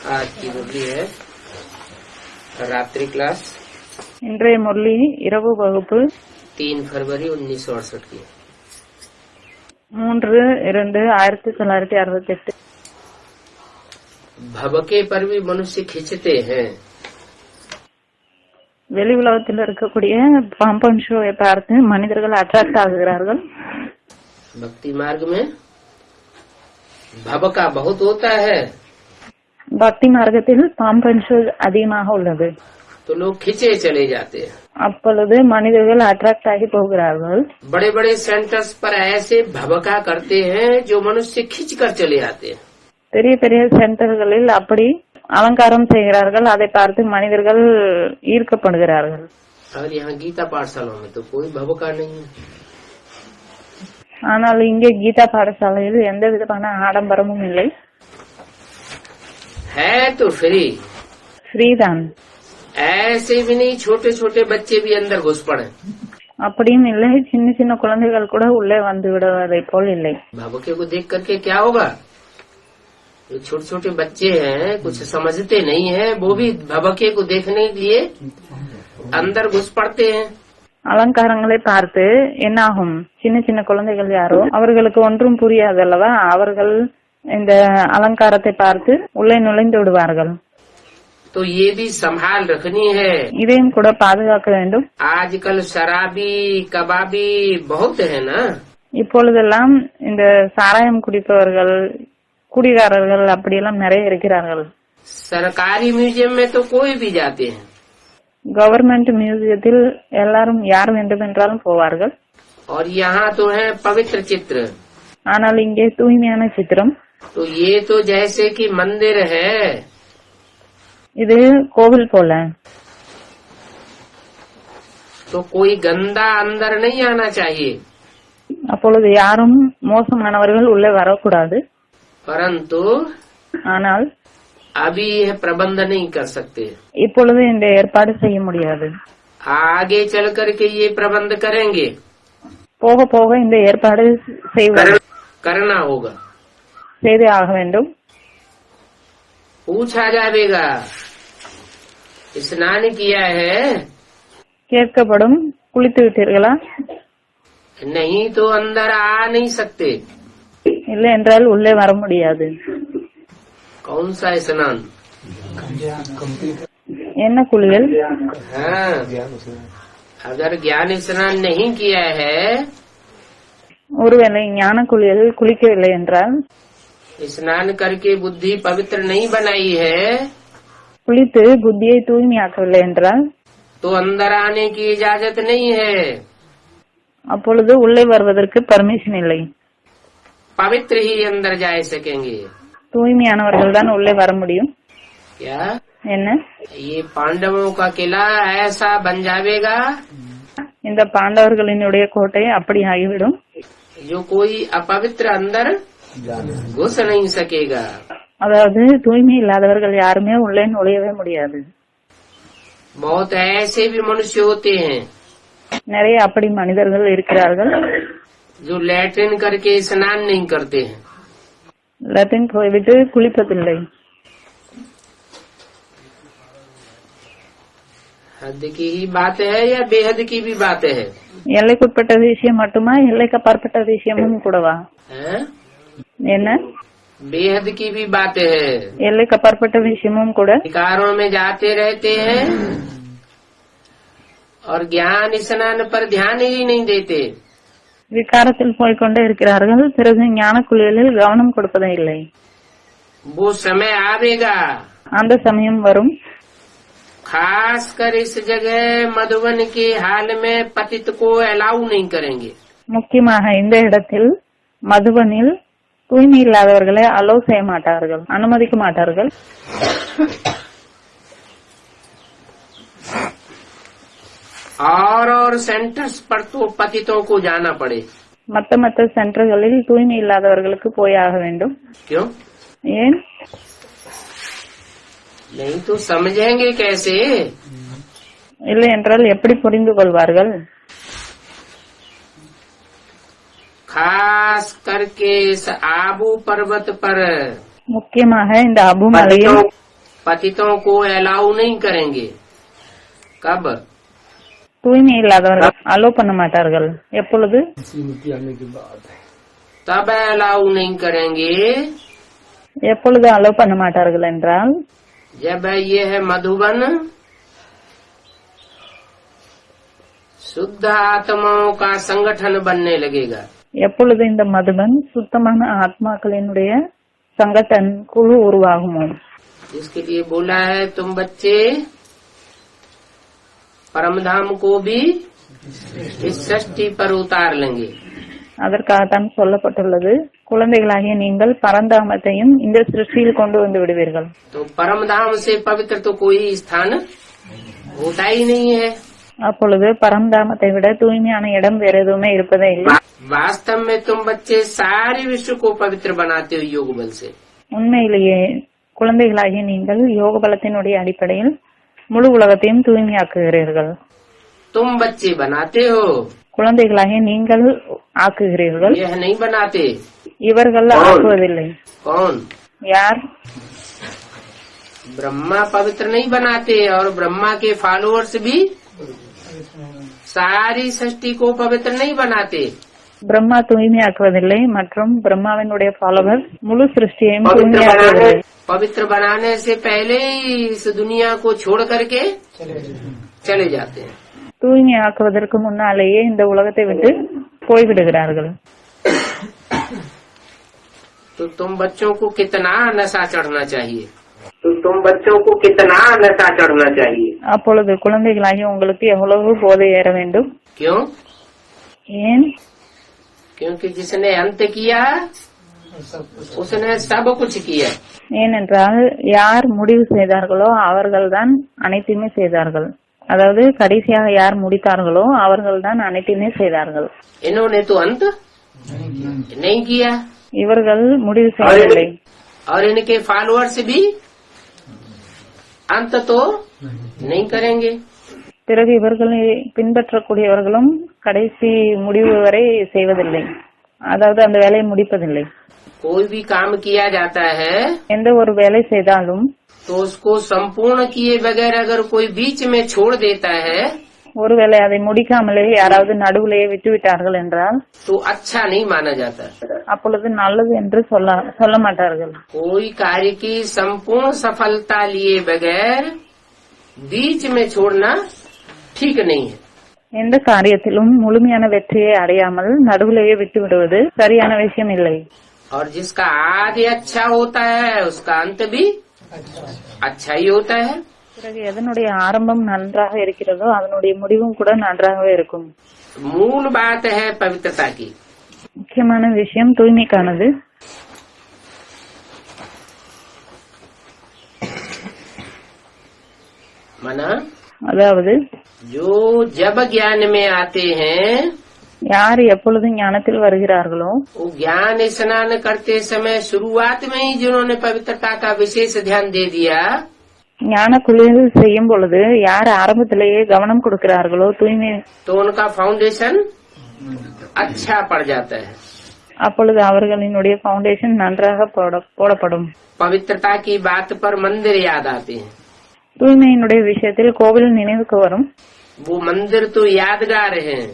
आज की मुरली है रात्रि क्लास। இன்றைய முரளி இரவு வகுப்பு 3 फरवरी 1968 की। 3/2/1968। भबके पर भी मनुष्य खींचते हैं। வெளி உலகத்தில் இருக்கக்கூடிய பாம்பன் ஷோவை பார்த்து மனிதர்கள் அட்ராக்ட் ஆகுகிறார்கள்। भक्ति मार्ग में भबका बहुत होता है, பக்தி மார்க்கத்தில் பாம்பன் ஷோ அதிகமாக உள்ளது। तो लोग खींचे चले जाते हैं। அப்பொழுது மனிதர்கள் அட்ராக்ட் ஆகி போகிறார்கள்। बड़े बड़े सेंटर्स पर ऐसे भबका करते हैं जो मनुष्य खींच कर चले आते हैं। பெரிய பெரிய சென்டர்களில் அப்படி அலங்காரம் செய்கிறார்கள், அதை பார்த்து மனிதர்கள் ஈர்க்கப்படுகிறார்கள்। और यहाँ गीता पाठशाला में तो कोई भबका नहीं है। ஆனால் இங்கே கீதா பாடசாலையில் எந்த விதமான ஆடம்பரமும் இல்லை। है तो फ्री, ஃப்ரீதான்। ऐसे भी नहीं छोटे छोटे बच्चे भी अंदर घुस पड़े। அப்படியும் இல்லை, சின்ன சின்ன குழந்தைகள் கூட உள்ளே வந்து விடுவதை போல் இல்லை। भबके को देख करके क्या होगा? जो छोटे छोटे बच्चे हैं कुछ समझते नहीं है, वो भी भबके को देखने के लिए अंदर घुस पड़ते हैं। அலங்காரங்களை பார்த்து என்னாகும்? சின்ன சின்ன குழந்தைகள் யாரோ அவர்களுக்கு ஒன்றும் புரியாதல்லவா, அவர்கள் இந்த அலங்காரத்தை பார்த்து உள்ளே நுழைந்து விடுவார்கள்। तो ये भी संभाल रखनी है। இதையும் கூட பாதுகாக்க வேண்டும்। आजकल शराबी कबाबी बहुत है ना। இப்பொழுதெல்லாம் இந்த சாராயம் குடிப்பவர்கள், குடிகாரர்கள் அப்படியெல்லாம் நிறைய இருக்கிறார்கள்। सरकारी म्यूजियम में तो कोई भी जाते हैं। கவர்மெண்ட் மியூசியத்தில் எல்லாரும் யார் வேண்டுமென்றாலும் போவார்கள்। और यहाँ तो है पवित्र चित्र। ஆனால் இங்கே தூய்மையான சித்திரம்। तो ये तो जैसे कि मंदिर है, இது கோவில் போல। तो कोई गंदा अंदर नहीं आना चाहिए। அப்பொழுது யாரும் மோசமானவர்கள் உள்ளே வரக்கூடாது। परंतु ஆனால் अभी यह प्रबंध नहीं कर सकते। இப்பொழுது இந்த ஏற்பாடு செய்ய முடியாது। आगे चल करके ये प्रबंध करेंगे, போக போக இந்த ஏற்பாடு करना होगा। செய்தே ஆக வேண்டும்। पूछा जाएगा स्नान किया है? கேட்கப்படும், குளித்து விட்டீர்களா? नहीं तो अंदर आ नहीं सकते। இல்லை என்றால் உள்ளே வர முடியாது। कौन सा स्नान? என்ன குளியல்? हाँ, अगर ज्ञान स्नान नहीं किया है, ஒருவேளை ஞான குளியல் குளிக்கவில்லை என்றால், स्नान करके बुद्धि पवित्र नहीं बनाई है, குளித்து புத்தியை தூய்மையாக்கவில்லை என்றால், तो अंदर आने की इजाजत नहीं है। அப்பொழுது உள்ளே வருவதற்கு பர்மிஷன் இல்லை। पवित्र ही अंदर जा सकेंगे। தூய்மையானவர்கள் தான் உள்ளே வர முடியும்। क्या என்ன? ये पांडवों का किला ऐसा बन जाएगा இந்த பாண்டவர்களினுடைய கோட்டை அப்படி ஆகிவிடும், जो कोई अपवित्र अंदर घुस नहीं सकेगा। அதாவது தூய்மை இல்லாதவர்கள் யாருமே உள்ளே நுழையவே முடியாது। बहुत ऐसे भी मनुष्य होते हैं நிறைய அப்படி மனிதர்கள் இருக்கிறார்கள், जो लैट्रिन करके स्नान नहीं करते हैं। லத்தின் போய்விட்டு குளிப்பதில்லை। हद की ही बात है या बेहद की भी बात है? எல்லைக்குட்பட்ட விஷயம் மட்டுமா, எல்லைக்கு அப்பாற்பட்ட விஷயமும் கூடவா? हैं? என்ன? बेहद की भी बात है। எல்லைக்கு அப்பாற்பட்ட விஷயமும் கூட। विकारों में जाते रहते हैं और ज्ञान स्नान पर ध्यान ही नहीं देते। விகாரத்தில் போய்கொண்டே இருக்கிறார்கள், பிறகு ஞான குளியலில் கவனம் கொடுப்பதே இல்லை। वो समय आवेगा, அந்த சமயம் வரும், खासकर इस जगह मधुबन के हाल में पतित को अलाउ नहीं करेंगे। முக்கியமாக இந்த இடத்தில் மதுபனில் தூய்மை இல்லாதவர்களை அலோவ் செய்ய மாட்டார்கள், அனுமதிக்க மாட்டார்கள்। और सेंटर्स पर तो पतितों को जाना पड़े। மற்ற மற்ற சென்டர்களில் தூய்மை இல்லாதவர்களுக்கு போயாக வேண்டும்। क्यों? ஏன்? नहीं तो समझेंगे कैसे? இல்லை என்றால் எப்படி புரிந்து கொள்வார்கள்? खास करके इस आबू पर्वत पर முக்கியமாக இந்த அபு மலையில் पतितों को अलाउ नहीं करेंगे। कब? தூய்மை இல்லாதவர்கள் அலோ பண்ண மாட்டார்கள். எப்பொழுது? तब अलाउ नहीं करेंगे எப்பொழுது அலோ பண்ண மாட்டார்கள் என்றால், जब ये है मधुबन शुद्ध आत्माओं का संगठन बनने लगेगा। எப்பொழுது இந்த மதுபன் சுத்தமான ஆத்மாக்களினுடைய சங்கடன் குழு உருவாகுமோ. इसके लिए बोला है तुम बच्चे परमधाम को भी इस सृष्टि पर उतार लेंगे। அதற்காகத்தான் சொல்லப்பட்டுள்ளது, குழந்தைகளாகிய நீங்கள் பரந்தாமத்தையும் இந்த சிருஷ்டியில் கொண்டு வந்து விடுவீர்கள். तो परमधाम से पवित्र तो कोई स्थान होता ही नहीं है। அப்பொழுது பரந்தாமத்தை விட தூய்மையான இடம் வேற எதுவுமே இருப்பதே இல்லை. वास्तव में तुम बच्चे सारे विश्व को पवित्र बनाते हो योग बल से। உண்மையிலேயே குழந்தைகளாகிய நீங்கள் யோக பலத்தினுடைய அடிப்படையில் முழு உலகத்தையும் தூய்மையாக்குகிறீர்கள். तुम बच्चे बनाते हो, குழந்தைகளாகிய நீங்கள் ஆக்குகிறீர்கள். यह नहीं बनाते। இவர்கள் ஆக்குவதில்லை. कौन? யார்? ब्रह्मा पवित्र नहीं बनाते और ब्रह्मा के फॉलोअर्स भी सारी सृष्टि को पवित्र नहीं बनाते। பிரம்மா தூய்மையாக்குவதில்லை மற்றும் பிரம்மாவினுடைய ஃபாலோவர் முழு சிருஷ்டியையும் தூய்மையாக்குவதில்லை. पवित्र बनाने से पहले ही इस दुनिया को छोड़ करके चले जाते हैं। தூய்மையாக்குவதற்கு முன்னாலேயே இந்த உலகத்தை விட்டு போய்விடுகிறார்கள். तो तुम बच्चों को कितना नशा चढ़ना चाहिए? तो तुम बच्चों को कितना नशा चढ़ना चाहिए? அப்பொழுது குழந்தைகளாகிய உங்களுக்கு எவ்வளவு போதை ஏற வேண்டும்? क्यों? ஏன்? क्योंकि जिसने अंत किया उसने सब कुछ किया। ஏனென்றால் யார் முடிவு செய்தார்களோ அவர்கள்தான் அனைத்தையுமே செய்தார்கள். அதாவது கடைசியாக யார் முடித்தார்களோ அவர்கள்தான் அனைத்தையுமே செய்தார்கள். इन्होंने तो अंत नहीं किया। இவர்கள் முடிவு செய்யவில்லை. और इनके फॉलोअर्स भी अंत तो नहीं करेंगे। பிறகு இவர்களை பின்பற்றக்கூடியவர்களும் கடைசி முடிவு வரை செய்வதில்லை, அதாவது அந்த வேலையை முடிப்பதில்லை. कोई भी काम किया जाता है எந்த ஒரு வேலை செய்தாலும் तो उसको संपूर्ण किए बगैर अगर कोई बीच में छोड़ देता है ஒருவேளை அதை முடிக்காமலே யாராவது நடுவிலேயே விட்டுவிட்டார்கள் என்றால் तो अच्छा नहीं माना जाता। அப்பொழுது நல்லது என்று சொல்ல மாட்டார்கள். कोई कार्य की संपूर्ण सफलता लिए बगैर बीच में छोड़ना ठीक नहीं है। எந்த காரியத்திலும் முழுமையான வெற்றியை அடையாமல் நடுவிலேயே விட்டு விடுவது சரியான விஷயம் இல்லை. और जिसका आदि अच्छा होता है उसका अंत भी अच्छा ही होता है। பிறகு எதனுடைய ஆரம்பம் நன்றாக இருக்கிறதோ அதனுடைய முடிவும் கூட நன்றாகவே இருக்கும். मूल बात है पवित्रता की। முக்கியமான விஷயம் தூய்மைக்கானது. मना அதாவது जो जब ज्ञान में आते हैं யார் எப்பொழுது ஞானத்தில் வருகிறார்களோ वो ज्ञान स्नान करते समय शुरुआत में ही जिन्होंने पवित्रता का विशेष ध्यान दे दिया ஞான குளியல் செய்யும் பொழுது யார் ஆரம்பத்திலேயே கவனம் கொடுக்கிறார்களோ தூய்மை तो उनका फाउंडेशन अच्छा पड़ जाता है। அப்பொழுது அவர்களினுடைய பவுண்டேஷன் நன்றாக போடப்படும். पवित्रता की बात पर मंदिर याद आते हैं। தூய்மையினுடைய விஷயத்தில் கோவில் நினைவுக்கு வரும். वो मंदिर तो यादगार हैं,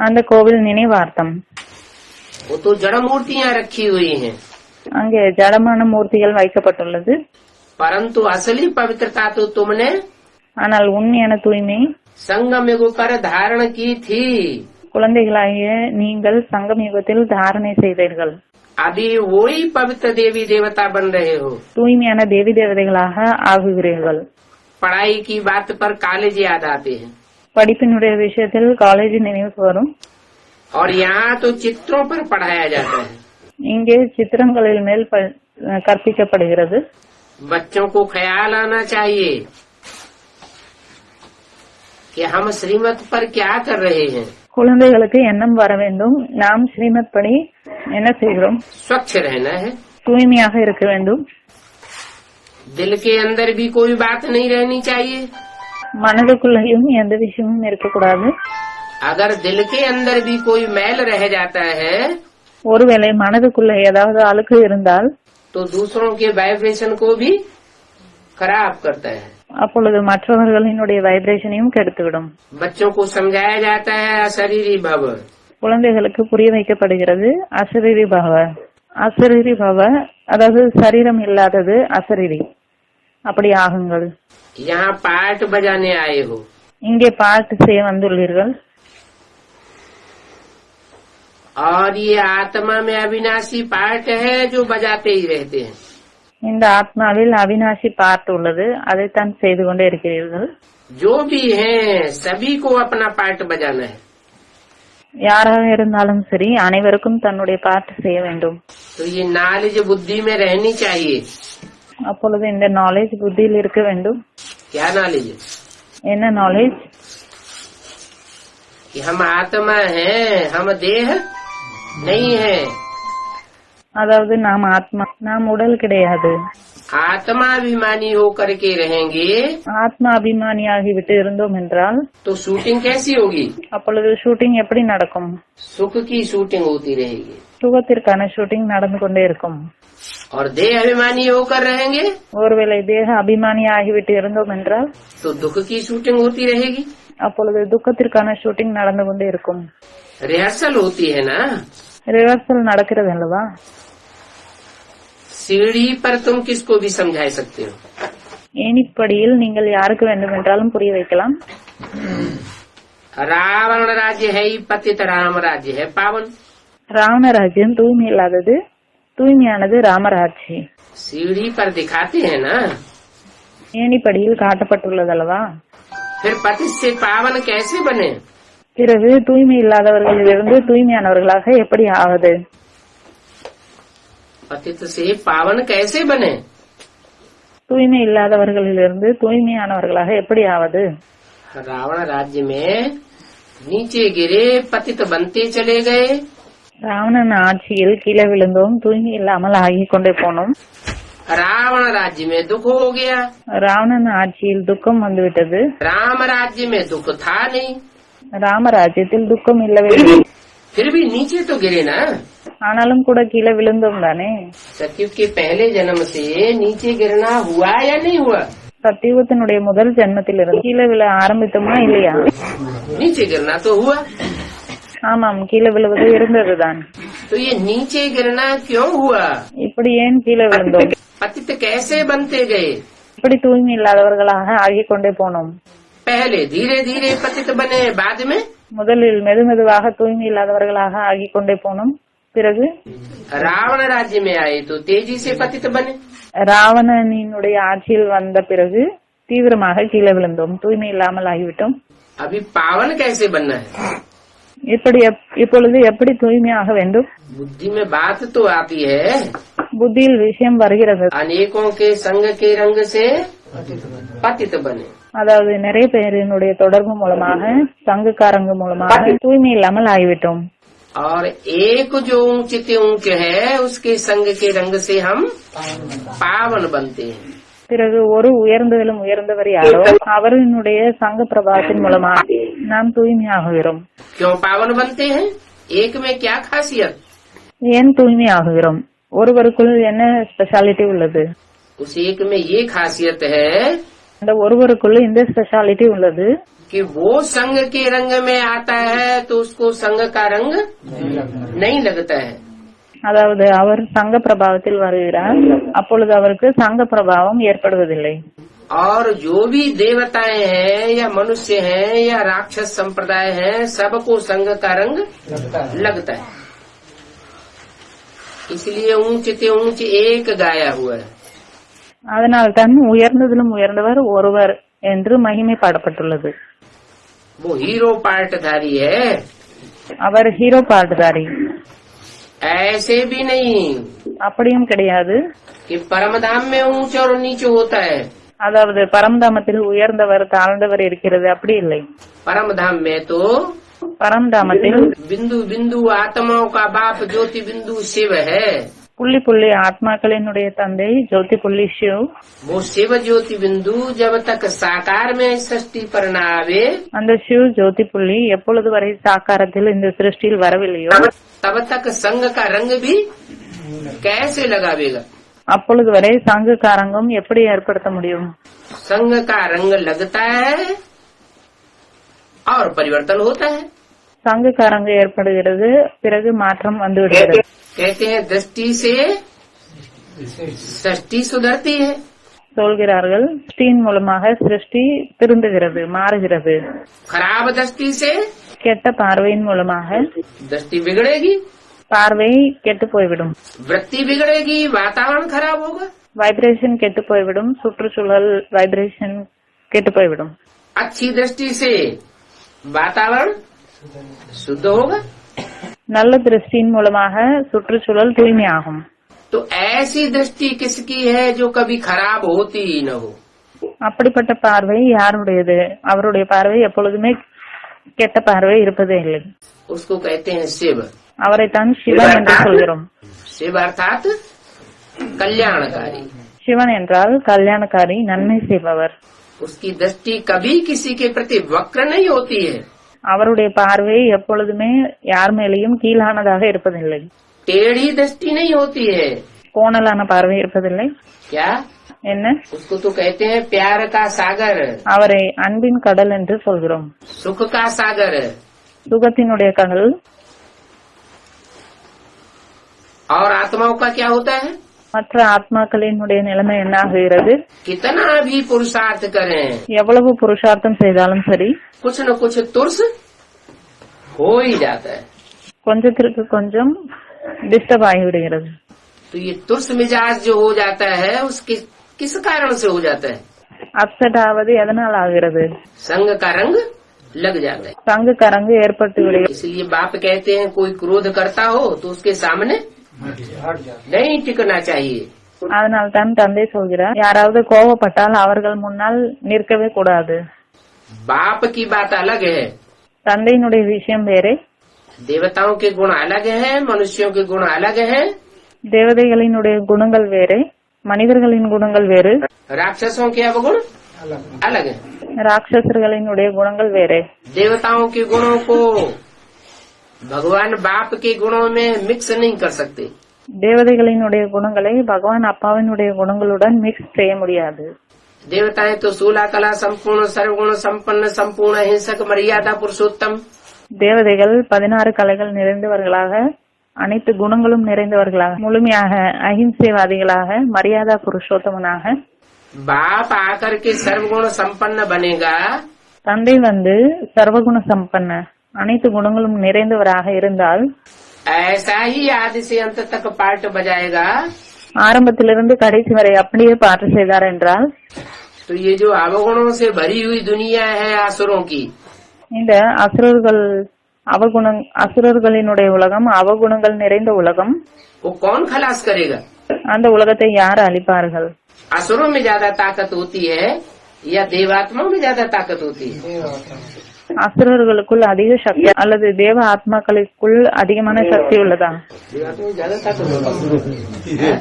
அந்த கோவில் நினைவார்த்தம். वो तो जड़ मूर्तियां रखी हुई हैं, அங்கே ஜடமான மூர்த்திகள் வைக்கப்பட்டுள்ளது. परंतु असली पवित्रता तो तुमने ஆனால் உண்மையான தூய்மை संगम युग पर धारण की थी। குழந்தைகளாகிய நீங்கள் சங்கம் யுகத்தில் தாரணை செய்தீர்கள். अभी वही पवित्र देवी देवता बन रहे हो। தூய்மையான தேவி தேவதைகளாக ஆகுகிறீர்கள். पढ़ाई की बात पर कॉलेज याद आते हैं படிப்பினுடைய விஷயத்தில் காலேஜ் நினைவுக்கு வரும். और यहाँ तो चित्रों पर पढ़ाया जाता है। இங்கே சித்திரங்களில் மேல் கற்பிக்கப்படுகிறது. बच्चों को ख्याल आना चाहिए कि हम श्रीमत पर क्या कर रहे हैं। குழந்தைகளுக்கு எண்ணம் வர வேண்டும், நாம் ஸ்ரீமத் படி என்ன செய்கிறோம். स्वच्छ रहना है, தூய்மையாக இருக்க வேண்டும். दिल के अंदर भी कोई बात नहीं रहनी चाहिए। மனதுக்குள்ளேயும் எந்த விஷயமும் இருக்கக்கூடாது. अगर दिल के अंदर भी कोई मैल रह जाता है ஒருவேளை மனதுக்குள்ள ஏதாவது அழுக்கு இருந்தால் तो दूसरों के वाइब्रेशन को भी खराब करता है। அப்பொழுது மற்றவர்களினுடைய வைப்ரேஷனையும் கெடுத்துவிடும். बच्चों को समझाया जाता है अशरीरी भव। குழந்தைகளுக்கு புரிய வைக்கப்படுகிறது அசரீரி பவ. அசரீரி பவ அதாவது சரீரம் இல்லாதது அசரீரி. அப்படி ஆகுங்கள். यहाँ पाठ बजाने आए हो। இங்கே பாட்டு செய்ய வந்துள்ளீர்கள். और ये आत्मा में अविनाशी पार्ट है जो बजाते ही रहते हैं। இந்த ஆத்மாவில் அவினாசி பாட்டு உள்ளது, அதைத்தான் செய்து கொண்டே இருக்கிறீர்கள். जो भी है सभी को अपना पार्ट बजाना है। யாராக இருந்தாலும் சரி அனைவருக்கும் தன்னுடைய பாட்டு செய்ய வேண்டும். तो ये नॉलेज बुद्धि में रहनी चाहिए। அப்பொழுது இந்த நாலேஜ் புத்தியில் இருக்க வேண்டும். क्या नॉलेज? என்ன நாலேஜ்? कि हम आत्मा हैं, हम देह नहीं है। அதாவது நாம் ஆத்மா, நாம் உடல் கிடையாது. आत्माभिमानी होकर के रहेंगे ஆத்மா அபிமானியாகிவிட்டு இருந்தோம் என்றால் तो शूटिंग कैसी होगी? அப்பொழுது ஷூட்டிங் எப்படி நடக்கும்? सुख की शूटिंग होती रहेगी। சுகத்திற்கான ஷூட்டிங் நடந்து கொண்டே இருக்கும். और देह अभिमानी होकर रहेंगे ஒருவேளை தேக அபிமானி ஆகிவிட்டு இருந்தோம் என்றால் तो दुख की शूटिंग होती रहेगी। அப்பொழுது துக்கத்திற்கான ஷூட்டிங் நடந்து கொண்டே இருக்கும். रिहर्सल होती है ना। ரிஹர்சல் நடக்கிறது அல்லவா? सीढ़ी पर तुम किसको भी समझा सकते हो। ஏணிப்படியில் நீங்கள் யாருக்கு வேண்டுமென்றாலும் புரிய வைக்கலாம். रावण राज्य है ही पतित, राम राज्य है पावन। ராவண ராஜ்யம் தூய்மை இல்லாதது, தூய்மையானது ராமராட்சி. सीढ़ी पर दिखाते हैं ना। ஏணிப்படியில் காட்டப்பட்டுள்ளது அல்லவா? फिर पतित से पावन कैसे बने? பிறகு தூய்மை இல்லாதவர்களிலிருந்து தூய்மையானவர்களாக எப்படி ஆவது? पतित से पावन कैसे बने? தூய்மை இல்லாதவர்களிலிருந்து தூய்மையானவர்களாக எப்படி ஆவது? रावण राज्य में नीचे गिरे पतित बनते चले गए। ராவணன் ஆட்சியில் கீழே விழுந்தோம், தூய்மை இல்லாமல் ஆகிக் கொண்டே போனோம். रावण राज्य में दुख हो गया। ராவணன் ஆட்சியில் துக்கம் வந்துவிட்டது. राम राज्य में दुख था नहीं। ராமராஜ்யத்தில் துக்கம் இல்லவே இல்லை. फिर भी नीचे तो गिरे ना। ஆனாலும் கூட கீழே விழுந்தோம் தானே. सतयुग के पहले जन्म से नीचे गिरना हुआ या नहीं हुआ? சத்தியுகத்தினுடைய முதல் ஜென்மத்திலிருந்து கீழே விழ ஆரம்பித்தோமா இல்லையா? नीचे गिरना तो हुआ। ஆமாம், கீழே விழுவது இருந்ததுதான். तो ये नीचे गिरना क्यों हुआ? இப்படி ஏன் கீழே விழுந்தோம்? पतित कैसे बनते गए? இப்படி தூய்மை இல்லாதவர்களாக ஆகிக் கொண்டே போனோம். पहले धीरे धीरे पतित बने, बाद में முதலில் மெதுமெதுவாக தூய்மை இல்லாதவர்களாக ஆகிக் கொண்டே போனோம். பிறகு रावण राज्य में आए तो तेजी से पतित बने। ராவணனினுடைய ஆட்சியில் வந்த பிறகு தீவிரமாக கீழே விழுந்தோம், தூய்மை இல்லாமல் ஆகிவிட்டோம். अभी पावन कैसे बनना है? இப்பொழுது எப்படி தூய்மையாக வேண்டும்? बुद्धि में बात तो आती है। புத்தியில் விஷயம் வருகிறது. अनेकों के संग के रंग से पतित बने। அதாவது நிறைய பேரினுடைய தொடர்பு மூலமாக, சங்குக்காரங்க மூலமாக தூய்மை இல்லாமல் ஆகிவிட்டோம். और एक जो ऊंच से ऊंच है उसके संग के रंग से हम पावन बनते हैं। பிறகு ஒரு உயர்ந்ததிலும் உயர்ந்தவர் யாரோ அவரினுடைய சங்க பிரபாவத்தின் மூலமாக நாம் தூய்மையாகுகிறோம். क्यों पावन बनते हैं? एक में क्या खासियत? ஏன் தூய்மையாகுகிறோம்? ஒருவருக்குள் என்ன ஸ்பெஷாலிட்டி உள்ளது? उस एक में ये खासियत है அந்த ஒருவருக்குள்ள இந்த ஸ்பெஷாலிட்டி உள்ளது कि वो संग के रंग में आता है तो उसको संग का रंग नहीं लगता है। அதாவது அவர் சங்க பிரபாவத்தில் வருகிறார், அப்பொழுது அவருக்கு சங்க பிரபாவம் ஏற்படுவதில்லை. और जो भी देवताएं हैं या मनुष्य हैं या राक्षस संप्रदाय हैं सबको संग का रंग लगता है। इसलिए ऊंच से ऊंच एक गाया हुआ है। அதனால் தான் உயர்ந்ததிலும் உயர்ந்தவர் ஒருவர் என்று மகிமை பாடப்பட்டுள்ளது. वो हीरो पार्टधारी है। அவர் ஹீரோ பாட்டுதாரி. ऐसे भी नहीं அப்படியும் கிடையாது. कि परमधाम में ऊंच और नीच होता है। அதாவது பரம்தாமத்தில் உயர்ந்தவர் தாழ்ந்தவர் இருக்கிறது, அப்படி இல்லை. परमधाम में तो பரம்தாமத்தில் बिंदु बिंदु आत्माओं का बाप ज्योति बिंदु शिव है। புள்ளி புள்ளி ஆத்மாக்களினுடைய தந்தை ஜோதி புள்ளி சிவ். वो शिव ज्योति बिंदु जब तक साकार में सृष्टि पर न आवे, அந்த சிவ் ஜோதி புள்ளி எப்பொழுது வரை சாக்காரத்தில் இந்த சிருஷ்டியில் வரவில்லையோ तब तक संग का रंग भी कैसे लगावेगा? அப்பொழுது வரை சங்குக்கு அரங்கம் எப்படி ஏற்படுத்த முடியும்? संग का रंग लगता है और परिवर्तन होता है। சங்குக்கு அரங்கு ஏற்படுகிறது, பிறகு மாற்றம் வந்து விடுகிறது. कहते हैं दृष्टि से सृष्टि सुधरती है। சொல்கிறார்கள், திருஷ்டியின் மூலமாக சிருஷ்டி திருந்துகிறது, மாறுகிறது. खराब दृष्टि से கெட்ட பார்வையின் மூலமாக दृष्टि बिगड़ेगी, பார்வை கெட்டு போய்விடும். वृत्ति बिगड़ेगी, वातावरण खराब होगा। வைப்ரேஷன் கெட்டு போய்விடும், சுற்றுச்சூழல் வைப்ரேஷன் கெட்டு போய்விடும். अच्छी दृष्टि से वातावरण शुद्ध होगा। நல்ல திருஷ்டியின் மூலமாக சுற்றுச்சூழல் தூய்மையாகும். तो ऐसी दृष्टि किसकी है जो कभी खराब होती ही न हो? அப்படிப்பட்ட பார்வை யாருடையது? அவருடைய பார்வை எப்பொழுதுமே கெட்ட பார்வை இருப்பதே இல்லை. उसको कहते हैं शिव। அவரைத்தான் சிவன் என்று சொல்கிறோம். शिव अर्थात कल्याणकारी। சிவன் என்றால் கல்யாணக்காரி, நன்மை செய்பவர். उसकी दृष्टि कभी किसी के प्रति वक्र नहीं होती है। அவருடைய பார்வை எப்பொழுதுமே யார் மேலேயும் கீழானதாக இருப்பதில்லை. टेढ़ी दृष्टि नहीं होती है। கோணலான பார்வை இருப்பதில்லை. क्या? என்ன? उसको तो कहते हैं प्यार का सागर, அவரை அன்பின் கடல் என்று சொல்கிறோம். सुख का सागर। சுகத்தினுடைய கடல். और आत्माओं का क्या होता है? மற்ற ஆத்மாக்களினுடைய நிலைமை என்ன ஆகிறது? कितना भी पुरुषार्थ करें, எவ்வளவு புருஷார்த்தம் செய்தாலும் சரி, कुछ न कुछ तुर्स हो ही जाता है। கொஞ்சத்திற்கு கொஞ்சம் டிஸ்டர்ப் ஆகிவிடுகிறது. तो ये तुर्स मिजाज जो हो जाता है उसके किस कारण से हो जाता है? அப்செட் ஆவது எதனால் ஆகிறது? संग का रंग लग जाता है। சங்கு கரங்கு ஏற்பட்டு விடுகிறது. इसलिए बाप कहते हैं कोई क्रोध करता हो तो उसके सामने नहीं टिकना चाहिए। அதனால் தான் தந்தை சொல்கிறார், யாராவது கோபப்பட்டால் அவர்கள் முன்னால் நிற்கவே கூடாது. बाप की बात अलग है, தந்தையினுடைய விஷயம் வேறே, देवताओं के गुण अलग हैं, मनुष्यों के गुण अलग हैं, தேவதைகளினுடைய குணங்கள் வேறே, மனிதர்களின் குணங்கள் வேறு, राक्षसों के अवगुण अलग हैं। ராட்சசர்களினுடைய குணங்கள் வேறே. देवताओं के गुणों को भगवान बाप के गुणों में मिक्स नहीं कर सकते। தேவதைகளினுடைய குணங்களை பகவான் அப்பாவினுடைய குணங்களுடன் மிக்ஸ் செய்ய முடியாது. देवताएं तो 16 कला संपूर्ण सर्वगुण संपन्न संपूर्ण अहिंसक मर्यादा पुरुषोत्तम। தேவதைகள் 16 கலைகள் நிறைந்தவர்களாக, அனைத்து குணங்களும் நிறைந்தவர்களாக, முழுமையாக அஹிம்சைவாதிகளாக, மரியாதா புருஷோத்தமனாக. बाप आकर के सर्वगुण संपन्न बनेगा, தந்தை வந்து சர்வகுண சம்பன்ன, அனைத்து குணங்களும் நிறைந்தவராக இருந்தால் ऐसा ही आदि से अंत तक पार्ट बजाएगा। ஆரம்பத்திலிருந்து கடைசி வரை அப்படியே பாட்டு செய்தார் என்றால், तो ये जो अवगुणों से भरी हुई दुनिया है आसुरों की, இந்த அசுரர்களினுடைய உலகம், அவகுணங்கள் நிறைந்த உலகம், वो कौन खलास करेगा? அந்த உலகத்தை யார் அழிப்பார்கள்? असुरों में ज्यादा ताकत होती है या देवात्माओं में ज्यादा ताकत होती है? அசுரர்களுக்குள் அதிக சக்தி அல்லது தேவ ஆத்மாக்களுக்குள் அதிகமான சக்தி உள்ளதா? देवात्माओं में ज्यादा ताकत होती है।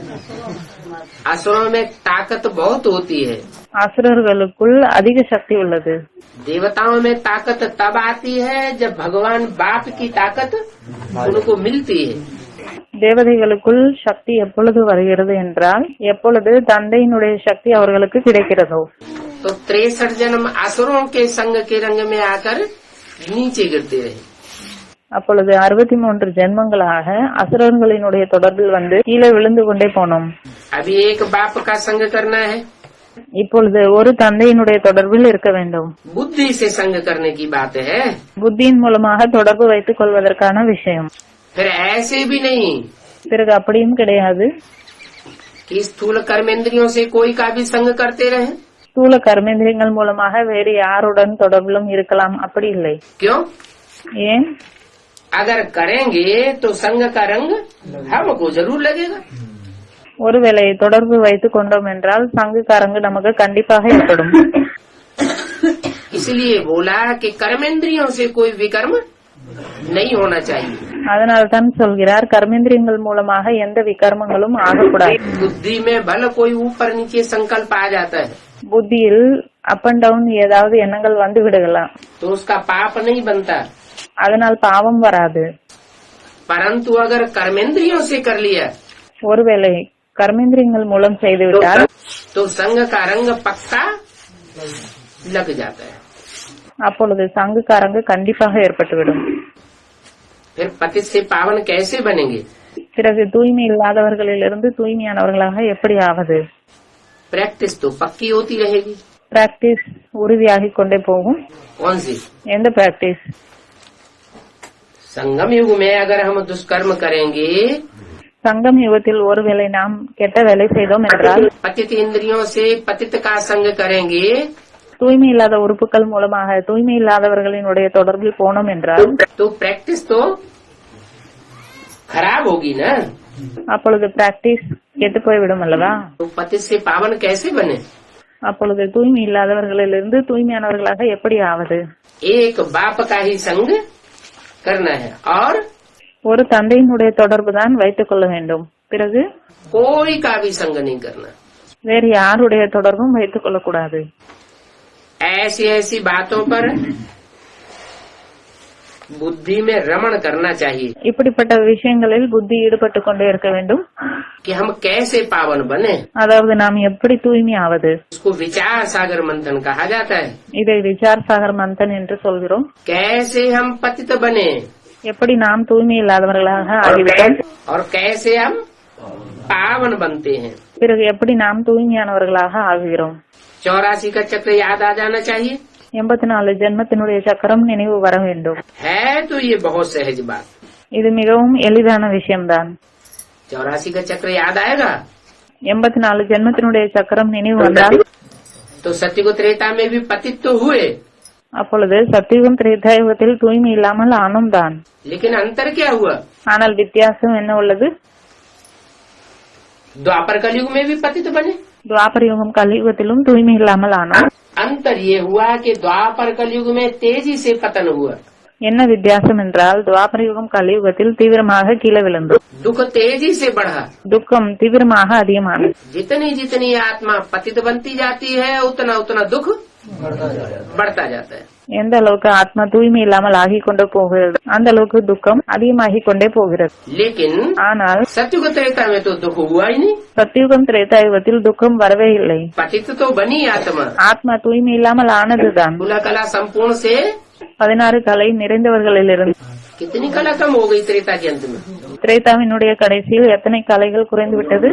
असुरों में ताकत बहुत होती है, அசுரர்களுக்குள் அதிக சக்தி உள்ளது. देवताओं में ताकत तब आती है जब भगवान बाप की ताकत उनको मिलती है। தேவதைகளுக்குள் சக்தி எப்பொழுது வருகிறது என்றால், எப்பொழுது தந்தையினுடைய சக்தி அவர்களுக்கு கிடைக்கிறதோ. तो 63 जन्म असुरों के संग के रंग में आकर नीचे गिरते रहे। அப்பொழுது 63 ஜென்மங்களாக அசுரர்களினுடைய தொடர்பில் வந்து கீழே விழுந்து கொண்டே போனோம். अभी एक बाप का संग करना है, இப்பொழுது ஒரு தந்தையினுடைய தொடர்பில் இருக்க வேண்டும். बुद्धि से संग करने की बात है। புத்தியின் மூலமாக தொடர்பு வைத்துக் கொள்வதற்கான விஷயம். फिर ऐसे भी नहीं பிறகு அப்படியும் கிடையாது, कि स्थूल कर्मेंद्रियों से कोई का भी संग करते रहे। ஸ்தூல கர்மேந்திரியங்கள் மூலமாக வேறு யாருடன் தொடர்பிலும் இருக்கலாம், அப்படி இல்லை. क्यों? ஏன்? अगर करेंगे तो संग का रंग हमको जरूर लगेगा। ஒருவேளை தொடர்பு வைத்துக் கொண்டோம் என்றால் சங்குக்காரங்கு நமக்கு கண்டிப்பாக ஏற்படும். इसलिए बोला कि कर्मेंद्रियों से कोई विकर्म नहीं होना चाहिए। அதனால் தான் சொல்கிறார், கர்மேந்திரியங்கள் மூலமாக எந்த விகர்மங்களும் ஆகக்கூடாது. बुद्धि में भले कोई ऊपर नीचे संकल्प आ जाता है புத்தியில் அப் அண்ட் டவுன் ஏதாவது எண்ணங்கள் வந்து விடலாம், तो उसका पाप नहीं बनता। அதனால் பாவம் வராது. परंतु अगर कर्मेंद्रियों से कर लिया ஒருவேளை கர்மேந்திரியங்கள் மூலம் செய்துவிட்டால் तो संग का रंग पक्का लग जाता है। அப்பொழுது சங்குக்காரங்கு கண்டிப்பாக ஏற்பட்டுவிடும். फिर पतित से पावन कैसे बनेंगे? பிறகு தூய்மை இல்லாதவர்களிலிருந்து தூய்மையானவர்களாக எப்படி ஆவது? प्रैक्टिस तो पक्की होती रहेगी। பிராக்டிஸ் உறுதியாகிக் கொண்டே போகும். कौन सी? எந்த பிராக்டிஸ்? संगम युग में अगर हम दुष्कर्म करेंगे, சங்கம் யுகத்தில் ஒருவேளை நாம் கெட்ட வேலை செய்தோம் என்றால், पतित इंद्रियों से पतित का संग करेंगे, தூய்மை இல்லாத உறுப்புகள் மூலமாக தூய்மை இல்லாதவர்களினுடைய தொடர்பில் போனோம் என்றால், तो प्रैक्टिस तो खराब होगी ना। அப்பொழுது பிராக்டிஸ் கெட்டு போய்விடும் அல்லவா? तो पतित से पावन कैसे बने? அப்பொழுது தூய்மை இல்லாதவர்களிலிருந்து தூய்மையானவர்களாக எப்படி ஆவது? एक बाप का ही संग करना है और ஒரு தந்தையினுடைய தொடர்பு தான் வைத்துக் கொள்ள வேண்டும். பிறகு कोई का भी संग नहीं करना। வேறு யாருடைய தொடர்பும் வைத்துக் கொள்ளக்கூடாது. ऐसी ऐसी बातों पर बुद्धि में रमण करना चाहिए இப்படிப்பட்ட விஷயங்களில் புத்தி ஈடுபட்டுக் கொண்டே இருக்க வேண்டும். कि हम कैसे पावन बने। அதாவது நாம் எப்படி தூய்மை ஆவது? उसको विचार सागर मंथन कहा जाता है। இதை விசார் சாகர் மந்தன் என்று சொல்கிறோம். कैसे हम पतित बने எப்படி நாம் தூய்மை இல்லாதவர்களாக ஆகிவிட்டோம், और कैसे हम पावन बनते हैं। பிறகு எப்படி நாம் தூய்மையானவர்களாக ஆகிறோம். 84 का चक्र याद आ जाना चाहिए। 84 ஜென்மத்தினுடைய சக்கரம் நினைவு வர வேண்டும். है तो ये बहुत सहज बात। இது மிகவும் எளிதான விஷயம்தான். 84 का चक्र याद आएगा 84 ஜென்மத்தினுடைய சக்கரம் நினைவு வந்தால், तो सत्युग त्रेता में भी पतित तो हुए, அப்பொழுது சத்தியுகம் திரேதாயுகத்தில் தூய்மை இல்லாமல் ஆனோம் தான். लेकिन अंतर क्या हुआ? ஆனால் வித்தியாசம் என்ன உள்ளது? द्वापर कलयुग में भी पतित बने। துவாபர யுகம் கலியுகத்திலும் தூய்மை இல்லாமல் ஆனோம். अंतर ये हुआ कि द्वापर कलयुग में तेजी से पतन हुआ। என்ன வித்தியாசம் என்றால், துவாபர யுகம் கலியுகத்தில் தீவிரமாக கீழே விழுந்தோம். दुख तेजी से बढ़ा। துக்கம் தீவிரமாக அதிகமானது. जितनी जितनी आत्मा पतित बनती जाती है उतना उतना दुख बढ़ता जाता है। எந்த அளவுக்கு ஆத்மா தூய்மை இல்லாமல் ஆகிக் கொண்டே போகிறது, அந்த அளவுக்கு துக்கம் அதிகமாகிக் கொண்டே போகிறது. लेकिन ஆனால் सत्युग त्रेता में तो दुख हुआ ही नहीं। சத்தியுகம் திரேதாயுகத்தில் துக்கம் வரவே இல்லை. पतित तो बनी आत्मा। ஆத்மா தூய்மை இல்லாமல் ஆனதுதான். कुला कला संपूर्ण से 16 கலை நிறைந்தவர்களிலிருந்து कितनी कला कम हो गई त्रेता के अंत में? திரேதாவினுடைய கடைசியில் எத்தனை கலைகள் குறைந்து விட்டது?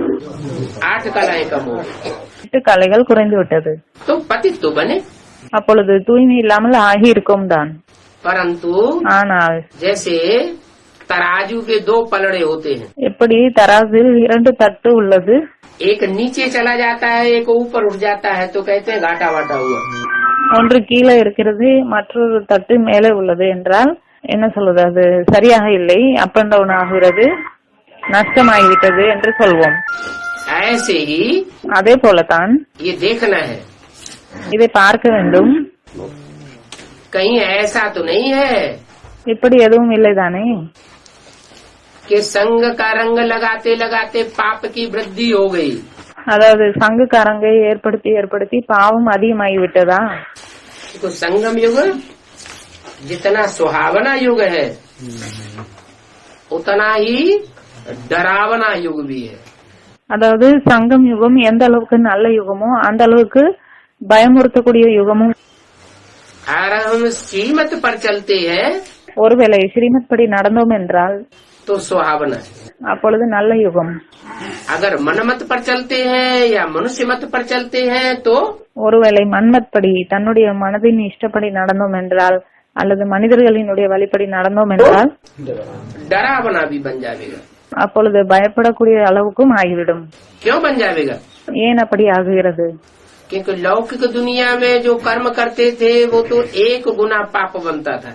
8 कलाएं कम हो गई। 8 கலைகள் குறைந்து விட்டது. तो पतित तो बने, அப்பொழுது தூய்மை இல்லாமல் ஆகி இருக்கும் தான். परंतु ஆனால் जैसे तराजू के 2 पलड़े होते हैं, எப்படி தராசில் 2 தட்டு உள்ளது, एक नीचे चला जाता है एक ऊपर उठ जाता है, तो कहते हैं घाटा वाटा हुआ। ஒன்று கீழே இருக்கிறது, மற்றொரு தட்டு மேலே உள்ளது என்றால் என்ன சொல்வது? அது சரியாக இல்லை, அப் அண்ட் டவுன் ஆகிறது, நஷ்டமாகிவிட்டது என்று சொல்வோம். ऐसे ही அதே போலத்தான் ये देखना है, இதை பார்க்க வேண்டும். कहीं ऐसा तो नहीं है இப்படி எதுவும் இல்லைதானே कि संग का रंग लगाते लगाते पाप की वृद्धि हो गई। அதாவது சங்குக்காரங்கை ஏற்படுத்தி ஏற்படுத்தி பாவம் அதிகமாகிவிட்டதா? तो संगम युग जितना सुहावना युग है उतना ही डरावना युग भी है। அதாவது சங்கம் யுகம் எந்த அளவுக்கு நல்ல யுகமோ அந்த அளவுக்கு பயமுறுத்தக்கூடிய யுகமும். अगर हम श्रीमत पर चलते हैं ஒருவேளை ஸ்ரீமத் படி நடந்தோம் என்றால் तो सुहावना है। அப்பொழுது நல்ல யுகம். अगर मनमत पर चलते हैं या मनुष्य मत पर चलते हैं तो ஒருவேளை மன்மத் படி தன்னுடைய மனதின் இஷ்டப்படி நடந்தோம் என்றால் அல்லது மனிதர்களினுடைய வழிப்படி நடந்தோம் என்றால் डरावना भी बन जाएगा। அப்பொழுது பயப்படக்கூடிய அளவுக்கும் ஆகிவிடும். क्यों बन जाएगा? ஏன் அப்படி ஆகுகிறது? क्योंकि लौकिक दुनिया में जो कर्म करते थे वो तो 1 गुना पाप बनता था।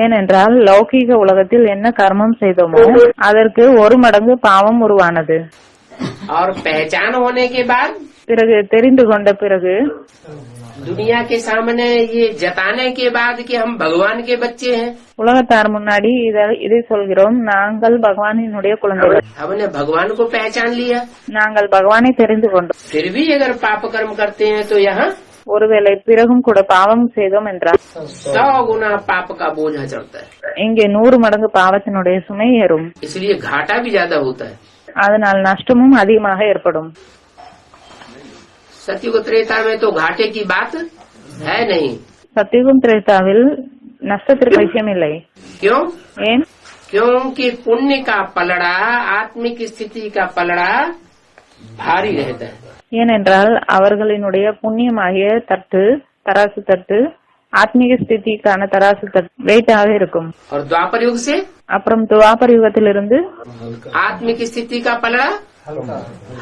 ஏனென்றால் லௌகீக உலகத்தில் என்ன கர்மம் செய்தோமோ அதற்கு 1 மடங்கு பாவம் உருவானது. और पहचान होने के बाद பிறகு தெரிந்து கொண்ட பிறகு दुनिया के सामने ये जताने के बाद कि हम भगवान के बच्चे हैं, உலகத்தார் முன்னாடி இதை சொல்கிறோம், நாங்கள் பகவானினுடைய குழந்தைகள், हमने भगवान को पहचान लिया। நாங்கள் பகவானை தெரிந்து கொண்டோம். फिर भी अगर पाप कर्म करते हैं तो यहाँ ஒருவேளை பிறகும் கூட பாவம் செய்தோம் என்றால் 100 गुना पाप का बोझा चढ़ता है। இங்கே 100 மடங்கு பாவத்தினுடைய சுமை ஏறும். इसलिए घाटा भी ज्यादा होता है। அதனால் நஷ்டமும் அதிகமாக ஏற்படும். सतयुग त्रेता में तो घाटे की बात है नहीं. சத்தியுகம் திரேதாவில் நஷ்டத்திற்கு விஷயம் இல்லை. क्यों? ஏன்? क्योंकि पुण्य का पलड़ा आत्मिक स्थिति का पलड़ा भारी रहता है. ஏனென்றால் அவர்களினுடைய புண்ணியமாகிய தட்டு, தராசு தட்டு, ஆத்மீக ஸ்திதிக்கான தராசு தட்டு வெயிட்டாக இருக்கும். और द्वापर युग से அப்புறம் துவாபர யுகத்திலிருந்து आत्मिक स्थिति का पलड़ा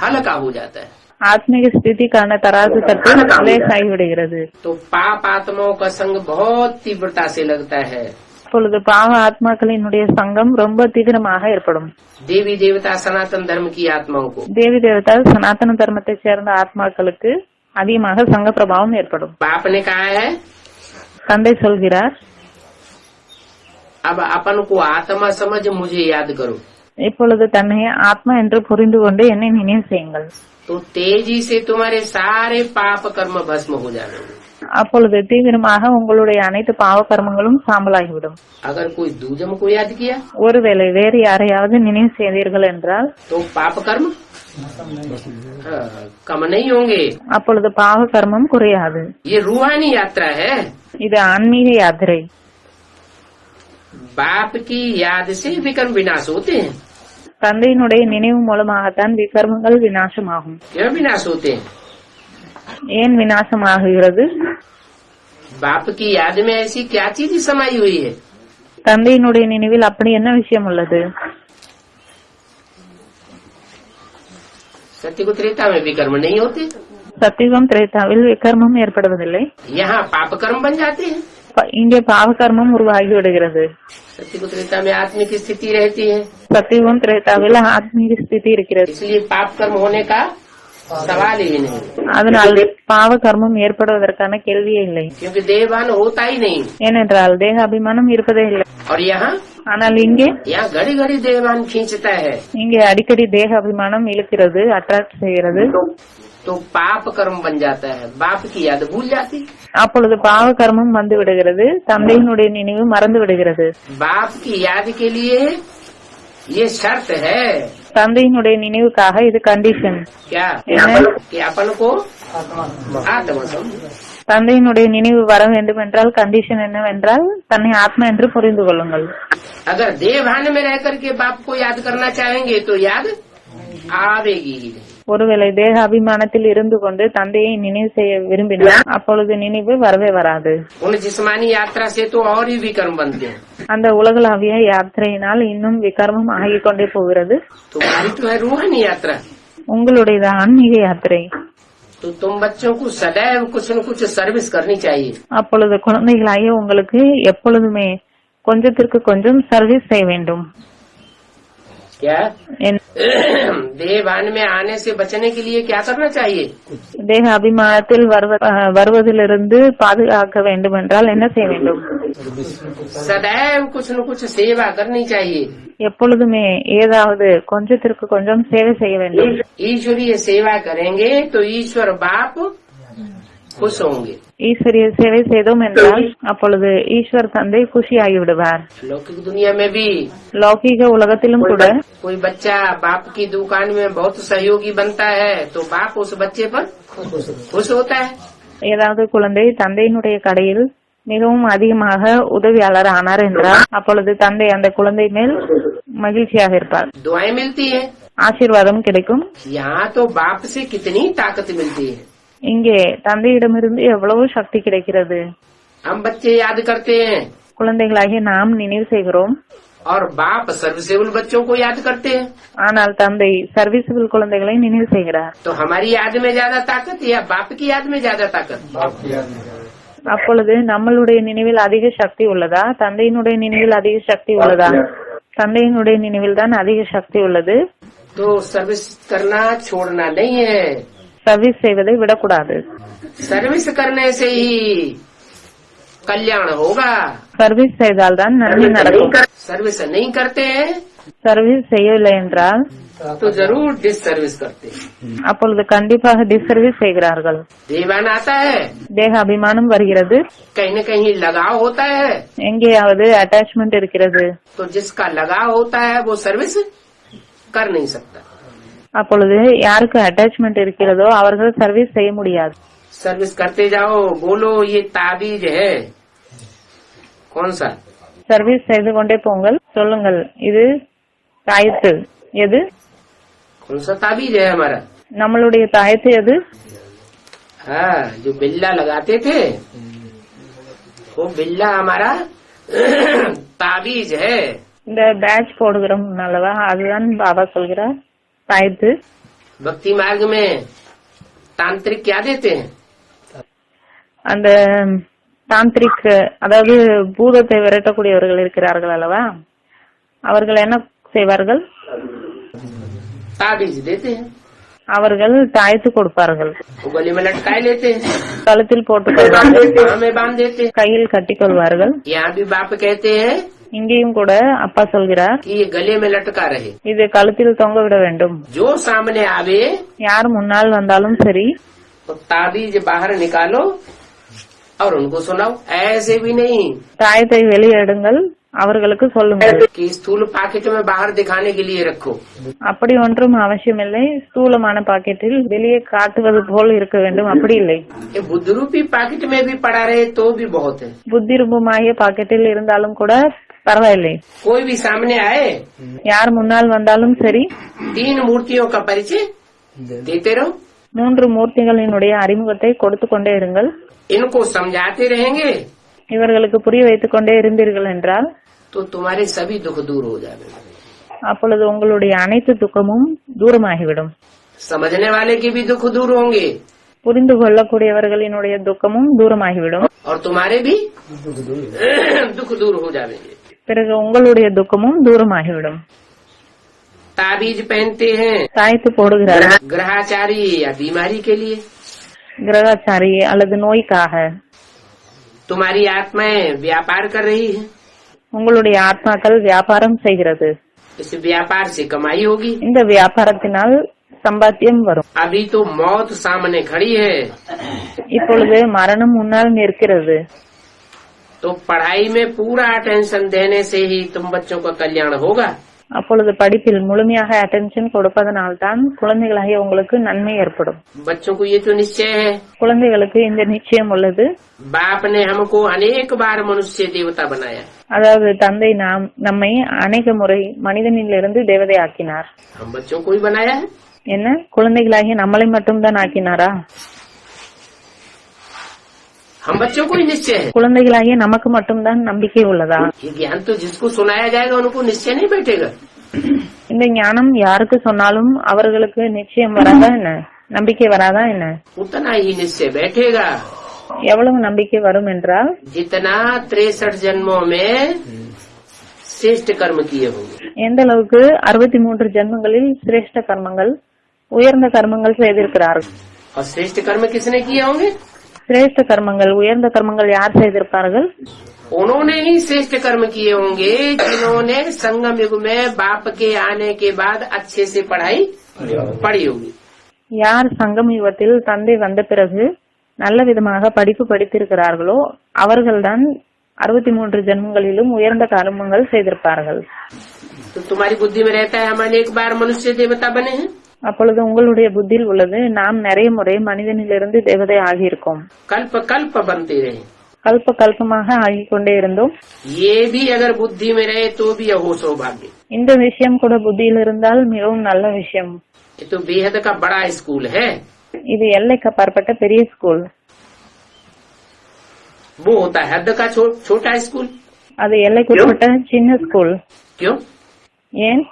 हल्का हो जाता है. ஆத்மீக ஸ்திதிக்கான தராசு தட்டு லேசாகி விடுகிறது. तो पाप आत्माओं का संग बहुत तीव्रता से लगता है. அப்பொழுது பாவ ஆத்மாக்களினுடைய சங்கம் ரொம்ப தீவிரமாக ஏற்படும். देवी देवता सनातन धर्म की आत्माओं को தேவி தேவதா சனாதன தர்மத்தை சேர்ந்த ஆத்மாக்களுக்கு அதிகமாக சங்க பிரபாவம் ஏற்படும். बाप ने कहा है தந்தை சொல்கிறார், अब अपन को आत्मा समझ मुझे याद करो. இப்பொழுது தன்னை ஆத்மா என்று புரிந்து கொண்டு என்னை நினைவு செய்யுங்கள். तो तेजी से तुम्हारे सारे पाप कर्म भस्म हो जाएंगे. அப்பொழுது தீவிரமாக உங்களுடைய அனைத்து பாவ கர்மங்களும் சாம்பலாகிவிடும். अगर कोई दूजम को याद किया ஒருவேளை வேறு யாரையாவது நினைவு செய்தீர்கள் என்றால் तो पाप कर्म कम नहीं होंगे. அப்பொழுது பாவ கர்மம் குறையாது. ये रूहानी यात्रा है. இது ஆன்மீக யாத்திரை. बाप की याद से विकर्म विनाश होते हैं. தந்தையினுடைய நினைவு மூலமாகத்தான் விகர்மங்கள் விநாசமாகும். क्यों विनाश होते हैं? ஏன் விநாசமாகுகிறது? बाप की याद में ऐसी क्या चीज समाई हुई है? தந்தையினுடைய நினைவில் அப்படி என்ன விஷயம் உள்ளது? सत्य को त्रेता में विकर्म नहीं होते. சத்தியுகம் திரேதாவில் விகர்மம் ஏற்படுவதில்லை. यहाँ पाप कर्म बन जाते हैं. இங்கே பாவ கர்மம் உருவாகி விடுகிறது. सत्य को त्रेता में आत्मिक स्थिति रहती है. சத்தியுகம் திரேதாவில் ஆத்மீக ஸ்திதி இருக்கிறது. इसलिए पाप कर्म होने का सवाल ही नहीं. அதனால் பாவ கர்மம் ஏற்படுவதற்கான கேள்வியே இல்லை. क्योंकि देहवान होता ही नहीं. ஏனென்றால் தேக அபிமானம் இருப்பதே இல்லை. और यहाँ ஆனால் இங்கே घड़ी घड़ी देहवान खींचता है. இங்கே அடிக்கடி தேக அபிமானம் இழுக்கிறது, அட்ராக்ட் செய்கிறது. तो पाप कर्म बन जाता है. बाप की याद भूल जाती. அப்பொழுது பாவ கர்மம் வந்து விடுகிறது, தந்தையினுடைய நினைவு மறந்து விடுகிறது. बाप की याद के लिए ये शर्त है. தந்தையினுடைய நினைவுக்காக இது கண்டிஷன். क्या? என்ன? कि अपन को आत्मा समझ. தந்தையினுடைய நினைவு வர வேண்டும் என்றால் கண்டிஷன் என்னவென்றால் தன்னை ஆத்மா என்று புரிந்து கொள்ளுங்கள். अगर देवभान में रह करके बाप को याद करना चाहेंगे तो याद आवेगी ही नहीं. ஒருவேளை தேக அபிமானத்தில் இருந்து கொண்டு தந்தையை நினைவு செய்ய விரும்பினால் அப்பொழுது நினைவு வரவே வராது. उन जिस्मानी यात्रा से तो और ही विकर्म बनते हैं. அந்த உலகளாவிய யாத்திரையினால் இன்னும் விகர்மம் ஆகிக் கொண்டே போகிறது. तुम्हारी तो है रूहानी यात्रा. உங்களுடைய ஆன்மீக யாத்திரை. तो तुम बच्चों को सदैव कुछ न कुछ सर्विस करनी चाहिए. அப்பொழுது குழந்தைகளாகிய உங்களுக்கு எப்பொழுதுமே கொஞ்சத்திற்கு கொஞ்சம் சர்வீஸ் செய்ய வேண்டும். क्या? देहभान में आने से बचने के लिए क्या करना चाहिए? தேக அபிமானத்தில் வருவதிலிருந்து பாதுகாக்க வேண்டும் என்றால் என்ன செய்ய வேண்டும்? सदैव कुछ न कुछ सेवा करनी चाहिए. எப்பொழுதுமே ஏதாவது கொஞ்சத்திற்கு கொஞ்சம் சேவை செய்ய வேண்டும். ईश्वरीय सेवा करेंगे तो ईश्वर बाप खुश होंगे. ஈஸ்வரிய சேவை செய்தோம் என்றால் அப்பொழுது ஈஸ்வர் தந்தை खुशिயாகி விடுவார். लौकिक दुनिया में भी லௌகீக உலகத்திலும் கூட कोई बच्चा बाप की दुकान में बहुत सहयोगी बनता है तो बाप उस बच्चे पर खुश होता है. ஏதாவது குழந்தை தந்தையினுடைய கடையில் மிகவும் அதிகமாக உதவியாளர் ஆனார் என்றால் அப்பொழுது தந்தை அந்த குழந்தை மேல் மகிழ்ச்சியாக இருப்பார். दुआएं मिलती है. ஆசீர்வாதம் கிடைக்கும். यहाँ तो बाप से कितनी ताकत मिलती है. இங்கே தந்தையிடமிருந்து எவ்வளவு சக்தி கிடைக்கிறது. हम बच्चे याद करते हैं குழந்தைகளாகிய நாம் நினைவு செய்கிறோம். और बाप सर्विसेबल बच्चों को याद करते हैं. ஆனால் தந்தை சர்வீசபிள் குழந்தைகளை நினைவு செய்கிறார். तो हमारी याद में ज्यादा ताकत या बाप की याद में ज्यादा ताकत? அப்பொழுது நம்மளுடைய நினைவில் அதிக சக்தி உள்ளதா, தந்தையினுடைய நினைவில் அதிக சக்தி உள்ளதா? தந்தையினுடைய நினைவில் தான் அதிக சக்தி உள்ளது. तो सर्विस करना छोड़ना नहीं है. சர்வீஸ் செய்வதை விடக்கூடாது. सर्विस करने से ही कल्याण होगा. சர்வீஸ் செய்தால்தான் நன்மை நடக்கும். सर्विस नहीं करते हैं சர்வீஸ் செய்யவில்லை என்றால் तो जरूर डिसर्विस करते हैं. அப்பொழுது கண்டிப்பாக டிசர்வீஸ் செய்கிறார்கள். देवान आता है, தேக அபிமானம் வருகிறது, कहीं न कहीं लगाव होता है. எங்கேயாவது அட்டாச்மெண்ட் இருக்கிறது. तो जिसका लगाव होता है वो सर्विस कर नहीं सकता. அப்பொழுது யாருக்கு அட்டாச்மெண்ட் இருக்கிறதோ அவர்கள் சர்வீஸ் செய்ய முடியாது. सर्विस करते जाओ, बोलो ये ताबीज है कौन सा, சர்வீஸ் செய்து கொண்டே போங்கள், சொல்லுங்கள் இது தாயத்து எது, कौन सा ताबीज है हमारा, நம்மளுடைய தாயத்து எது. हाँ जो बिल्ला लगाते थे वो बिल्ला हमारा ताबीज है. இந்த பேட்ச் போடுகிறோம் அல்லவா, அதுதான் பாபா சொல்கிறார் தாயத்து. भक्ति मार्ग में तांत्रिक क्या देते हैं, அந்த தாந்திரிக் அதாவது பூதத்தை விரட்டக்கூடியவர்கள் இருக்கிறார்கள் அல்லவா, அவர்கள் என்ன செய்வார்கள், ताबीज देते हैं. அவர்கள் தாயத்து கொடுப்பார்கள், वो गले में लटकाए लेते हैं, கழுத்தில் போட்டுக் கொள்வார்கள், पाँव में बांध देते हैं. கையில் கட்டிக் கொள்வார்கள். यहाँ भी बाप कहते हैं இங்கேயும் கூட அப்பா சொல்கிறார் कि ये गले में लटका रहे, இது கழுத்தில் தொங்க விட வேண்டும். जो सामने आवे யார் मुन्नाल வந்தாலும் சரி तो ताबीज बाहर निकालो और उनको सुनाओ. ऐसे भी नहीं தாயத்தை வெளியே எடுங்கள், அவர்களுக்கு சொல்லுங்கள். कि स्थूल पैकेट में बाहर दिखाने के लिए रखो. அப்படி ஒன்றும் அவசியமில்லை, ஸ்தூலமான பாக்கெட்டில் வெளியே காட்டுவது போல் இருக்க வேண்டும், அப்படி இல்லை. ये बुद्ध रूपी पैकेट में भी पड़ा रहे तो भी बहुत है. புத்தி ரூபமாகிய பாக்கெட்டில் இருந்தாலும் கூட பரவாயில்லை. कोई भी सामने आए, யார் முன்னால் வந்தாலும் சரி 3 मूर्तियों का परिचय देते रहो. 3 மூர்த்திகளினுடைய அறிமுகத்தை கொடுத்து கொண்டே இருங்கள். इनको समझाते रहेंगे இவர்களுக்கு புரிய வைத்துக் கொண்டே இருந்தீர்கள் என்றால் तो तुम्हारे सभी दुख दूर हो जाएंगे. அப்பொழுது உங்களுடைய அனைத்து துக்கமும் தூரமாகிவிடும். समझने वाले के भी दुख दूर होंगे புரிந்து கொள்ளக்கூடியவர்களினுடைய துக்கமும் தூரமாகிவிடும். और तुम्हारे भी दुख दूर हो जाएंगे. பிறகு உங்களுடைய துக்கமும் தூரமாகிவிடும். ताबीज पहनते हैं தாயத்து போடுகிறார்கள் ग्रहाचारी या बीमारी के लिए. கிரகாச்சாரி அல்லது நோய்க்காக. तुम्हारी आत्माएं व्यापार कर रही है, உங்களுடைய ஆத்மாக்கள் வியாபாரம் செய்கிறது. इस व्यापार से कमाई होगी. இந்த வியாபாரத்தினால் சம்பாத்தியம் வரும். अभी तो मौत सामने खड़ी है, இப்பொழுது மரணம் முன்னால் நிற்கிறது. तो पढ़ाई में पूरा अटेंशन देने से ही तुम बच्चों का कल्याण होगा. அப்பொழுது படிப்பில் முழுமையாக அட்டென்ஷன் கொடுப்பதனால்தான் குழந்தைகளாகிய உங்களுக்கு நன்மை ஏற்படும். बच्चों को ये तो निश्चय है, குழந்தைகளுக்கு இந்த நிச்சயம் உள்ளது. बाप ने हमको अनेक बार मनुष्य देवता बनाया, அதாவது தந்தை நம்மை அநேக முறை மனிதனிலிருந்து தேவதை ஆக்கினார். हम बच्चों को ही बनाया है. என்ன குழந்தைகளாகிய நம்மளை மட்டும்தான் ஆக்கினாரா? हम बच्चों को ही निश्चय है. குழந்தைகளாகிய நமக்கு மட்டும்தான் நம்பிக்கை உள்ளதா? ये ज्ञान तो जिसको सुनाया जाएगा उनको निश्चय नहीं बैठेगा. இந்த ஞானம் யாருக்கு சொன்னாலும் அவர்களுக்கு நிச்சயம் வராதா என்ன, நம்பிக்கை வராதா என்ன? उतना ही निश्चय बैठेगा எவ்வளவு நம்பிக்கை வரும் என்றால் जितना 63 जन्मों में श्रेष्ठ कर्म किए होंगे. எந்த அளவுக்கு 63 ஜென்மங்களில் சிரேஷ்ட கர்மங்கள் உயர்ந்த கர்மங்கள் செய்திருக்கிறார்கள். और श्रेष्ठ कर्म किसने किए होंगे? சிரேஷ்ட கர்மங்கள் உயர்ந்த கர்மங்கள் யார் செய்திருப்பார்கள்? उन्होंने ही श्रेष्ठ कर्म किए होंगे जिन्होंने संगम युग में बाप के आने के बाद अच्छे से पढ़ाई पढ़ी होगी. யார் சங்கம் யுகத்தில் தந்தை வந்த பிறகு நல்ல விதமாக படிப்பு படித்திருக்கிறார்களோ அவர்கள்தான் 63 ஜென்மங்களிலும் உயர்ந்த கர்மங்கள் செய்திருப்பார்கள். तो तुम्हारी बुद्धि में रहता है हम अनेक बार मनुष्य देवता बने हैं. அப்பொழுது உங்களுடைய புத்தியில் உள்ளது நாம் நிறைய முறை மனிதனிலிருந்து தேவதை ஆகியிருக்கோம். कल्प कल्प बनते रहे, கல்ப கல்பமாக ஆகிக் கொண்டே இருந்தோம். ये भी अगर बुद्धि में रहे तो भी हो सौभाग्य. இந்த விஷயம் கூட புத்தியில் இருந்தால் மிகவும் நல்ல விஷயம். ये तो बेहद का बड़ा स्कूल है. இது எல்லைக்கு அப்பாற்பட்ட பெரிய ஸ்கூல். वो होता है हद का छोटा स्कूल. அது எல்லைக்குட்பட்ட சின்ன ஸ்கூல். क्यों ஏன்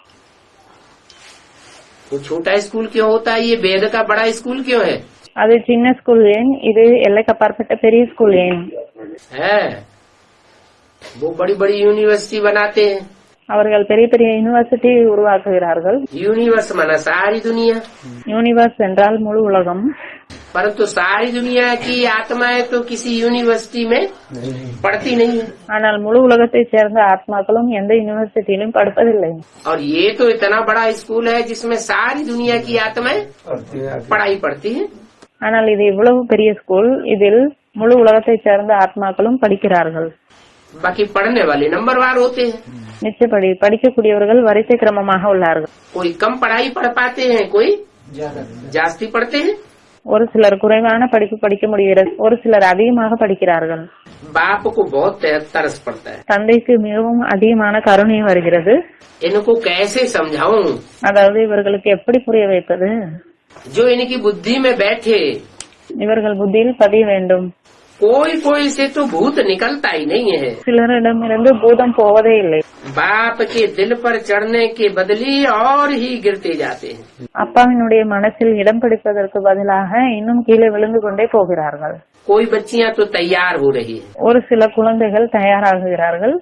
वो छोटा स्कूल क्यों होता है? ये बेहद का बड़ा स्कूल क्यों है? அது சின்ன ஸ்கூல் ஏன், இது எல்லைக்கு அப்பாற்பட்ட பெரிய ஸ்கூல் ஏன்? है वो बड़ी बड़ी यूनिवर्सिटी बनाते हैं. அவர்கள் பெரிய பெரிய யூனிவர்சிட்டி உருவாக்குகிறார்கள். यूनिवर्स माना सारी दुनिया, யூனிவர்ஸ் என்றால் முழு உலகம். परंतु सारी दुनिया की आत्माएं तो किसी यूनिवर्सिटी में पढ़ती नहीं है. ஆனால் முழு உலகத்தை சேர்ந்த ஆத்மாக்களும் எந்த யூனிவர்சிட்டியிலும் படிப்பதில்லை. और ये तो इतना बड़ा स्कूल है जिसमें सारी दुनिया की आत्माएं पढ़ाई पढ़ती है. ஆனால் இது இவ்வளவு பெரிய ஸ்கூல், இதில் முழு உலகத்தை சேர்ந்த ஆத்மாக்களும் படிக்கிறார்கள். बाकी पढ़ने वाले नंबरवार होते हैं। நிச்சயப்படி படிக்கக்கூடியவர்கள் வரிசை கிரமமாக உள்ளார்கள். कोई कम पढ़ाई पढ़ पाते हैं, कोई जास्ती पढ़ते हैं। ஒரு சிலர் குறைவான படிப்பு படிக்க முடிகிறது, ஒரு சிலர் அதிகமாக படிக்கிறார்கள். बाप को बहुत तरस पड़ता है। தந்தைக்கு மிகவும் அதிகமான கருணை வருகிறது. इनको कैसे समझाऊं, அதாவது இவர்களுக்கு எப்படி புரிய வைப்பது? जो इनकी बुद्धि में बैठे, இவர்கள் புத்தியில் பதிய வேண்டும். कोई से तो भूत निकलता ही नहीं है। சிலரிடமிருந்து பூதம் போவதே இல்லை. बाप के दिल पर चढ़ने के बदले और ही गिरते जाते हैं। அப்பாவினுடைய மனசில் இடம் பிடிப்பதற்கு பதிலாக இன்னும் கீழே விழுந்து கொண்டே போகிறார்கள். कोई बच्चियां तो तैयार हो रही है। ஒரு சில குழந்தைகள் தயாராகுகிறார்கள்.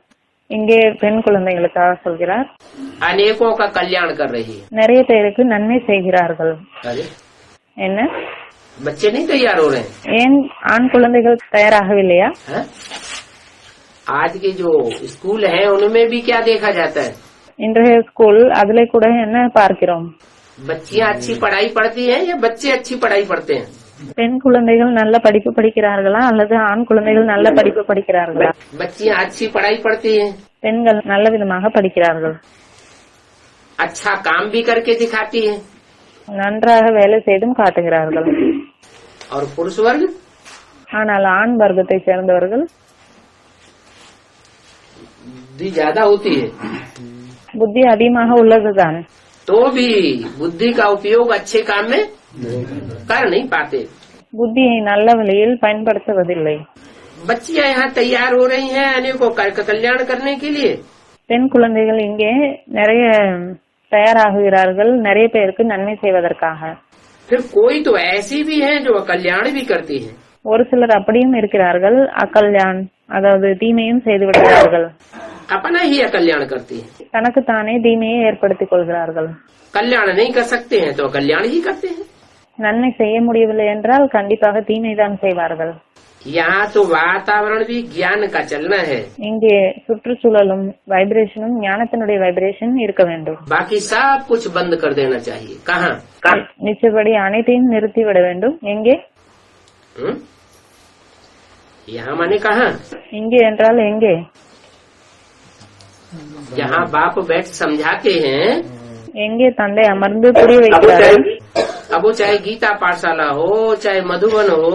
இங்கே பெண் குழந்தைகளுக்காக சொல்கிறார். अनेकों का कल्याण कर रही है। நிறைய பேருக்கு நன்மை செய்கிறார்கள். अरे என்ன बच्चे नहीं तैयार हो रहे हैं? ஏன் ஆண் குழந்தைகள் தயாராகவில்லையா? है? आज के जो स्कूल है उनमें भी क्या देखा जाता है? இன்றைய ஸ்கூல் அதிலே கூட என்ன பார்க்கிறோம்? बच्चियां अच्छी पढ़ाई पढ़ती हैं या बच्चे अच्छी पढ़ाई पढ़ते हैं? பெண் குழந்தைகள் நல்ல படிப்பு படிக்கிறார்களா அல்லது ஆண் குழந்தைகள் நல்ல படிப்பு படிக்கிறார்களா? बच्चियां अच्छी पढ़ाई पढ़ती हैं, பெண்கள் நல்ல விதமாக படிக்கிறார்கள், अच्छा काम भी करके दिखाती हैं। நன்றாக வேலை செய்தும் காட்டுகிறார்கள். और पुरुष वर्ग ஆனால் ஆண் வர்க்கத்தை சேர்ந்தவர்கள் बुद्धि ज्यादा होती है, புத்தி அதிகமாக உள்ளதுதான், तो भी बुद्धि का उपयोग अच्छे काम में कर नहीं पाते। புத்தியை நல்ல வழியில் பயன்படுத்துவதில்லை. बच्चियां यहाँ तैयार हो रही हैं अनेकों का कल्याण करने के लिए। பெண் குழந்தைகள் இங்கே நிறைய தயாராகுகிறார்கள் நிறைய பேருக்கு நன்மை செய்வதற்காக. फिर कोई तो ऐसी भी है जो कल्याण भी करती है। ஒரு சிலர் அப்படியும் இருக்கிறார்கள், அக்கல்யாண் அதாவது தீமையும் செய்து விடுகிறார்கள். अपना ही अकल्याण करती है। தனக்கு தானே தீமையை ஏற்படுத்திக் கொள்கிறார்கள். कल्याण नहीं कर सकते हैं तो कल्याण ही करते हैं। நன்மை செய்ய முடியவில்லை என்றால் கண்டிப்பாக தீமைதான் செய்வார்கள். यहाँ तो वातावरण भी ज्ञान का चलना है। இங்கே சுற்றுச்சூழலும் வைப்ரேஷனும் ஞானத்தினுடைய வைப்ரேஷன் இருக்க வேண்டும். बाकी सब कुछ बंद कर देना चाहिए। कहाँ? நிச்சயப்படி அனைத்தையும் நிறுத்திவிட வேண்டும். எங்கே? यहाँ माने कहाँ? இங்கே என்றால் எங்கே? जहाँ बाप बैठ समझाते हैं, எங்கே தந்தை அமர்ந்து புரிய வைக்கிறார்கள். अब वो चाहे गीता पाठशाला हो चाहे मधुबन हो,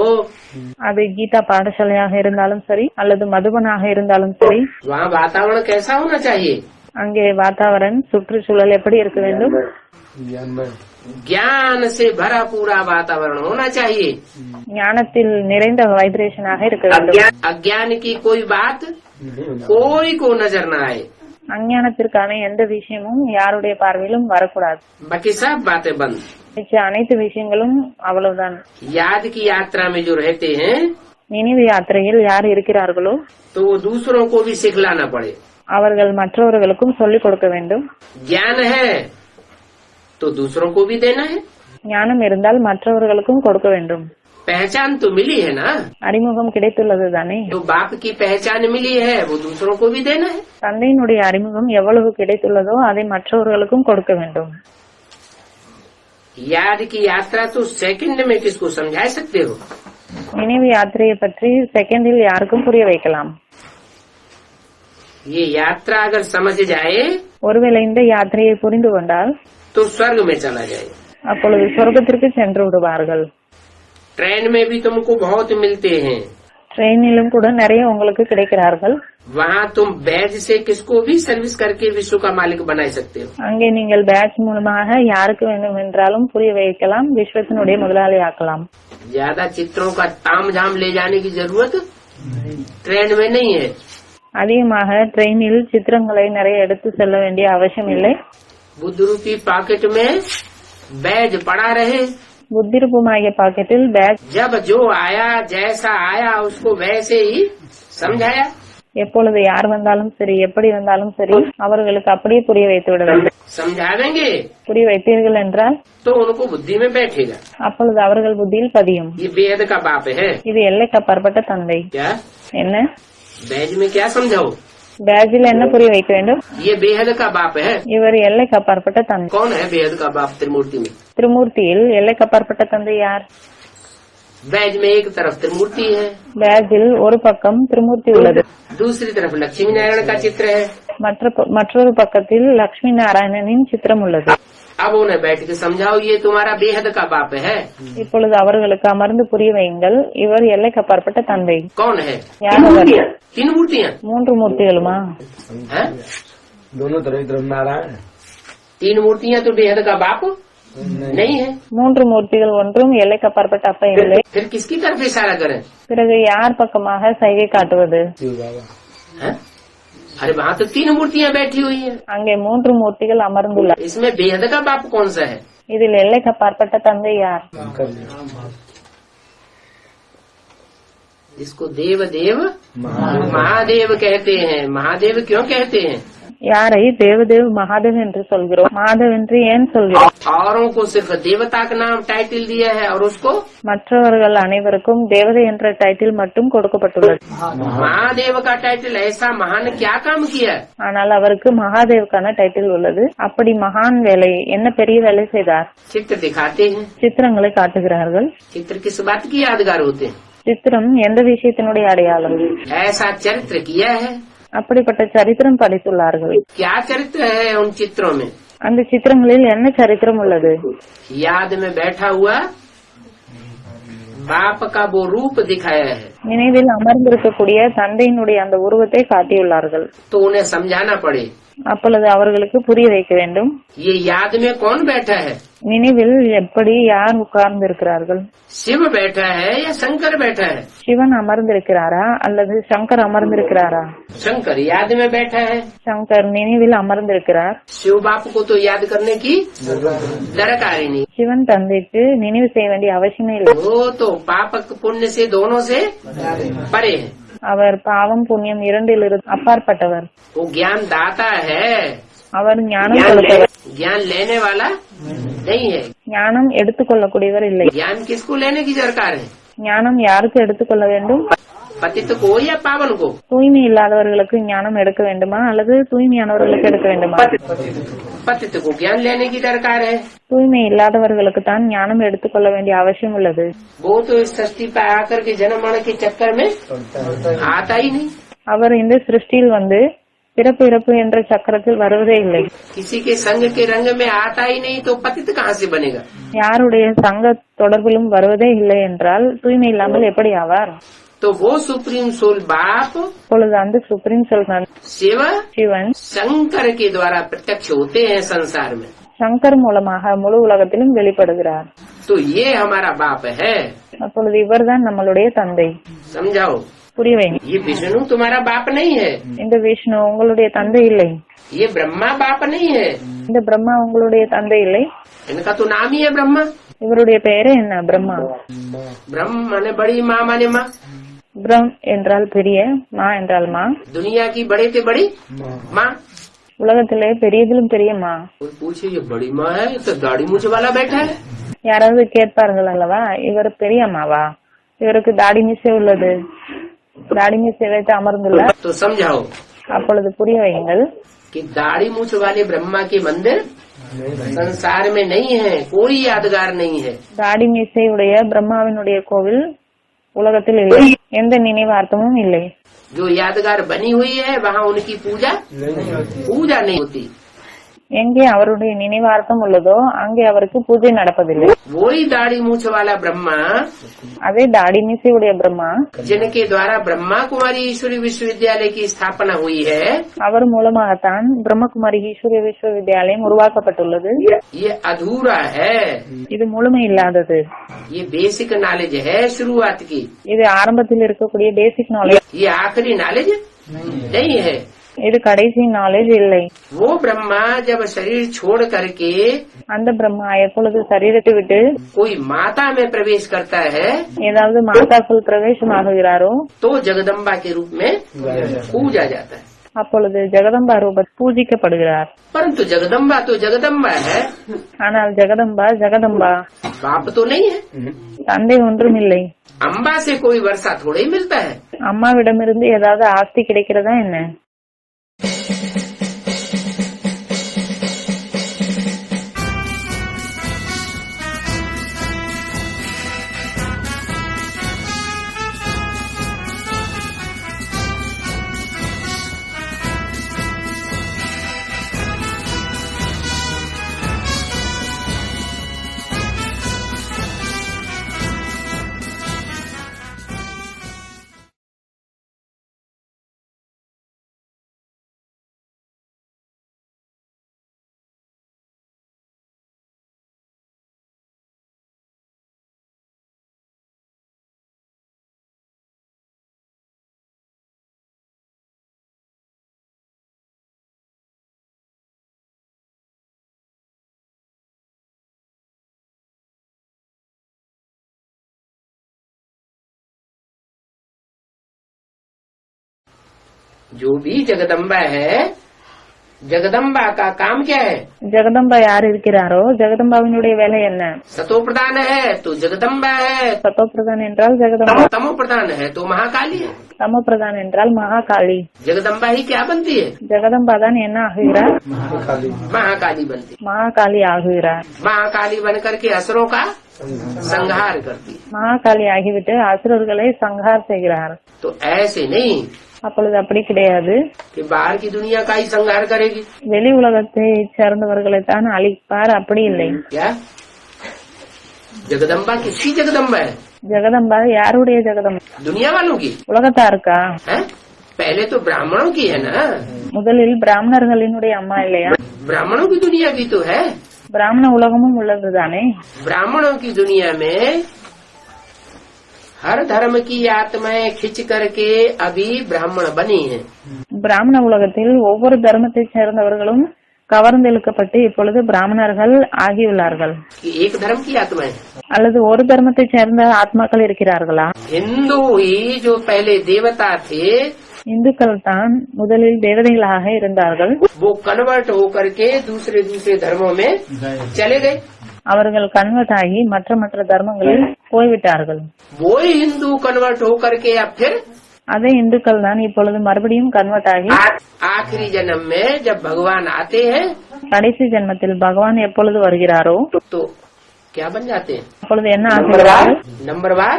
அது கீதா பாடசாலையாக இருந்தாலும் சரி அல்லது மதுபனாக இருந்தாலும் சரி, वहाँ वातावरण कैसा होना चाहिए? அங்கே வாतावरण சுற்றுச்சூழல் எப்படி இருக்க வேண்டும்? ज्ञान से भरा पूरा वातावरण होना चाहिए। ஞானத்தில் நிறைந்த வைப்ரேஷனாக இருக்க வேண்டும். अज्ञान की कोई बात कोई को नजर न आए। அஞ்ஞானத்திற்கான எந்த விஷயமும் யாருடைய பார்வையிலும் வரக்கூடாது. बाकी सब बातें बंद। அனைத்து விஷயங்களும் அவ்வளவுதான். याद की यात्रा में जो रहते हैं, நினைவு யாத்திரையில் யார் இருக்கிறார்களோ तो वो दूसरों को भी सिखलाना पड़े। அவர்கள் மற்றவர்களுக்கும் சொல்லிக் கொடுக்க வேண்டும். ज्ञान है तो दूसरों को भी देना है। ஞானம் இருந்தால் மற்றவர்களுக்கும் கொடுக்க வேண்டும். पहचान तो मिली है ना, அறிமுகம் கிடைத்துள்ளது தானே. जो बाप की पहचान मिली है वो दूसरों को भी देना है। தந்தையினுடைய அறிமுகம் எவ்வளவு கிடைத்துள்ளதோ அதை மற்றவர்களுக்கும் கொடுக்க வேண்டும். याद की यात्रा तो सेकंड में किसको समझा सकते हो? நினைவு யாத்திரையை பற்றி செகண்டில் யாருக்கும் புரிய வைக்கலாம். ये यात्रा अगर समझ जाए ஒருவேளை இந்த யாத்திரையை புரிந்து கொண்டால் तो स्वर्ग में चला जाए। அப்பொழுது சொர்க்கத்திற்கு சென்று விடுவார்கள். ट्रेन में भी तुमको बहुत मिलते हैं, ட்ரெயினிலும் கூட நிறைய உங்களுக்கு கிடைக்கிறார்கள். वहाँ तुम बैज से किसको भी सर्विस करके विश्व का मालिक बना सकते हो। அங்கே நீங்கள் பேட்ச் மூலமாக யாருக்கு வேண்டும் என்றாலும் புரிய வைக்கலாம், விஸ்வத்தினுடைய முதலாளி ஆக்கலாம். ज्यादा चित्रों का ताम झाम ले जाने की जरूरत ट्रेन में नहीं है। அதிகமாக ட்ரெயினில் சித்திரங்களை நிறைய எடுத்து செல்ல வேண்டிய அவசியம் இல்லை. बुद्ध रूपी पॉकेट में बैज पड़ा रहे, புத்திரூபமாகிய பாக்கெட்டில் பேட்ச் जब जो आया जैसा आया उसको वैसे ही समझाया। எப்பொழுது யார் வந்தாலும் சரி எப்படி வந்தாலும் சரி அவர்களுக்கு அப்படியே புரிய வைத்து விட வேண்டும். समझावेंगे புரிய வைத்தீர்கள் என்றால் तो उनको बुद्धि में बैठेगा। அப்பொழுது அவர்கள் புத்தியில் பதியும். ये बेहद का बाप है। இது எல்லைக்கு அப்பாற்பட்ட தந்தை. क्या என்ன बैज में क्या समझाओ? பேட்சில் என்ன புரிய வைக்க வேண்டும்? ये बेहद का बाप है। இவர் எல்லைக்கு அப்பாற்பட்ட தந்தை. कौन है बेहद का बाप? त्रिमूर्ति में திருமூர்த்தியில் எல்லைக்கு அப்பாற்பட்ட தந்தை யார்? बैज में एक तरफ त्रिमूर्ति है, பேஜில் ஒரு பக்கம் திருமூர்த்தி உள்ளது, दूसरी तरफ लक्ष्मी नारायण का चित्र है। மற்றொரு பக்கத்தில் லட்சுமி நாராயணனின் சித்திரம் உள்ளது. अब उन्हें बैठ के समझाओ ये तुम्हारा बेहद का बाप है। இப்பொழுது அவர்களுக்கு அமர்ந்து புரிய வையுங்கள், இவர் எல்லைக்கு அப்பாற்பட்ட தந்தை. कौन है? யார் அவர்? 3 मूर्तियाँ, 3 மூர்த்திகளுமா? दोनों तरफ नारायण। 3 मूर्तियाँ तो बेहद का बाप नहीं है। 3 மூர்த்திகள் ஒன்றும் எல்லைக்கு அப்பாற்பட்ட அப்பா இல்லை. फिर किसकी तरफ इशारा करें? பிறகு யார் பக்கமாக சைகை காட்டுவது? है? अरे वहाँ तो 3 मूर्तियाँ बैठी हुई है, அங்கே 3 மூர்த்திகள் அமர்ந்துள்ளார். इसमें बेहद का बाप कौन सा है? இதில் எல்லைக்கு அப்பாற்பட்ட தந்தை யார்? इसको देव देव महादेव कहते हैं। महादेव क्यों कहते हैं? யாரை தேவதேவ் மகாதேவ் என்று சொல்கிறோம், மாதவ் என்று ஏன் சொல்கிறோம்? औरों को सिर्फ देवता का नाम टाइटल दिया है और उसको மற்றவர்கள் அனைவருக்கும் தேவதை என்ற டைட்டில் மட்டும் கொடுக்கப்பட்டுள்ளது. महादेव का टाइटल ऐसा महान क्या काम किया? ஆனால் அவருக்கு மகாதேவுக்கான டைட்டில் உள்ளது. அப்படி மகான் வேலை, என்ன பெரிய வேலை செய்தார்? चित्र दिखाते हैं। சித்திரங்களை காட்டுகிறார்கள். चित्र किस बात की यादगार होते हैं? சித்திரம் எந்த விஷயத்தினுடைய அடையாளம்? ऐसा चरित्र किया है। அப்படிப்பட்ட சரித்திரம் படைத்துள்ளார்கள். क्या चरित्र है उन चित्रों में? அந்த சித்திரங்களில் என்ன சரித்திரம் உள்ளது? याद में बैठा हुआ बाप का वो रूप दिखाया है, நினைவில் அமர்ந்திருக்கக்கூடிய தந்தையினுடைய அந்த உருவத்தை காட்டியுள்ளார்கள். तो उन्हें समझाना पड़े। அப்பொழுது அவர்களுக்கு புரிய வைக்க வேண்டும். ये याद में कौन बैठा है? நினைவில் எப்படி யார் உட்கார்ந்து இருக்கிறார்கள்? शिव बैठा है या शंकर बैठा है? சிவன் அமர்ந்திருக்கிறாரா அல்லது சங்கர் அமர்ந்திருக்கிறாரா? शंकर याद में बैठा है। சங்கர் நினைவில் அமர்ந்திருக்கிறார். शिव बाप को तो याद करने की दरकार ही नहीं। சிவன் தந்தைக்கு நினைவு செய்ய வேண்டிய அவசியமே இல்லை. वो तो पाप पुण्य से दोनों से परे है। அவர் பாவம் புண்ணியம் இரண்டிலிருந்து அப்பாற்பட்டவர். वो ज्ञान दाता है, அவர் ஞானம் கொடுத்தவர், ज्ञान लेने वाला नहीं है। ஞானம் எடுத்துக்கொள்ளக்கூடியவர் இல்லை. ज्ञान किसको लेने की दरकार है? ஞானம் யாருக்கு எடுத்துக்கொள்ள வேண்டும்? पतित को या पावन को? தூய்மை இல்லாதவர்களுக்கு ஞானம் எடுக்க வேண்டுமா அல்லது தூய்மையானவர்களுக்கு எடுக்க வேண்டுமா? पतित को ज्ञान लेने की दरकार है। தூய்மை இல்லாதவர்களுக்கு தான் ஞானம் எடுத்துக்கொள்ள வேண்டிய அவசியம் உள்ளது. वो तो इस सृष्टि पर आकर के जन्म मरण के चक्कर में आता ही नहीं। அவர் இந்த சிருஷ்டியில் வந்து பிறப்பு இறப்பு என்ற சக்கரத்தில் வருவதே இல்லை. किसी के संग के रंग में आता ही नहीं तो पतित कहाँ से बनेगा? யாருடைய சங்க தொடர்பிலும் வருவதே இல்லை என்றால் தூய்மை இல்லாமல் எப்படி ஆவார்? तो वो सुप्रीम सोल बाप இப்பொழுது அந்த சுப்ரீம் சொல்றான் शिव சிவன் शंकर के द्वारा प्रत्यक्ष होते हैं संसार में। சங்கர் மூலமாக முழு உலகத்திலும் வெளிப்படுகிறார். तो ये हमारा बाप है। அப்பொழுது இவர்தான் நம்மளுடைய தந்தை. समझाओ, புரிய வைங்க. ये विष्णु तुम्हारा बाप नहीं है, இந்த விஷ்ணு उங்களுடைய தந்தை இல்லை. ये ब्रह्मा बाप नहीं है, இந்த பிரம்மா உங்களுடைய தந்தை இல்லை. इनका तो नाम ही है ब्रह्मा। இவருடைய பெயரே என்ன? பிரம்மா. ब्रह्म माने बड़ी, माँ माने माँ। பிரம் என்றால் பெரிய, மா என்றால் மா. दुनिया की बड़े से बड़ी माँ। உலகத்திலே பெரியதிலும் பெரிய மா. कोई पूछे ये बड़ी माँ है, तो दाढ़ी मूछ वाला बैठा है। யாராவது கேட்பார்கள் அல்லவா, இவர் பெரிய அம்மாவா, இவருக்கு தாடி மீசை உள்ளது, தாடி மீசை வைத்து அமர்ந்துள்ளார். तो समझाओ அப்பொழுது புரிய வையுங்கள், कि दाढ़ी मूछ वाले ब्रह्मा के मंदिर संसार में नहीं है, कोई यादगार नहीं है। தாடி மீசை உடைய பிரம்மாவினுடைய கோவில் உலகத்தில் இல்லை, எந்த நினைவார்த்தமும் இல்லை. जो यादगार बनी हुई है वहाँ उनकी पूजा नहीं होती। எங்கே அவருடைய நினைவார்த்தம் உள்ளதோ அங்கே அவருக்கு பூஜை நடப்பதில்லை. वही दाढ़ी मूछ वाला ब्रह्मा, அதே தாடி மீசை உடைய பிரம்மா, जिनके द्वारा ब्रह्मा कुमारी ईश्वरी विश्वविद्यालय की स्थापना हुई है, அவர் மூலமாகத்தான் பிரம்மகுமாரி ஈஸ்வரிய விஸ்வவித்யாலயம் உருவாக்கப்பட்டுள்ளது. ये अधूरा है, இது முழுமை இல்லாதது. ये बेसिक नॉलेज है शुरुआत की। இது ஆரம்பத்தில் இருக்கக்கூடிய பேசிக் நாலேஜ், ये आखिरी नॉलेज नहीं है। இது கடைசி நாலேஜ் இல்லை. वो ब्रह्मा जब शरीर छोड़ करके அந்த பிரம்மா எப்பொழுது சரீரத்தை விட்டு कोई माता में प्रवेश करता है ஏதாவது மாதாக்குள் பிரவேசமாகிறாரோ तो जगदम्बा के रूप में पूजा जाता है। அப்பொழுது ஜெகதம்பா ரூப பூஜிக்கப்படுகிறார். परंतु जगदम्बा तो जगदम्बा है, ஆனால் ஜெகதம்பா ஜெகதம்பா, बाप तो नहीं है। தந்தை ஒன்றும் இல்லை. अम्बा से कोई वर्षा थोड़ा ही मिलता है। அம்மாவிடமிருந்து ஏதாவது ஆஸ்தி கிடைக்கிறதா என்ன? जो भी जगदम्बा है, जगदम्बा का काम क्या है? ஜெகதம்பா யார் இருக்கிறாரோ ஜெகதம்பாவினுடைய வேலை என்ன? सतो प्रधान है तो जगदम्बा है, சத்தோ பிரதான் என்றால் ஜெகதம்பா, तमो प्रधान है तो महाकाली है। தமோ பிரதான் என்றால் மகாகாளி। जगदम्बा ही क्या बनती है? ஜெகதம்பா தான் என்ன ஆகுகிறார்? महाकाली बनती है। மகாகாளி ஆகுகிறார்। महाकाली बन करके असुरों का संहार करती है। மகாகாளி ஆகிவிட்டு அசுரர்களை சங்கார் செய்கிறார்। तो ऐसे नहीं அப்பொழுது அப்படி கிடையாது, कि बाहर की दुनिया का ही संहार करेगी। வெளி உலகத்தை சேர்ந்தவர்களை தான் அழிப்பார், அப்படி இல்லை। क्या जगदम्बा किसकी जगदम्बा है? ஜெகதம்பா யாருடைய ஜெகதம்பா? दुनिया वालों की உலகத்தாருக்கா? है? पहले तो ब्राह्मणों की है ना। முதலில் பிராமணர்களினுடைய அம்மா இல்லையா? ब्राह्मणों की दुनिया भी तो है। பிராமண உலகமும் உள்ளதுதானே। ब्राह्मणों की दुनिया में हर धर्म की आत्माएं खिंच करके अभी ब्राह्मण बनी हैं। பிராமண உலகத்தில் ஒவ்வொரு தர்மத்தை சேர்ந்தவர்களும் கவர்ந்தெழுக்கப்பட்டு இப்பொழுது பிராமணர்கள் ஆகியுள்ளார்கள்। कि एक धर्म की आत्माएं, அல்லது ஒரு தர்மத்தை சேர்ந்த ஆத்மாக்கள் இருக்கிறார்களா? हिंदू ही जो पहले देवता थे இந்துக்கள் தான் முதலில் தேவதைகளாக இருந்தார்கள்। वो कन्वर्ट होकर के दूसरे दूसरे धर्मों में चले गए। அவர்கள் கன்வெர்ட் ஆகி மற்ற மற்ற தர்மங்களில் போய்விட்டார்கள்। वो ही हिंदू कन्वर्ट होकर के अब फिर அதே இந்துக்கள் தான் இப்பொழுது மறுபடியும் கன்வெர்ட் ஆகி आखिरी जन्म में जब भगवान आते हैं கடைசி ஜென்மத்தில் பகவான் எப்பொழுது வருகிறாரோ तो क्या बन जाते हैं? அப்பொழுது என்ன ஆகிறார்கள்? नंबरवार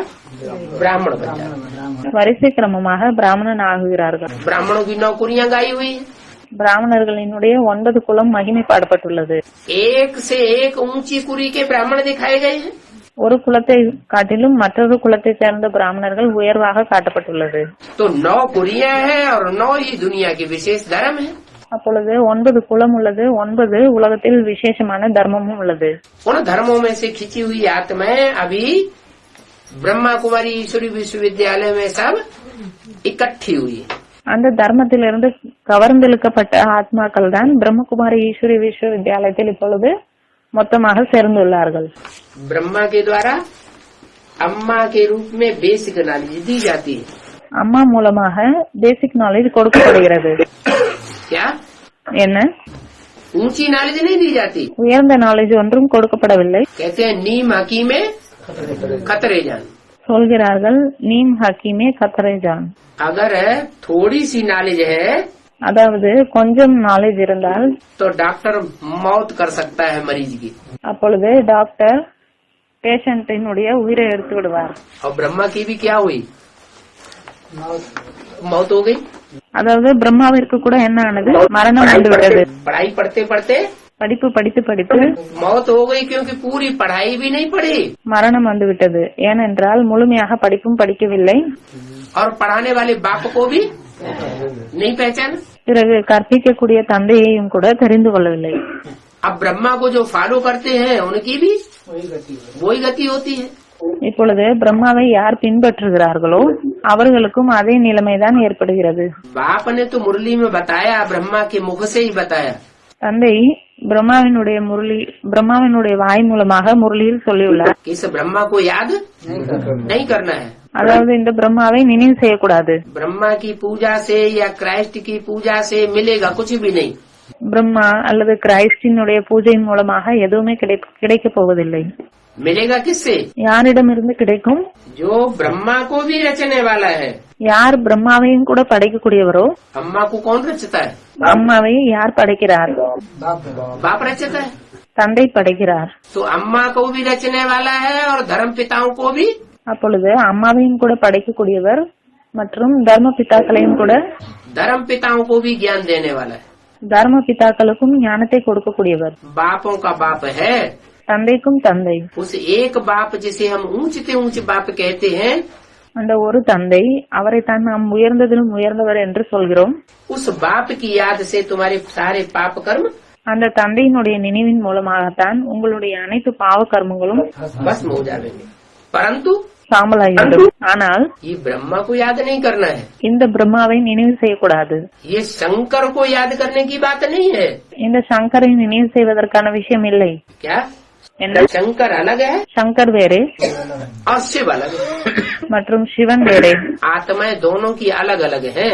ब्राह्मण बन जाते हैं। வரிசை கிரமமாக பிராமணன் ஆகுகிறார்கள்। ब्राह्मणों की नौकरियां गाई हुई है। பிராமணர்களினுடைய 9 குலம் மகிமைப்பாடப்பட்டுள்ளது। एक से एक ऊंची कुरी के ब्राह्मण दिखाए गए हैं। ஒரு குலத்தை காட்டிலும் மற்றொரு குலத்தை சேர்ந்த பிராமணர்கள் உயர்வாக காட்டப்பட்டுள்ளது। तो 9 कुरियां हैं और 9 ही दुनिया के विशेष धर्म है। அப்பொழுது 9 குலம் உள்ளது, 9 உலகத்தில் விசேஷமான தர்மமும் உள்ளது। उन धर्मों में से खिंची हुई आत्माएं अभी ब्रह्मा कुमारी ईश्वरी विश्वविद्यालय में सब इकट्ठी हुई है। அந்த தர்மத்திலிருந்து கவர்ந்தெழுக்கப்பட்ட ஆத்மாக்கள் தான் பிரம்மகுமாரி ஈஸ்வரி விஸ்வவித்யாலயத்தில் இப்பொழுது மொத்தமாக சேர்ந்துள்ளார்கள்। ब्रह्मा के द्वारा अम्मा के रूप में बेसिक नॉलेज दी जाती है। அம்மா மூலமாக பேசிக் நாலேஜ் கொடுக்கப்படுகிறது। क्या என்ன? ऊंची नॉलेज नहीं दी जाती। உயர்ந்த நாலேஜ் ஒன்றும் கொடுக்கப்படவில்லை। कहते हैं नीम हकीमे खतरे जान। சொல்கிறார்கள் நீம் ஹக்கீமே கத்தரை ஜான்। अगर थोड़ी सी नॉलेज है அதாவது கொஞ்சம் நாலேஜ் இருந்தால் तो डॉक्टर मौत कर सकता है मरीज की। அப்பொழுது டாக்டர் பேஷண்டினுடைய உயிரை எடுத்து விடுவார்। और ब्रह्मा की भी क्या हुई? मौत हो गई। அதாவது பிரம்மாவிற்கு கூட என்ன ஆனது? மரணம் வந்துவிட்டது। पढ़ाई पढ़ते पढ़ते படிப்பு படித்து படித்து मौत हो गई, क्योंकि पूरी पढ़ाई भी नहीं पढ़ी மரணம் வந்துவிட்டது। ஏனென்றால் முழுமையாக படிப்பும் படிக்கவில்லை। और पढ़ाने वाले बाप को भी नहीं पहचाना। பிறகு கற்பிக்கக்கூடிய தந்தையையும் கூட தெரிந்து கொள்ளவில்லை। अब ब्रह्मा को जो फॉलो करते हैं उनकी भी वही गति होती है। இப்பொழுது பிரம்மாவை யார் பின்பற்றுகிறார்களோ அவர்களுக்கும் அதே நிலைமைதான் ஏற்படுகிறது। बाप ने तो मुरली में बताया, ब्रह्मा के मुख से ही बताया। தந்தை பிரம்மாவினுடைய வாய் மூலமாக முரளியில் சொல்லியுள்ளார், कि इस ब्रह्मा को याद नहीं करना है। அதாவது இந்த பிரம்மாவை நினைவு செய்யக்கூடாது। ब्रह्मा की पूजा से या क्राइस्ट की पूजा से मिलेगा कुछ भी नहीं। பிரம்மா அல்லது கிரைஸ்டினுடைய பூஜையின் மூலமாக எதுவுமே கிடைக்க போவதில்லை। मिलेगा किससे? யாரிடமிருந்து கிடைக்கும்? जो ब्रह्मा को भी रचने वाला है। யார் பிரம்மாவையும் கூட படைக்கக்கூடியவரோ अम्मा को कौन रचता है? அம்மாவை யார் படைக்கிறார்? बाप रचता है। தந்தை படைக்கிறார்। तो अम्मा को भी रचने वाला है और धर्म पिताओं को भी। அப்பொழுது அம்மாவையும் கூட படைக்கக்கூடியவர் மற்றும் தர்ம பிதாக்களையும் கூட धर्म पिताओं को भी ज्ञान देने वाला है। தர்ம பிதாக்களுக்கும் ஞானத்தை கொடுக்கக்கூடியவர்। बापों का बाप है। தந்தைக்கும் தந்தை। उस एक बाप जिसे हम ऊंचते ऊंच बाप कहते हैं, அந்த ஒரு தந்தை அவரைத்தான் நாம் உயர்ந்ததிலும் உயர்ந்தவர் என்று சொல்கிறோம்। उस बाप की याद से तुम्हारे सारे पाप कर्म அந்த தந்தையினுடைய நினைவின் மூலமாகத்தான் உங்களுடைய அனைத்து பாவ கர்மங்களும் भस्म हो जाएंगे। परंतु சாம்பலாகிவிடும்। ஆனால் ये ब्रह्मा को याद नहीं करना है। இந்த பிரம்மாவை நினைவு செய்யக்கூடாது। ये शंकर को याद करने की बात नहीं है। இந்த சங்கரை நினைவு செய்வதற்கான விஷயம் இல்லை। क्या என்ன? शंकर अलग है சங்கர் வேறே और शिव अलग है। மற்றும் சிவன் வேறே। आत्माएं दोनों की अलग अलग हैं।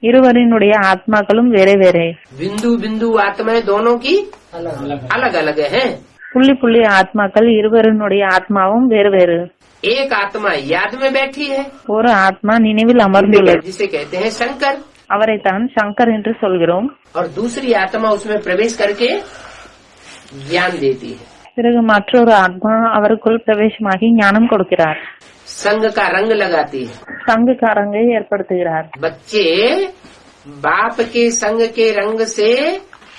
இருவரினுடைய ஆத்மாக்களும் வேறே வேறே. बिंदु बिंदु आत्माएं दोनों की अलग अलग है. புள்ளி புள்ளி ஆத்மாக்கள் இருவரினுடைய ஆத்மாவும் வேறு வேறு. एक आत्मा याद में बैठी है, ஒரு ஆத்மா நினைவில் அமர்ந்துள்ளது, जिसे कहते हैं शंकर, அவரைத்தான் சங்கர் என்று சொல்கிறோம். और दूसरी आत्मा उसमें प्रवेश करके ज्ञान देती है. பிறகு மற்றொரு ஆத்மா அவருக்குள் பிரவேசமாகி ஞானம் கொடுக்கிறார், संग का रंग लगाती है. சங்குக்காரங்கை ஏற்படுத்துகிறார். बच्चे बाप के संग के रंग से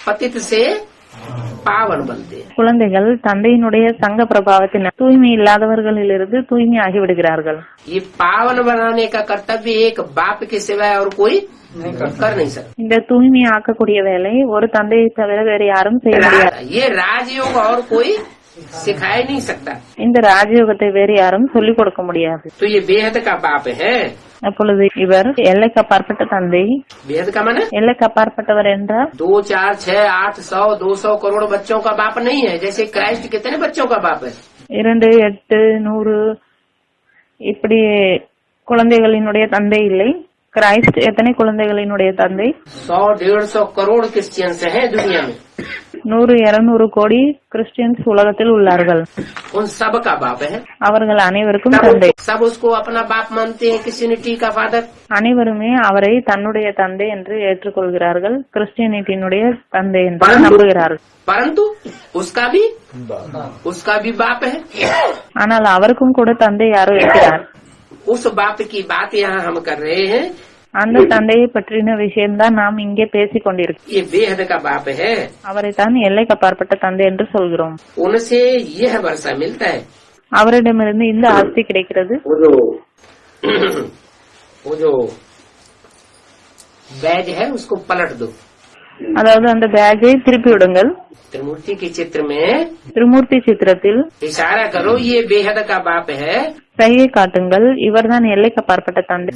पतित से पावन बनते हैं. குழந்தைகள் தந்தையினுடைய சங்க பிரபாவத்தினால் தூய்மை இல்லாதவர்களிலிருந்து தூய்மை ஆகிவிடுகிறார்கள். ये पावन बनाने का कर्तव्य एक बाप के सिवाय और कोई कर नहीं सकता. இந்த தூய்மை ஆக்கக்கூடிய வேலை ஒரு தந்தையை தவிர வேறு யாரும் செய்ய முடியாது. ये राजयोग और कोई सिखा ही नहीं सकता. இந்த ராஜயோகத்தை வேறு யாரும் சொல்லிக் கொடுக்க முடியாது. तो ये बेहद का बाप है. அப்பொழுது இவர் எல்லைக்கு அப்பாற்பட்ட தந்தை. बेहद का माने எல்லைக்கு அப்பாற்பட்டவர் என்றால் 2, 4, 6, 8, 100, 200 करोड़ बच्चों का बाप नहीं है. जैसे क्राइस्ट कितने बच्चों का बाप है? 2, 8, 100 இப்படி குழந்தைகளினுடைய தந்தை இல்லை. கிரைஸ்ட் எத்தனை குழந்தைகளினுடைய தந்தை? 100, 150 करोड़ क्रिश्चियंस हैं दुनिया में. 100, 200 கோடி கிறிஸ்டியன்ஸ் உலகத்தில் உள்ளார்கள். उन सब का बाप है. அவர்கள் அனைவருக்கும் தந்தை. सब उसको अपना बाप मानते हैं. क्रिश्चियनिटी का फादर. அனைவருமே அவரை தன்னுடைய தந்தை என்று ஏற்றுக்கொள்கிறார்கள். கிறிஸ்டியனிட்டியினுடைய தந்தை என்று நம்புகிறார்கள். परंतु उसका भी बाप है. ஆனால் அவருக்கும் கூட தந்தை யாரோ இருக்கிறார். उस बाप की बात यहाँ हम कर रहे हैं. அந்த தந்தையை பற்றின விஷயம்தான் நாம் இங்கே பேசிக் கொண்டிருக்கிறோம். ये बेहद का बाप है. அவரைத்தான் எல்லைக்கு அப்பாற்பட்ட தந்தை என்று சொல்கிறோம். उनसे यह वर्षा मिलता है. அவரிடமிருந்து இந்த ஆஸ்தி கிடைக்கிறது. वो जो बैग है उसको पलट दो. அதாவது அந்த பேக்கை திருப்பி விடுங்கள். त्रिमूर्ति के चित्र में திருமூர்த்தி சித்திரத்தில் इशारा करो. ये बेहद का बाप है. கையை காட்டுங்கள், இவர்தான் எல்லைக்கு அப்பாற்பட்ட தந்தை.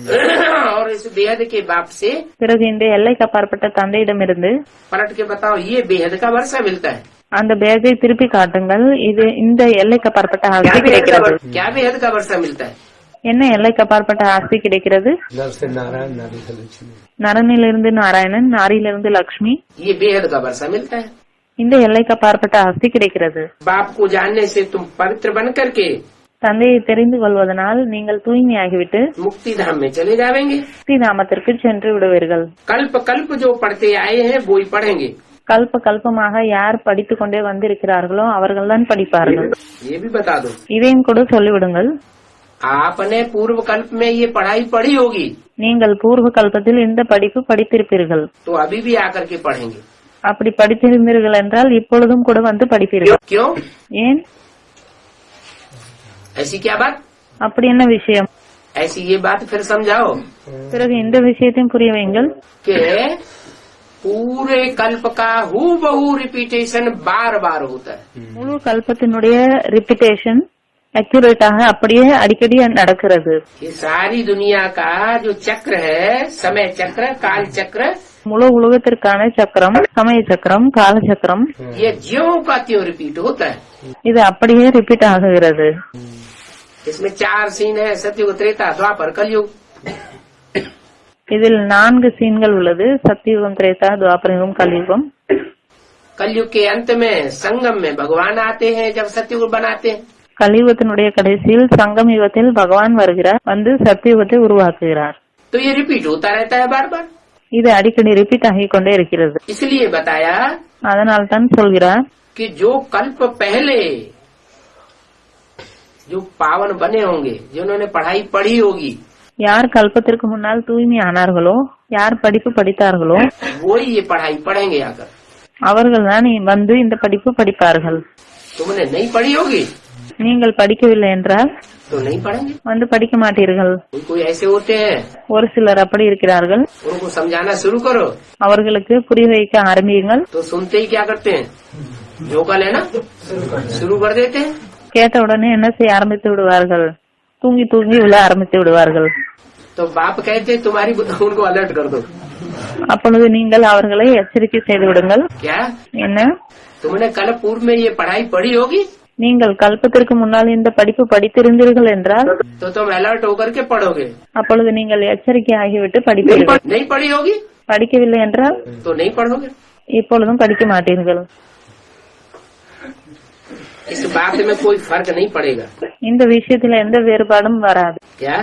और इस बेहद के बाप से பிறகு இந்த எல்லைக்கு அப்பாற்பட்ட தந்தையிடமிருந்து पलट के बताओ ये बेहद का वर्षा मिलता है. அந்த பேக்கை திருப்பி காட்டுங்கள், இது இந்த எல்லைக்கு அப்பாற்பட்ட ஆஸ்தி கிடைக்கிறது. क्या बेहद का वर्षा मिलता है? என்ன எல்லைக்கு அப்பாற்பட்ட ஆஸ்தி கிடைக்கிறது? नर से नारायण, नारी से लक्ष्मी. நரனிலிருந்து நாராயணன், நாரியிலிருந்து லக்ஷ்மி. ये बेहद का वर्षा मिलता है. இந்த எல்லைக்கு அப்பாற்பட்ட ஆஸ்தி கிடைக்கிறது. बाप को जानने से तुम पवित्र बन करके தந்தையை தெரிந்து கொள்வதனால் நீங்கள் தூய்மையாகிவிட்டு मुक्ति धाम में चले जाएंगे. முக்தி தாமத்திற்கு சென்று விடுவீர்கள். कल्प कल्प जो पढ़ते आए हैं वो ही पढ़ेंगे. கல்ப கல்பமாக யார் படித்துக் கொண்டே வந்திருக்கிறார்களோ அவர்கள்தான் படிப்பார்கள். ये भी बता दो. இதையும் கூட சொல்லிவிடுங்கள். आपने पूर्व कल्प में ये पढ़ाई पढ़ी होगी. நீங்கள் பூர்வ கல்பத்தில் இந்த படிப்பு படித்திருப்பீர்கள். तो अभी भी आकर के पढ़ेंगे. அப்படி படித்திருந்தீர்கள் என்றால் இப்பொழுதும் கூட வந்து படிப்பீர்கள். क्यों? ஏன்? ऐसी क्या बात? அப்படி என்ன விஷயம்? ऐसी ये बात फिर समझाओ பிறகு இந்த விஷயத்தையும் புரிய வைங்கள். कि पूरे कल्प का हूबहू रिपीटेशन बार बार होता है. முழு கல்பத்தினுடைய ரிப்பிட்டேஷன் அக்யூரேட்டாக அப்படியே அடிக்கடி நடக்கிறது. ये सारी दुनिया का जो चक्र है, समय चक्र, काल चक्र, முழு உலகத்திற்கான சக்கரம், சமய சக்கரம், கால சக்கரம், ये ज्यों का त्यों रिपीट होता है. இது அப்படியே ரிப்பீட் ஆகுகிறது. इसमें 4 सीन है: सतयुग, त्रेता, द्वापर, कलयुग. இதில் 4 சீன்கள் உள்ளது: சத்தியுகம், திரேதா, துவாபரயுகம், கலியுகம். कलयुग के अंत में संगम में भगवान आते हैं जब सतयुग बनाते हैं. கலியுகத்தினுடைய கடைசியில் சங்கம் யுகத்தில் பகவான் வருகிறார், வந்து சத்தியுகத்தை உருவாக்குகிறார். तो ये रिपीट होता रहता है बार बार. இது அடிக்கடி ரிப்பீட் ஆகிக் கொண்டே இருக்கிறது. इसलिए बताया அதனால் தான் சொல்கிறார், कि जो कल्प पहले जो पावन बने होंगे, जिन्होंने पढ़ाई पढ़ी होगी, யார் கல்பத்திற்கு முன்னால் தூய்மை ஆனார்களோ, யார் படிப்பு படித்தார்களோ वो ही ये पढ़ाई पढ़ेंगे आकर. அவர்கள் தான் வந்து இந்த படிப்பு படிப்பார்கள். तुमने नहीं पढ़ी होगी நீங்கள் படிக்கவில்லை என்றால் तो नहीं पढ़ेंगे. வந்து படிக்க மாட்டீர்கள். कोई ऐसे होते हैं, ஒரு சிலர் அப்படி இருக்கிறார்கள். उनको समझाना शुरू करो அவர்களுக்கு புரிய வைக்க ஆரம்பியுங்கள். तो सुनते ही क्या करते हैं, झोंका लेना शुरू कर देते हैं. கேட்ட உடனே என்ன செய்ய ஆரம்பித்து விடுவார்கள், தூங்கி தூங்கி விழ ஆரம்பித்து விடுவார்கள். तो बाप कहते हैं तुम्हारी उनको अलर्ट कर दो. அப்பொழுது நீங்கள் அவர்களை எச்சரிக்கை செய்து விடுங்கள். क्या என்ன, तुमने कल पूर्व में ये पढ़ाई पढ़ी होगी? நீங்கள் கல்பத்திற்கு முன்னால் இந்த படிப்பு படித்திருந்தீர்கள் என்றால் तो तुम अलर्ट होकर के पढ़ोगे। அப்பொழுது நீங்கள் எச்சரிக்கை ஆகிவிட்டு படிப்பீர்கள். नहीं पढ़ी होगी படிக்கவில்லை என்றால் तो नहीं पढ़ोगे। இப்பொழுதும் படிக்க மாட்டீர்கள். इस बात में कोई फर्क नहीं पड़ेगा। இந்த விஷயத்தில் எந்த வேறுபாடும் வராது. क्या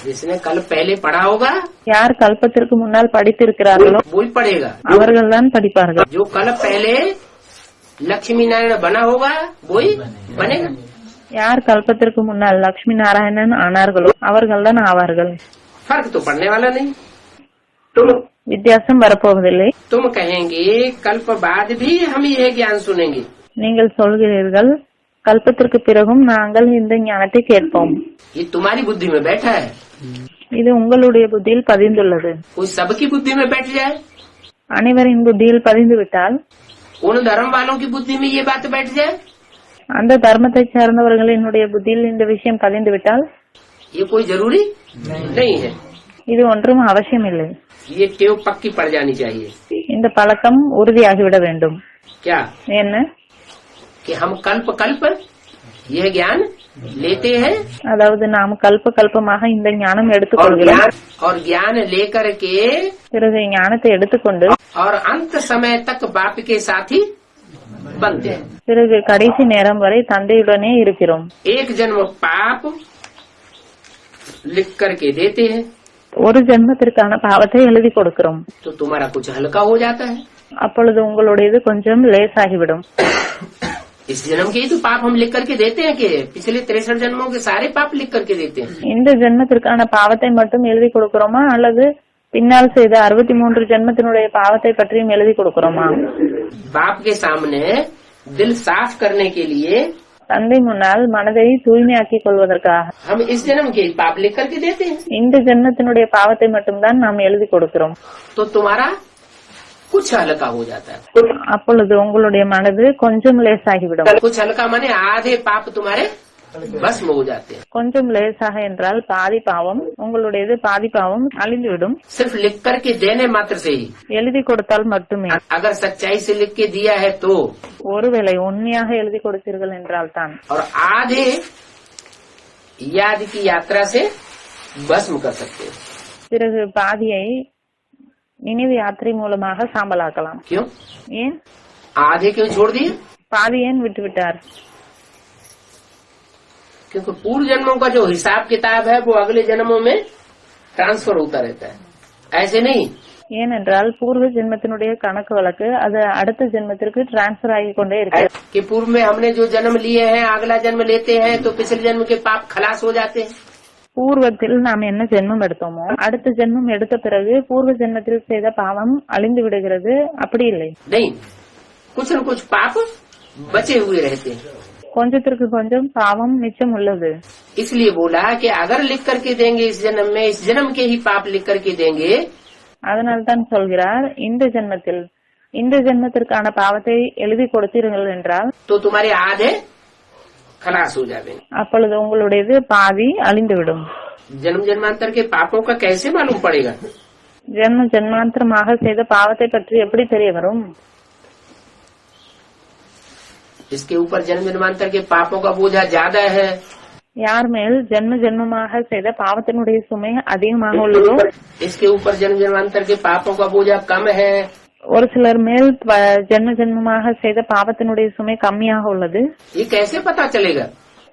जिसने कल पहले पढ़ा होगा யார் கல்பத்திற்கு முன்னால் படித்திருக்கிறார்களோ वो ही पढ़ेगा। அவர்கள் தான் படிப்பார்கள். जो कल पहले लक्ष्मी नारायण बना होगा वो ही बनेगा। யார் கல்பத்திற்கு முன்னால் லட்சுமி நாராயணன் ஆனார்களோ அவர்கள் தான் ஆவார்கள். फर्क तो पड़ने वाला नहीं। வித்தியாசம் வரப்போவதில்லை. तुम कहेंगे कल्प बाद भी हम यह ज्ञान सुनेंगे। நீங்கள் சொல்கிறீர்கள் கல்பத்திற்கு பிறகும் நாங்கள் இந்த ஞானத்தை கேட்போம். ये तुम्हारी बुद्धि में बैठा है। இது உங்களுடைய புத்தியில் பதிந்துள்ளது. कोई सबकी बुद्धि में बैठ जाए, அனைவரின் புத்தியில் பதிந்து விட்டால், उन धर्म वालों की बुद्धि में ये बात बैठ जाए, அந்த தர்மத்தை சார்ந்தவர்களினுடைய புத்தியில் இந்த விஷயம் பதிந்து விட்டால், ये कोई जरूरी नहीं है। இது ஒன்றும் அவசியமில்லை. ये टेव पक्की पड़ जानी चाहिए। இந்த பழக்கம் உறுதியாகிவிட வேண்டும். क्या என்ன? कि हम कल्प कल्प यह ज्ञान लेते हैं அதாவது நாம் கல்பமாக இந்த ஞானம் और எடுத்துக்கொள்கிறோம். ज्ञान लेकर के பிறகு ஞானத்தை எடுத்துக்கொண்டு और अंत समय तक बाप के साथी बनते हैं। பிறகு கடைசி நேரம் வரை தந்தையுடனே இருக்கிறோம். एक जन्म पाप लिख करके देते हैं ஒரு ஜென்மத்திற்கான பாவத்தை எழுதி கொடுக்கிறோம். तो तुम्हारा कुछ हल्का हो जाता है। அப்பொழுது உங்களுடையது கொஞ்சம் லேசாகிவிடும். इस जन्म के ही तो पाप हम लिख करके देते हैं कि पिछले 63 जन्मों के सारे पाप लिख करके देते हैं। இந்த ஜென்மத்திற்கான பாவத்தை மட்டும் எழுதி கொடுக்கிறோமா அல்லது பின்னால் செய்த 63 ஜென்மத்தினுடைய பாவத்தை பற்றியும் எழுதி கொடுக்கிறோமா? बाप के सामने दिल साफ करने के लिए தந்தை முன்னால் மனதை தூய்மையாக்கிக் கொள்வதற்காக हम इस जन्म के पाप लिख करके देते हैं। இந்த ஜென்மத்தினுடைய பாவத்தை மட்டும்தான் நாம் எழுதி கொடுக்கிறோம். तो तुम्हारा कुछ हल्का हो जाता है। அப்பொழுது உங்களுடைய மனது கொஞ்சம் லேசாகிவிடும். कुछ हल्का माने आधे पाप तुम्हारे भस्म हो जाते हैं। கொஞ்சம் லேசாக என்றால் பாதி பாவம் உங்களுடையது பாதி பாவம் அழிந்துவிடும். सिर्फ लिख करके देने मात्र से ही। எழுதி கொடுத்தால் மட்டுமே. अगर सच्चाई से लिख के दिया है तो, ஒருவேளை உண்மையாக எழுதி கொடுத்தீர்கள் என்றால் தான். और आधे याद की यात्रा से भस्म कर सकते हैं। பிறகு பாதியை நினைவு யாத்திரை மூலமாக சாம்பலாக்கலாம். क्यों? ஏன்? आधे क्यों छोड़ दिए? பாதி ஏன் விட்டுவிட்டார்? क्योंकि पूर्व जन्मों का जो हिसाब किताब है वो अगले जन्मों में ट्रांसफर होता रहता है। ऐसे नहीं ஏனென்றால் பூர்வ ஜென்மத்தினுடைய கணக்கு வழக்கு அது அடுத்த ஜென்மத்திற்கு டிரான்ஸ்பர் ஆகிக் கொண்டே இருக்கு. कि पूर्व में हमने जो जन्म लिए हैं अगला जन्म लेते हैं तो पिछले जन्म के पाप खलास हो जाते हैं। பூர்வத்தில் நாம் என்ன ஜென்மம் எடுத்தோமோ அடுத்த ஜென்மம் எடுத்த பிறகு பூர்வ ஜென்மத்தில் செய்த பாவம் அழிந்து விடுகிறது. அப்படி இல்லை. नहीं, कुछ न कुछ पाप बचे हुए रहते हैं। கொஞ்சத்திற்கு கொஞ்சம் பாவம் மிச்சம் உள்ளது. इसलिए बोला कि अगर लिख करके देंगे इस जन्म में, इस जन्म के ही पाप लिख करके देंगे, அதனால்தான் சொல்கிறார் இந்த ஜென்மத்தில் இந்த ஜென்மத்திற்கான பாவத்தை எழுதி கொடுத்தீர்கள் என்றால் तो तुम्हारे आधे खलास हो जाएंगे। அப்பொழுது உங்களுடையது பாதி அழிந்துவிடும். जन्म जन्मांतर के पापों का कैसे मालूम पड़ेगा? ஜென்ம ஜென்மாந்திரமாக செய்த பாவத்தை பற்றி எப்படி தெரிய வரும்? इसके ऊपर जन्म जन्मांतर के पापों का बोझा ज्यादा है। யார் மேல் ஜென்ம ஜென்மமாக செய்த பாவத்தினுடைய சுமை அதிகமாக உள்ளதோ इसके ऊपर जन्म जन्मांतर के पापों का बोझा कम है। ஒரு சிலர் மேல் ஜென்ம ஜென்மமாக செய்த பாவத்தினுடைய சுமை கம்மியாக உள்ளது. ये कैसे पता चलेगा?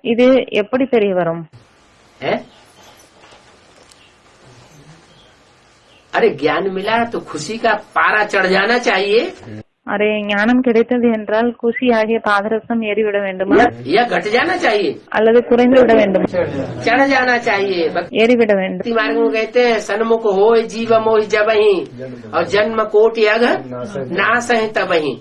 இது எப்படி தெரிய வரும்? है? अरे ज्ञान मिला तो खुशी का पारा चढ़ जाना चाहिए அரே ஞானம் கிடைத்தது என்றால் குஷி ஆகிய பாதரசம் ஏறிவிட வேண்டுமா या घट जाना चाहिए? அல்லது குறைந்து விட வேண்டும்? चढ़ जाना चाहिए। ஏறிவிட வேண்டும். भक्ति मार्ग में कहते हैं सन्मुख हो जीव मोह जब ही और जन्म कोटि अघ नाश है तब ही।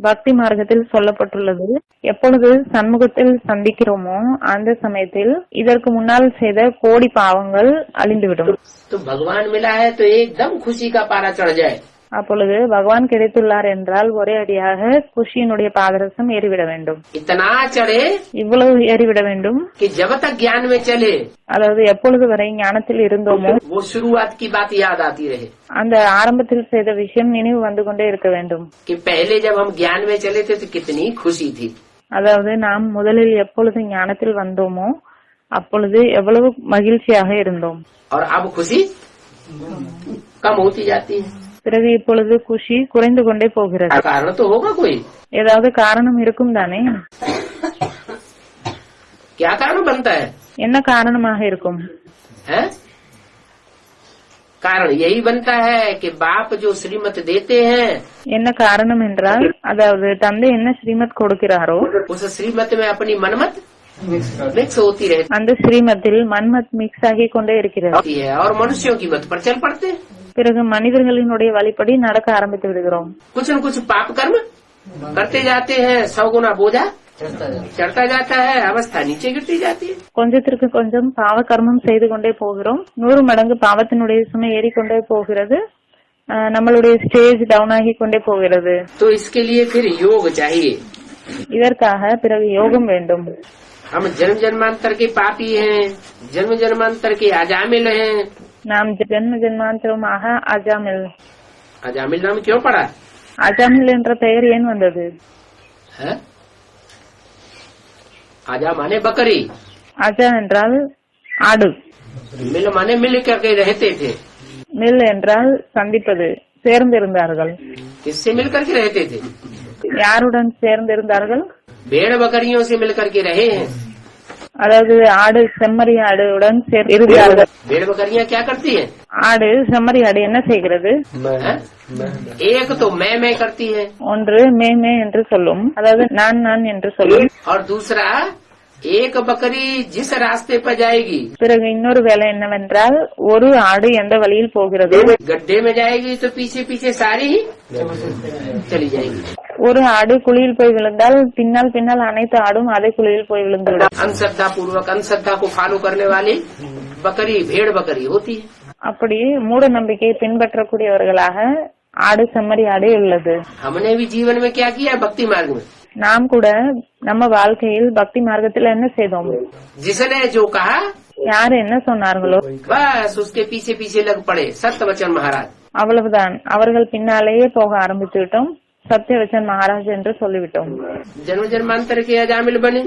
பக்தி மார்க்கத்தில் சொல்லப்பட்டுள்ளது எப்பொழுது சண்முகத்தில் சந்திக்கிறோமோ அந்த சமயத்தில் இதற்கு முன்னால் செய்த கோடி பாவங்கள் அழிந்துவிடும். तो भगवान मिला है तो एकदम खुशी का पारा चढ़ जाए। அப்பொழுது பகவான் கிடைத்துள்ளார் என்றால் ஒரே அடியாக குஷியினுடைய பாதரசம் ஏறிவிட வேண்டும். इतना चढ़े இவ்வளவு ஏறிவிட வேண்டும் कि जब तक ज्ञान में चले அதாவது எப்பொழுது வரை ஞானத்தில் இருந்தோமோ वो शुरुआत की बात याद आती रहे அந்த ஆரம்பத்தில் செய்த விஷயம் நினைவு வந்து கொண்டே இருக்க வேண்டும். कि पहले जब हम ज्ञान में चले थे तो कितनी खुशी थी, அதாவது நாம் முதலில் எப்பொழுது ஞானத்தில் வந்தோமோ அப்பொழுது எவ்வளவு மகிழ்ச்சியாக இருந்தோம். और अब खुशी कम होती जाती है. பிறகு இப்பொழுது குஷி குறைந்து கொண்டே போகிறது. कारण तो होगा कोई, ஏதாவது காரணம் இருக்கும் தானே? क्या कारण बनता है? என்ன காரணமாக இருக்கும்? है? कारण यही बनता है कि बाप जो श्रीमत देते हैं என்ன காரணம் என்றால் அதாவது தந்தை என்ன ஸ்ரீமத் கொடுக்கிறாரோ उस श्रीमत में अपनी मनमत मिक्स होती रहती அந்த ஸ்ரீமத்தில் மன்மத் மிக்ஸ் ஆகி கொண்டே இருக்கிறது. है और मनुष्यों की मत पर चल पड़ते हैं. பிறகு மனிதர்களினுடைய வழிப்படி நடக்க ஆரம்பித்து விடுகிறோம். कुछ न कुछ पाप कर्म करते जाते हैं, 100 गुना बोझा चढ़ता जाता है, अवस्था नीचे गिरती जाती है. கொஞ்சத்திற்கு கொஞ்சம் பாவ கர்மம் செய்து கொண்டே போகிறோம். 100 மடங்கு பாவத்தினுடைய சுமை ஏறிக்கொண்டே போகிறது. நம்மளுடைய ஸ்டேஜ் டவுன் ஆகி கொண்டே போகிறது. तो इसके लिए फिर योग चाहिए. இதற்காக பிறகு யோகம் வேண்டும். हम जन्म जन्मांतर के पापी हैं, जन्म जन्मांतर के अजामिल हैं. நாம் ஜென்ம ஜென்மாந்தரமாக அஜாமில். अजामिल नाम क्यों पड़ा அஜாமில் என்ற பெயர் ஏன் வந்தது? है? आजा माने बकरी, அஜா என்றால் ஆடு, मिल माने मिल करके रहते थे. மில் என்றால் சந்திப்பது, சேர்ந்திருந்தார்கள். किससे मिल करके रहते थे? யாருடன் சேர்ந்திருந்தார்கள்? भेड़ बकरियों से मिल करके रहे हैं. அதாவது ஆடு செம்மறி ஆடுடன் இருந்தார்கள். भेड़ बकरियां क्या करती हैं? ஆடு செம்மறி ஆடு என்ன செய்கிறது? हैं? एक तो मैं करती है ஒன்று மே மே என்று சொல்லும், அதாவது நான் நான் என்று சொல்லும். और दूसरा एक बकरी जिस रास्ते पर जाएगी பிறகு இன்னொரு வேலை என்னவென்றால் ஒரு ஆடு எந்த வழியில் போகிறது, गड्ढे में जाएगी तो पीछे पीछे सारी चली जाएगी. ஒரு ஆடு குழியில் போய் விழுந்தால் பின்னால் பின்னால் அனைத்து ஆடும் அதே குழியில் போய் விழுந்துவிடும். अंधश्रद्धा पूर्वक अंधश्रद्धा को फॉलो करने वाली बकरी भेड़ बकरी होती है. அப்படி மூட நம்பிக்கையை பின்பற்றக்கூடியவர்களாக ஆடு செம்மறி ஆடு உள்ளது. हमने भी जीवन में क्या किया? भक्ति मार्ग में நாம் கூட நம்ம வாழ்க்கையில் பக்தி மார்க்கத்தில் என்ன செய்தோம்? जिसने जो कहा யார் என்ன சொன்னார்களோ बस उसके पीछे पीछे लग पड़े. सत्यवचन महाराज அவ்வளவுதான், அவர்கள் பின்னாலேயே போக ஆரம்பித்து விட்டோம். சத்யவச்சன் மகாராஜ் என்று சொல்லிவிட்டோம். जन्म जन्मांतर के अजामिल बने.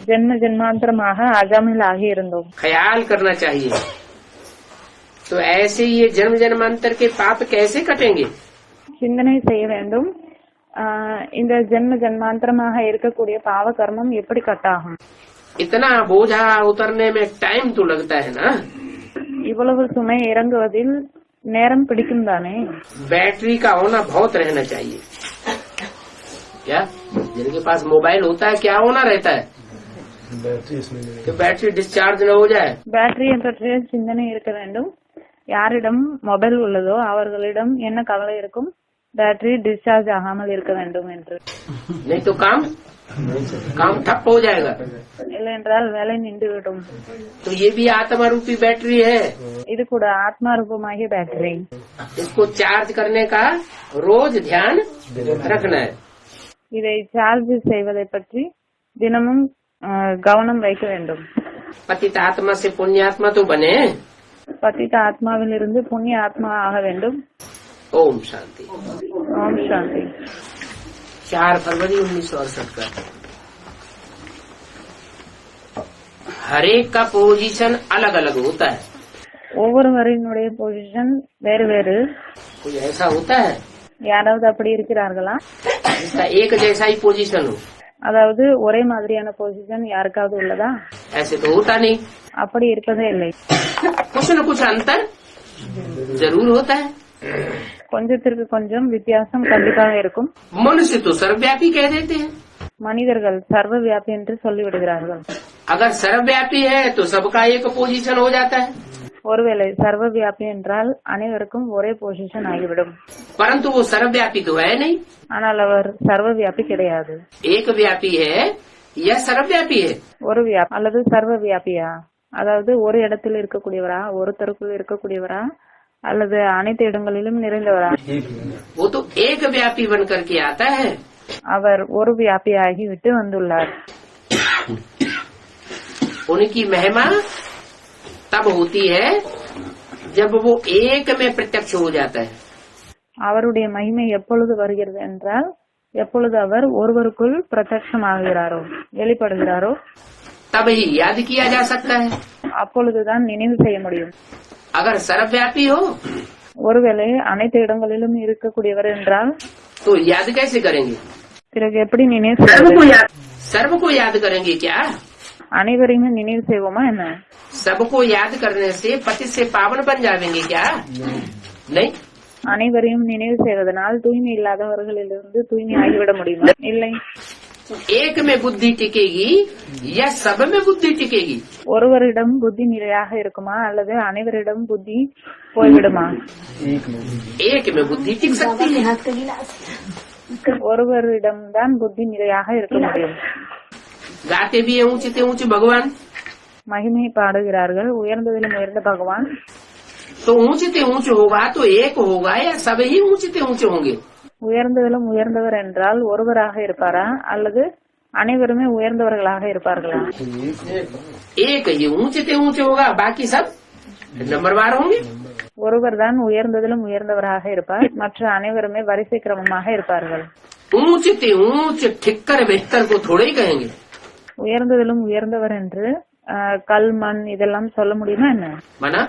ஜென்ம ஜென்மாந்தரமாக அஜாமில் ஆகி இருந்தோம். ख्याल करना चाहिए. तो ऐसे ये जन्म जन्मांतर के पाप कैसे कटेंगे? சிந்தனை செய்ய வேண்டும். இந்த ஜென்ம ஜென்மாந்தரமாக இருக்கக்கூடிய பாவ கர்மம் எப்படி கட்டாகும்? इतना बोझा उतरने में टाइम तो लगता है ना. இவ்வளவு சுமை இறங்குவதில் நேரம் பிடிக்கும் தானே. बैटरी का होना बहुत रहना चाहिए. क्या जिनके पास मोबाइल होता है क्या होना रहता है कि बैटरी डिस्चार्ज न हो जाए. பேட்டரி பற்றிய சிந்தனை இருக்க வேண்டும். யாரிடம் மொபைல் உள்ளதோ அவர்களிடம் என்ன கவலை இருக்கும்? பேட்டரி டிஸ்சார்ஜ் ஆகாமல் இருக்க வேண்டும் என்று. नहीं तो काम ठप हो जाएगा. இல்லை என்றால் வேலை நின்றுவிடும். तो ये भी आत्मा रूपी बैटरी है. இது கூட ஆத்மா ரூபமாகிய பேட்டரி. इसको चार्ज करने का रोज ध्यान रखना है. இதை சார்ஜ் செய்வதை பற்றி தினமும் கவனம் வைக்க வேண்டும். पतित आत्मा से पुण्यात्मा तो बने. பतित ஆத்மாவில் இருந்து புண்ணிய ஆத்மா ஆக வேண்டும். ओम शांति. ஓம் சாந்தி. 4 फरवरी 1968 का. हर एक का पोजीशन अलग अलग होता है. ஒவ்வொருவரினுடைய பொசிஷன் வேறு வேறு. कोई ऐसा होता है யாராவது அப்படி இருக்கிறார்களா? जिसका एक जैसा ही पोजीशन हो? அதாவது ஒரே மாதிரியான பொசிஷன் யாருக்காவது உள்ளதா? ऐसे तो होता नहीं. அப்படி இருப்பதே இல்லை. कुछ न कुछ अंतर जरूर होता है. கொஞ்சத்திற்கு கொஞ்சம் வித்தியாசம் கண்டிப்பாக இருக்கும். मनुष्य तो सर्वव्यापी कह देते हैं. மனிதர்கள் சர்வ வியாபி என்று சொல்லிவிடுகிறார்கள். अगर सर्वव्यापी है तो सबका एक पोजीशन हो जाता है. ஒருவேளை சர்வ வியாபி என்றால் அனைவருக்கும் ஒரே பொசிஷன் ஆகிவிடும். परंतु वो सर्वव्यापी तो है नहीं. ஆனால் அவர் சர்வ வியாபி கிடையாது. एक व्यापी है या सर्वव्यापी है? ஒரு வியாபி அல்லது சர்வ வியாபியா? அதாவது ஒரு இடத்தில் இருக்கக்கூடியவரா, ஒருத்தருக்குள் இருக்கக்கூடியவரா, அல்லது அனைத்து இடங்களிலும் நிறைந்தவரா? वो तो एक व्यापी बन करके आता है। அவர் ஒரு வியாபியாகி விட்டு வந்துள்ளார்। उनकी महिमा तब होती है जब वो एक में प्रत्यक्ष हो जाता है। அவருடைய மகிமை எப்பொழுது வருகிறது என்றால் எப்பொழுது அவர் ஒருவருக்குள் பிரத்யட்சமாகிறாரோ வெளிப்படுகிறாரோ तब ही याद किया जा सकता है। அப்பொழுதுதான் நினைவு செய்ய முடியும்। अगर सर्वव्यापी हो ஒருவேளை அனைத்து இடங்களிலும் இருக்கக்கூடியவர் என்றால் तो याद कैसे करेंगे? பிறகு எப்படி நினைவு செய்வது? सर्व को याद करेंगे क्या? அனைவரையும் நினைவு செய்வோமா என்ன? सबको याद करने से पति से पावन बन जाएंगे क्या? नहीं। அனைவரையும் நினைவு செய்வதனால் தூய்மை இல்லாதவர்களிலிருந்து தூய்மை ஆகிவிட முடியுமா? இல்லை। एक में बुद्धि टिकेगी या सब में बुद्धि टिकेगी? ஒருவரிடம் புத்தி நிலையாக இருக்குமா அல்லது அனைவரிடம் புத்தி போய்விடுமா? एक में बुद्धि टिक सकती है। ஒருவரிடம் தான் புத்தி நிலையாக இருக்க முடியும்। गाते भी है ऊंचे ऊंचे भगवान, மகிமை பாடுகிறார்கள் உயர்ந்ததிலும் உயர்ந்த பகவான்। तो ऊंचे ऊंचे होगा तो एक होगा या सब ही ऊंचे ऊंचे होंगे? உயர்ந்ததிலும் உயர்ந்தவர் என்றால் ஒருவராக இருப்பாரா அல்லது அனைவருமே உயர்ந்தவர்களாக இருப்பார்களா? एक ही ऊंचे ऊंचे होगा, बाकी सब नंबरवार होंगे। ஒருவர் தான் உயர்ந்ததிலும் உயர்ந்தவராக இருப்பார், மற்ற அனைவருமே வரிசை கிரமமாக இருப்பார்கள்। ऊंचे ऊंचे ठिक्कर बेहतर को थोड़े ही कहेंगे। உயர்ந்ததிலும் உயர்ந்தவர் என்று கல் மண் இதெல்லாம் சொல்ல முடியுமா என்ன? माना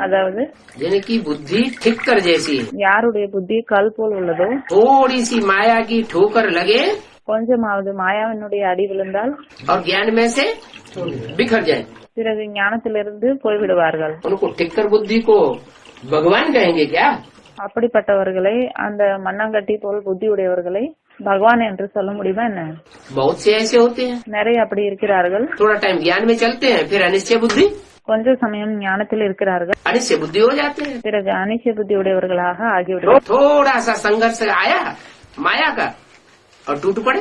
அதாவது जिनकी बुद्धि ठिक्कर जैसी है, யாருடைய புத்தி கல் போல் உள்ளதோ थोड़ी सी माया की ठोकर लगे கொஞ்சமாவது மாயாவினுடைய அடி விழுந்தால் और ज्ञान में से बिखर जाए, பிறகு ஞானத்திலிருந்து போய்விடுவார்கள்। उनको ठिक्कर बुद्धि को भगवान कहेंगे क्या? அப்படிப்பட்டவர்களை அந்த மண்ணாங்கட்டி போல் புத்தி உடையவர்களை பகவான் என்று சொல்ல முடியுமா என்ன? बहुत से ऐसे होते हैं, நிறைய அப்படி இருக்கிறார்கள்। थोड़ा टाइम ज्ञान में चलते हैं, फिर अनिश्चय बुद्धि, கொஞ்ச சமயம் ஞானத்தில் இருக்கிறார்கள், अनिश्चय बुद्धि हो जाते हैं। பிறகு அனிச்சை புத்தி உடையவர்களாக ஆகிவிடுவார்கள்। थोड़ा सा संघर्ष आया माया का और टूट पड़े,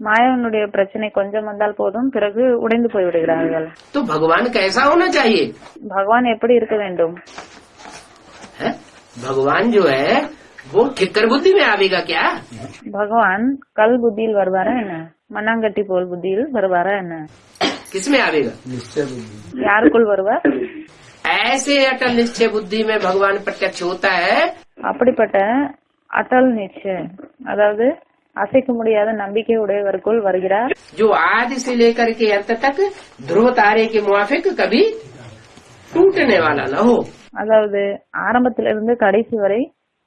மாயாவினுடைய பிரச்சனை கொஞ்சம் வந்தால் போதும், பிறகு உடைந்து போய்விடுகிறார்கள்। तो भगवान कैसा होना चाहिए? பகவான் எப்படி இருக்க வேண்டும்? है? भगवान जो है वो ठिक्कर बुद्धि में आवेगा क्या? பகவான் கல் புத்தியில் வருவாரா என்ன? மண்ணாங்கட்டி போல் புத்தியில் வருவாரா என்ன? किसमें आवेगा? निश्चय बुद्धि। யாருக்குள் வருவார்? ऐसे अटल निश्चय बुद्धि में भगवान प्रत्यक्ष होता है। அப்படிப்பட்ட அட்டல் நிச்சயம் அதாவது அசைக்க முடியாத நம்பிக்கை உடையவருக்குள் வருகிறார்। जो आदि से लेकर के अंत तक ध्रुव तारे के मुआफिक कभी टूटने वाला न हो। அதாவது ஆரம்பத்திலிருந்து கடைசி வரை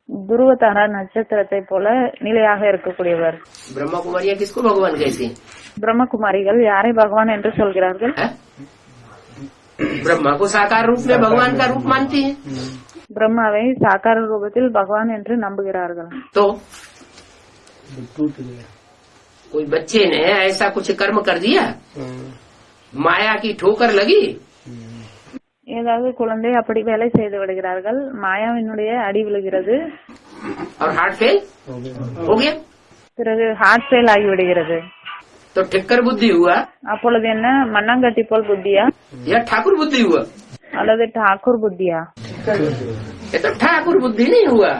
துருவதாரா நட்சத்திரத்தை போல நிலையாக இருக்கக்கூடியவர்। ब्रह्मा कुमारियां किसको भगवान कहती हैं? பிரம்மகுமாரிகள் யாரை பகவான் என்று சொல்கிறார்கள்? है? ब्रह्मा को साकार रूप में भगवान का रूप मानती है, பிரம்மாவை சாக்கார ரூபத்தில் பகவான் என்று நம்புகிறார்கள்। तो टूट गया। कोई बच्चे ने ऐसा कुछ कर्म कर दिया, माया की ठोकर लगी, ஏதாவது குழந்தை அப்படி வேலை செய்து விடுகிறார்கள், மாயாவினுடைய அடி விழுகிறது, और हार्ट फेल हो गया, பிறகு ஹார்ட் ஃபெயில் ஆகிவிடுகிறது। तो ठिक्कर बुद्धि हुआ அப்பொழுது என்ன மண்ணாங்கட்டி போல் புத்தியா या ठाकुर बुद्धि हुआ? அல்லது டாக்கூர் புத்தியா? ये तो ठाकुर बुद्धि नहीं हुआ।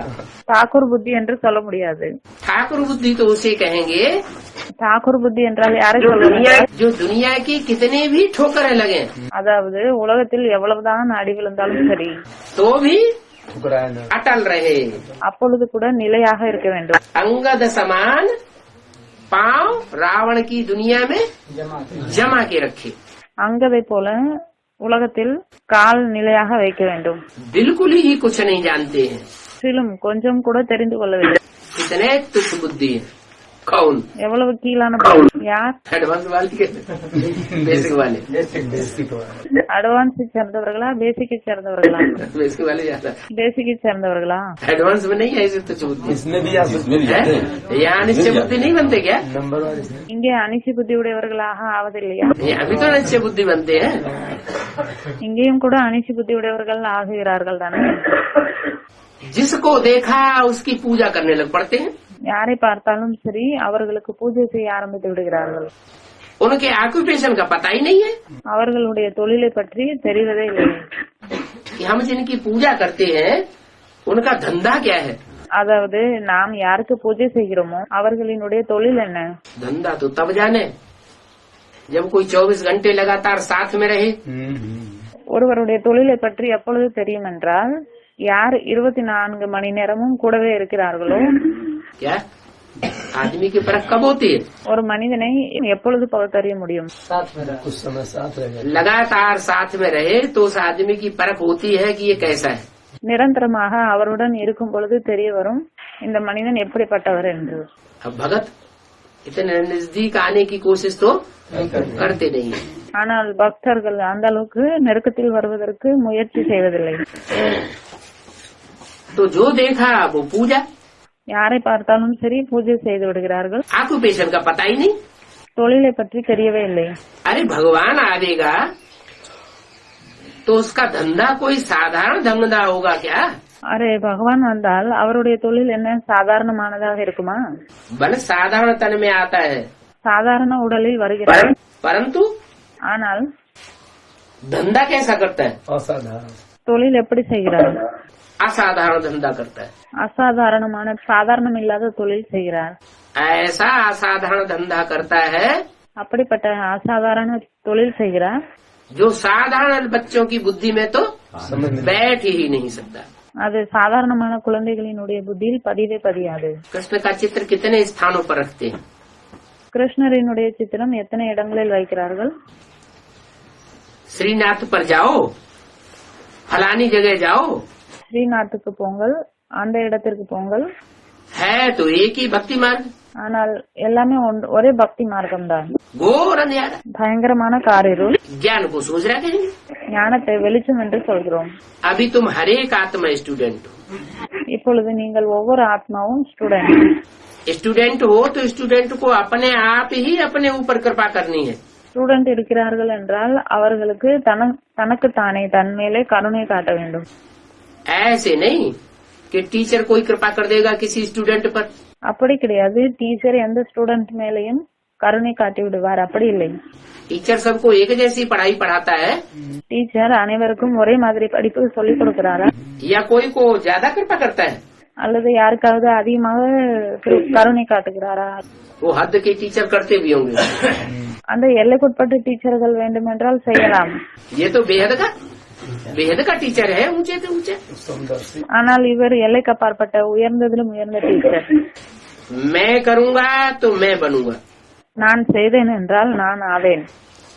டாக்கூர் புத்தி என்று சொல்ல முடியாது। ठाकुर बुद्धि तो उसे कहेंगे டாக்கூர் புத்தி என்றால் யாரை சொல்லுங்க? जो दुनिया की कितने भी ठोकरें लगे அதாவது உலகத்தில் எவ்வளவுதான் அடி விழுந்தாலும் சரி तो भी ठुकराया ना। अटल रहे, அப்பொழுது கூட நிலையாக இருக்க வேண்டும்। अंगद समान पांव रावण की दुनिया में जमा के रखे, அங்கதை போல உலகத்தில் கால் நிலையாக வைக்க வேண்டும்। बिल्कुल ही कुछ नहीं जानते हैं, சிலும் கொஞ்சம் கூட தெரிந்து கொள்ளவில்லை। कितने तुच्छ बुद्धि है। कौन? எவ்வளவு கீழான புத்தி? யார்? एडवांस वाले के बेसिक वाले, बेसिक वाला। அட்வான்ஸை சேர்ந்தவர்களா பேசிக்கை சேர்ந்தவர்களா? बेसिक वाले ज्यादा, பேசிக்கை சேர்ந்தவர்களா? एडवांस में नहीं है ऐसे तुच्छ बुद्धि इसमें भी आ सकते है? यहाँ निश्चय बुद्धि नहीं बनते क्या? नंबर वाले इसमें। இங்கே அனிச்சி புத்தி உடையவர்களாக ஆவதில்லையா? यहाँ भी तो निश्चय बुद्धि बनते हैं। இங்கேயும் கூட அனிச்சி புத்தி உடையவர்கள் ஆகுகிறார்கள் தானே? जिसको देखा उसकी पूजा करने लग पड़ते हैं, யாரை பார்த்தாலும் சரி அவர்களுக்கு பூஜை செய்ய ஆரம்பித்து விடுகிறார்கள்। उनके ऑक्यूपेशन का पता ही नहीं है அவர்களுடைய தொழிலை பற்றி தெரிவதே இல்லை। कि हम जिनकी पूजा करते हैं उनका धंधा क्या है? அதாவது நாம் யாருக்கு பூஜை செய்கிறோமோ அவர்களினுடைய தொழில் என்ன? धंधा तो तब जाने जब कोई 24 घंटे लगातार साथ में रहे। ஒருவருடைய தொழிலை பற்றி எப்பொழுது தெரியும் என்றால் யார் 24 மணி நேரமும் கூடவே இருக்கிறார்களோ. क्या आदमी की परख कब होती है? ஒரு மனிதனை எப்பொழுது பகுத்தறிய முடியும்? साथ में रहा, कुछ समय साथ रहे, लगातार साथ में रहे तो उस आदमी की परख होती है कि ये कैसा है। நிரந்தரமாக அவருடன் இருக்கும் பொழுது தெரிய வரும் இந்த மனிதன் எப்படிப்பட்டவர் என்று. अब भगत इतने नजदीक आने की कोशिश तो करते नहीं है। ஆனால் பக்தர்கள் அந்த அளவுக்கு நெருக்கத்தில் வருவதற்கு முயற்சி செய்வதில்லை. तो जो देखा वो पूजा। யாரை பார்த்தாலும் சரி பூஜை செய்து விடுகிறார்கள். ऑक्यूपेशन का पता ही नहीं। தொழிலை பற்றி தெரியவே இல்லை. अरे भगवान आवेगा तो उसका धंधा कोई साधारण धंधा होगा क्या? அரே பகவான் வந்தால் அவருடைய தொழில் என்ன சாதாரணமானதாக இருக்குமா? बल साधारण तन में आता है சாதாரண உடலில் வருகிறார். परंतु ஆனால் धंधा कैसा करता है? असाधारण தொழில் எப்படி செய்கிறார்? असाधारण धंधा करता है। அசாதாரணமான சாதாரணம் இல்லாத தொழில் செய்கிறார். ऐसा असाधारण धंधा करता है அப்படிப்பட்ட அசாதாரண தொழில் செய்கிறார் जो साधारण बच्चों की बुद्धि में तो बैठ ही नहीं सकता। அது சாதாரணமான குழந்தைகளினுடைய புத்தியில் பதிவே பதியாது. कृष्ण का चित्र कितने स्थानों पर रखते हैं? கிருஷ்ணரினுடைய சித்திரம் எத்தனை இடங்களில் வைக்கிறார்கள்? श्रीनाथ पर जाओ, फलानी जगह जाओ, ஸ்ரீநாத்துக்கு போங்கள், அந்த இடத்திற்கு போங்கள். है तो एक ही भक्ति मार्ग, ஆனால் எல்லாமே ஒரே பக்தி மார்க்கம்தான். घोर अंधेरा, பயங்கரமான காரிருள். ज्ञान को सोच रहे हैं। ஞானத்தை வெளிச்சம் என்று சொல்கிறோம். अभी तुम हरेक आत्मा स्टूडेंट हो। இப்பொழுது நீங்கள் ஒவ்வொரு ஆத்மாவும் ஸ்டூடெண்ட். स्टूडेंट हो तो स्टूडेंट को अपने आप ही अपने ऊपर कृपा करनी है। ஸ்டூடெண்ட் இருக்கிறார்கள் என்றால் அவர்களுக்கு தனக்கு தானே தன் மேலே கருணை காட்ட வேண்டும். ऐसे नहीं कि टीचर कोई कृपा कर देगा किसी स्टूडेंट पर। அப்படி கிடையாது. டீச்சர் எந்த ஸ்டூடெண்ட் மேலேயும் கருணை காட்டி விடுவார், அப்படி இல்லை. टीचर सबको एक जैसी पढ़ाई पढ़ाता है டீச்சர் அனைவருக்கும் ஒரே மாதிரி படிப்பு சொல்லிக் கொடுக்கிறாரா? या कोई को ज्यादा कृपा करता है? அல்லது யாருக்காவது அதிகமாக கருணை காட்டுகிறாரா? वो हद के टीचर करते भी होंगे। அந்த எல்லைக்குட்பட்ட டீச்சர்கள் வேண்டுமென்றால் செய்யலாம். ये तो बेहद का टीचर है, ऊंचे से ऊंचे। ஆனால் இவர் எல்லைக்கு அப்பாற்பட்ட உயர்ந்ததிலும் உயர்ந்த டீச்சர். मैं करूँगा तो मैं बनूंगा। நான் செய்தேன் என்றால் நான் ஆவேன்.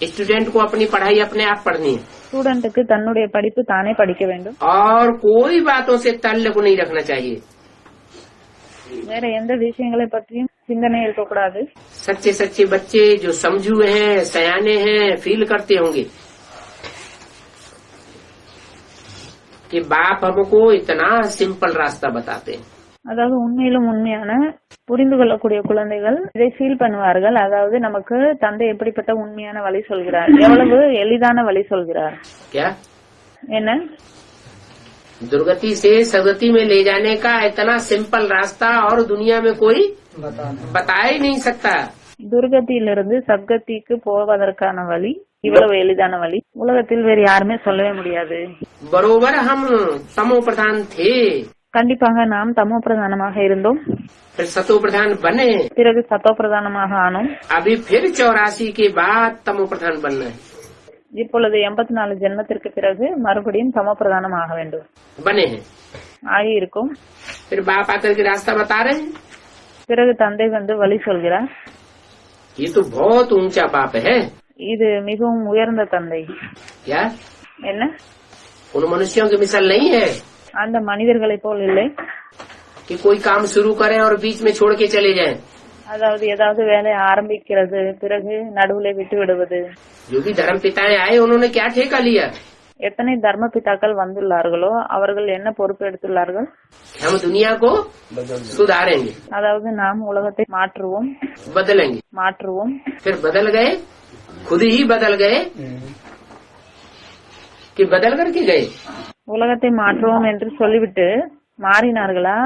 स्टूडेंट को अपनी पढ़ाई अपने आप पढ़नी है ஸ்டூடெண்ட்டுக்கு தன்னுடைய படிப்பு தானே படிக்க வேண்டும். और कोई बातों से ताल्लुक नहीं रखना चाहिए। வேற எந்த விஷயங்களை பற்றியும் சிந்தனை இருக்கக்கூடாது. सच्चे सच्चे बच्चे जो समझू हैं, सयाने हैं, फील करते होंगे कि बाप हमको इतना सिंपल रास्ता बताते हैं। அதாவது உண்மையிலும் உண்மையான புரிந்து கொள்ளக்கூடிய குழந்தைகள் இதை ஃபீல் பண்ணுவார்கள். அதாவது நமக்கு தந்தை எப்படிப்பட்ட உண்மையான வழி சொல்கிறார், எவ்வளவு எளிதான வழி சொல்கிறார். क्या என்ன? दुर्गति से सदगति में ले जाने का इतना सिंपल रास्ता और दुनिया में कोई बता ही नहीं सकता। துர்கத்தியிலிருந்து சத்கத்திக்கு போவதற்கான வழி இவ்வளவு எளிதான வழி உலகத்தில் வேறு யாருமே சொல்லவே முடியாது. बरोबर हम तमो प्रधान थे, கண்டிப்பாக நாம் தமோ பிரதானமாக இருந்தோம், फिर सतो प्रधान बने, பிறகு சத்தோ பிரதானமாக ஆனோம். अभी फिर 84 के बाद तमो प्रधान बनना है। இப்பொழுது 84 ஜென்மத்திற்கு பிறகு மறுபடியும் தமோ பிரதானம் ஆக வேண்டும். बने हैं, ஆகி இருக்கும். फिर बाप आकर के रास्ता बता रहे हैं। பிறகு தந்தை வந்து வழி சொல்கிறார். ये तो बहुत ऊंचा बाप है। இது மிகவும் உயர்ந்த தந்தை. क्या என்ன? उन मनुष्यों की मिसाल नहीं है அந்த மனிதர்களை போல் இல்லை. कि कोई काम शुरू करे और बीच में छोड़ के चले जाएं। அதாவது ஏதாவது வேலை ஆரம்பிக்கிறது பிறகு நடுவுல விட்டு விடுவது. जो भी धर्म पिताएं आए उन्होंने क्या ठेका लिया? எத்தனை தர்ம பிதாக்கள் வந்துள்ளார்களோ அவர்கள் என்ன பொறுப்பு எடுத்துள்ளார்கள்? हम दुनिया को सुधारेंगे, அதாவது நாம் உலகத்தை மாற்றுவோம், बदलेंगे। फिर बदल गए, खुद ही बदल गए कि बदल करके गए? உலகத்தை மாற்றுவோம் என்று சொல்லிவிட்டு மாறினார்களா,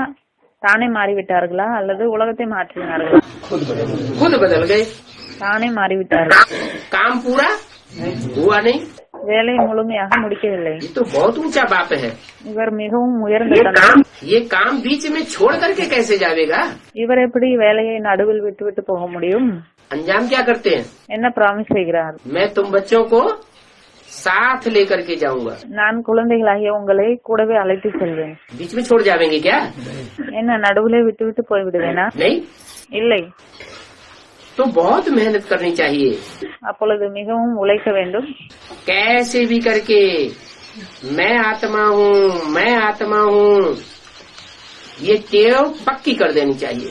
தானே மாறிவிட்டார்களா, அல்லது உலகத்தை மாற்றினார்களா? खुद बदल गए, தானே மாறிவிட்டார்கள். काम पूरा हुआ नहीं। வேலையை முழுமையாக முடிக்கவில்லை. ये तो बहुत ऊंचा बाप है. இவர் மிகவும் உயர்ந்த தந்தை. ये काम बीच में छोड़ करके कैसे जावेगा? இவர் எப்படி வேலையை நடுவில் விட்டுவிட்டு போக முடியும்? अंजाम क्या करते हैं? என்ன ப்ராமிஸ் செய்கிறார்? मैं तुम बच्चों को साथ लेकर के जाऊंगा. நான் குழந்தைகளாகிய உங்களை கூடவே அழைத்து செல்வேன். बीच में छोड़ जावेंगे क्या? என்ன நடுவிலே விட்டுவிட்டு போய்விடுவேனா? नहीं. இல்லை. तो बहुत मेहनत करनी चाहिए. அப்பொழுது மிகவும் உழைக்க வேண்டும். कैसे भी करके मैं आत्मा हूँ ये टेव पक्की कर देनी चाहिए.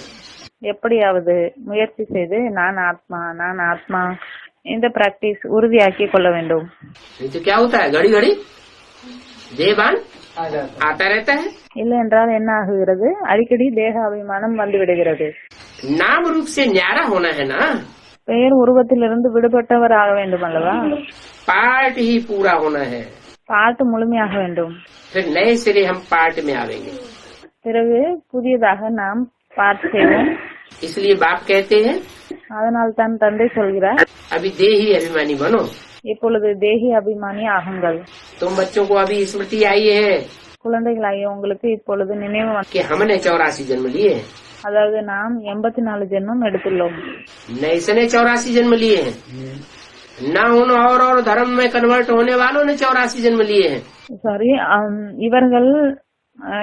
எப்படியாவது முயற்சி செய்து நான் ஆத்மா இந்த பிராக்டிஸ் உறுதியாக்கி கொள்ள வேண்டும். नहीं तो क्या होता है, घड़ी घड़ी देहभान आता रहता है. இல்லை என்றால் என்ன ஆகுகிறது? அடிக்கடி தேக அபிமானம் வந்து விடுகிறது. नाम रूप से न्यारा होना है ना. பெயர் உருவத்திலிருந்து விடுபட்டவர் ஆக வேண்டும் அல்லவா? पार्ट ही पूरा होना है. பாட்டு முழுமையாக வேண்டும். फिर नए सिरे हम पार्ट में आवेंगे. பிறகு புதியதாக நாம் பாட்டு செய்வோம். इसलिए बाप कहते हैं அதனால் தான் தந்தை சொல்கிறார், अभी देही अभिमानी बनो. இப்பொழுது தேகி அபிமானி ஆகுங்கள். तुम बच्चों को अभी स्मृति आई है குழந்தைகளாகிய உங்களுக்கு இப்பொழுது நினைவு कि हमने 84 जन्म लिए हैं. அதாவது நாம் 84 ஜென்மம் எடுத்துள்ளோம். नए ने 84 जन्म लिए हैं. न उन और धर्म में कन्वर्ट होने वालों ने 84 जन्म लिए हैं. சாரி, இவர்கள்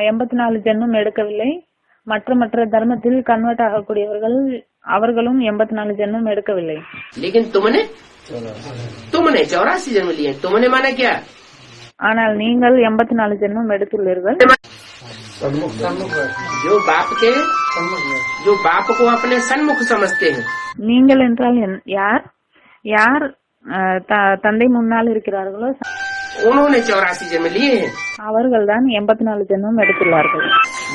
84 ஜென்மம் எடுக்கவில்லை. மற்ற தர்மத்தில் கன்வெர்ட் ஆகக்கூடியவர்கள் அவர்களும் 84 ஜென்மம் எடுக்கவில்லை. लेकिन तुमने 84 जन्म लिए. तुमने माना क्या? ஆனால் நீங்கள் 84 ஜென்மம் எடுத்துள்ளீர்கள். जो बाप को अपने सन्मुख समझते हैं. நீங்கள் என்றால் யார் யார் தந்தை முன்னால் இருக்கிறார்களோ उन्होंने 84 जन्म लिए हैं. அவர்கள் தான் 84 ஜென்மம் எடுத்துள்ளார்கள்.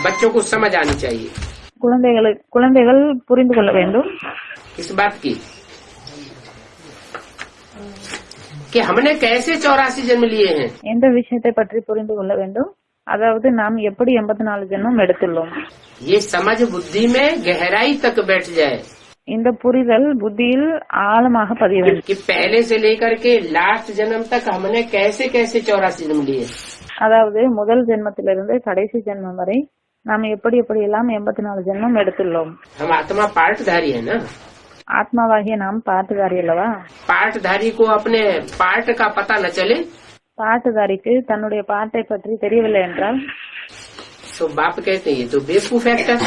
बच्चों को समझ आनी चाहिए குழந்தைகள் புரிந்து கொள்ள வேண்டும் इस बात की कि हमने कैसे 84 जन्म लिए हैं. எந்த விஷயத்தை பற்றி புரிந்து கொள்ள வேண்டும். அதாவது நாம் எப்படி 84 ஜென்மம் எடுத்துள்ளோம். ये समझ बुद्धि में गहराई तक बैठ जाए. இந்த புரிதல் புத்தியில் ஆழமாக பதிய வேண்டும். कि पहले से लेकर के लास्ट जन्म तक हमने कैसे 84 जन्म लिए. அதாவது முதல் ஜென்மத்திலிருந்து கடைசி ஜென்மம் வரை நாம் எப்படி எல்லாம் 84 ஜென்மம் எடுத்துள்ளோம். हम आत्मा पार्टधारी है ना. ஆத்மாவாகிய நாம் பாட்டுதாரி அல்லவா? पार्टधारी को अपने पार्ट का पता न चले பாட்டுதாரிக்கு தன்னுடைய பாட்டை பற்றி தெரியவில்லை என்றால் तो बाप कहते हैं ये तो बेवकूफ एक्टर.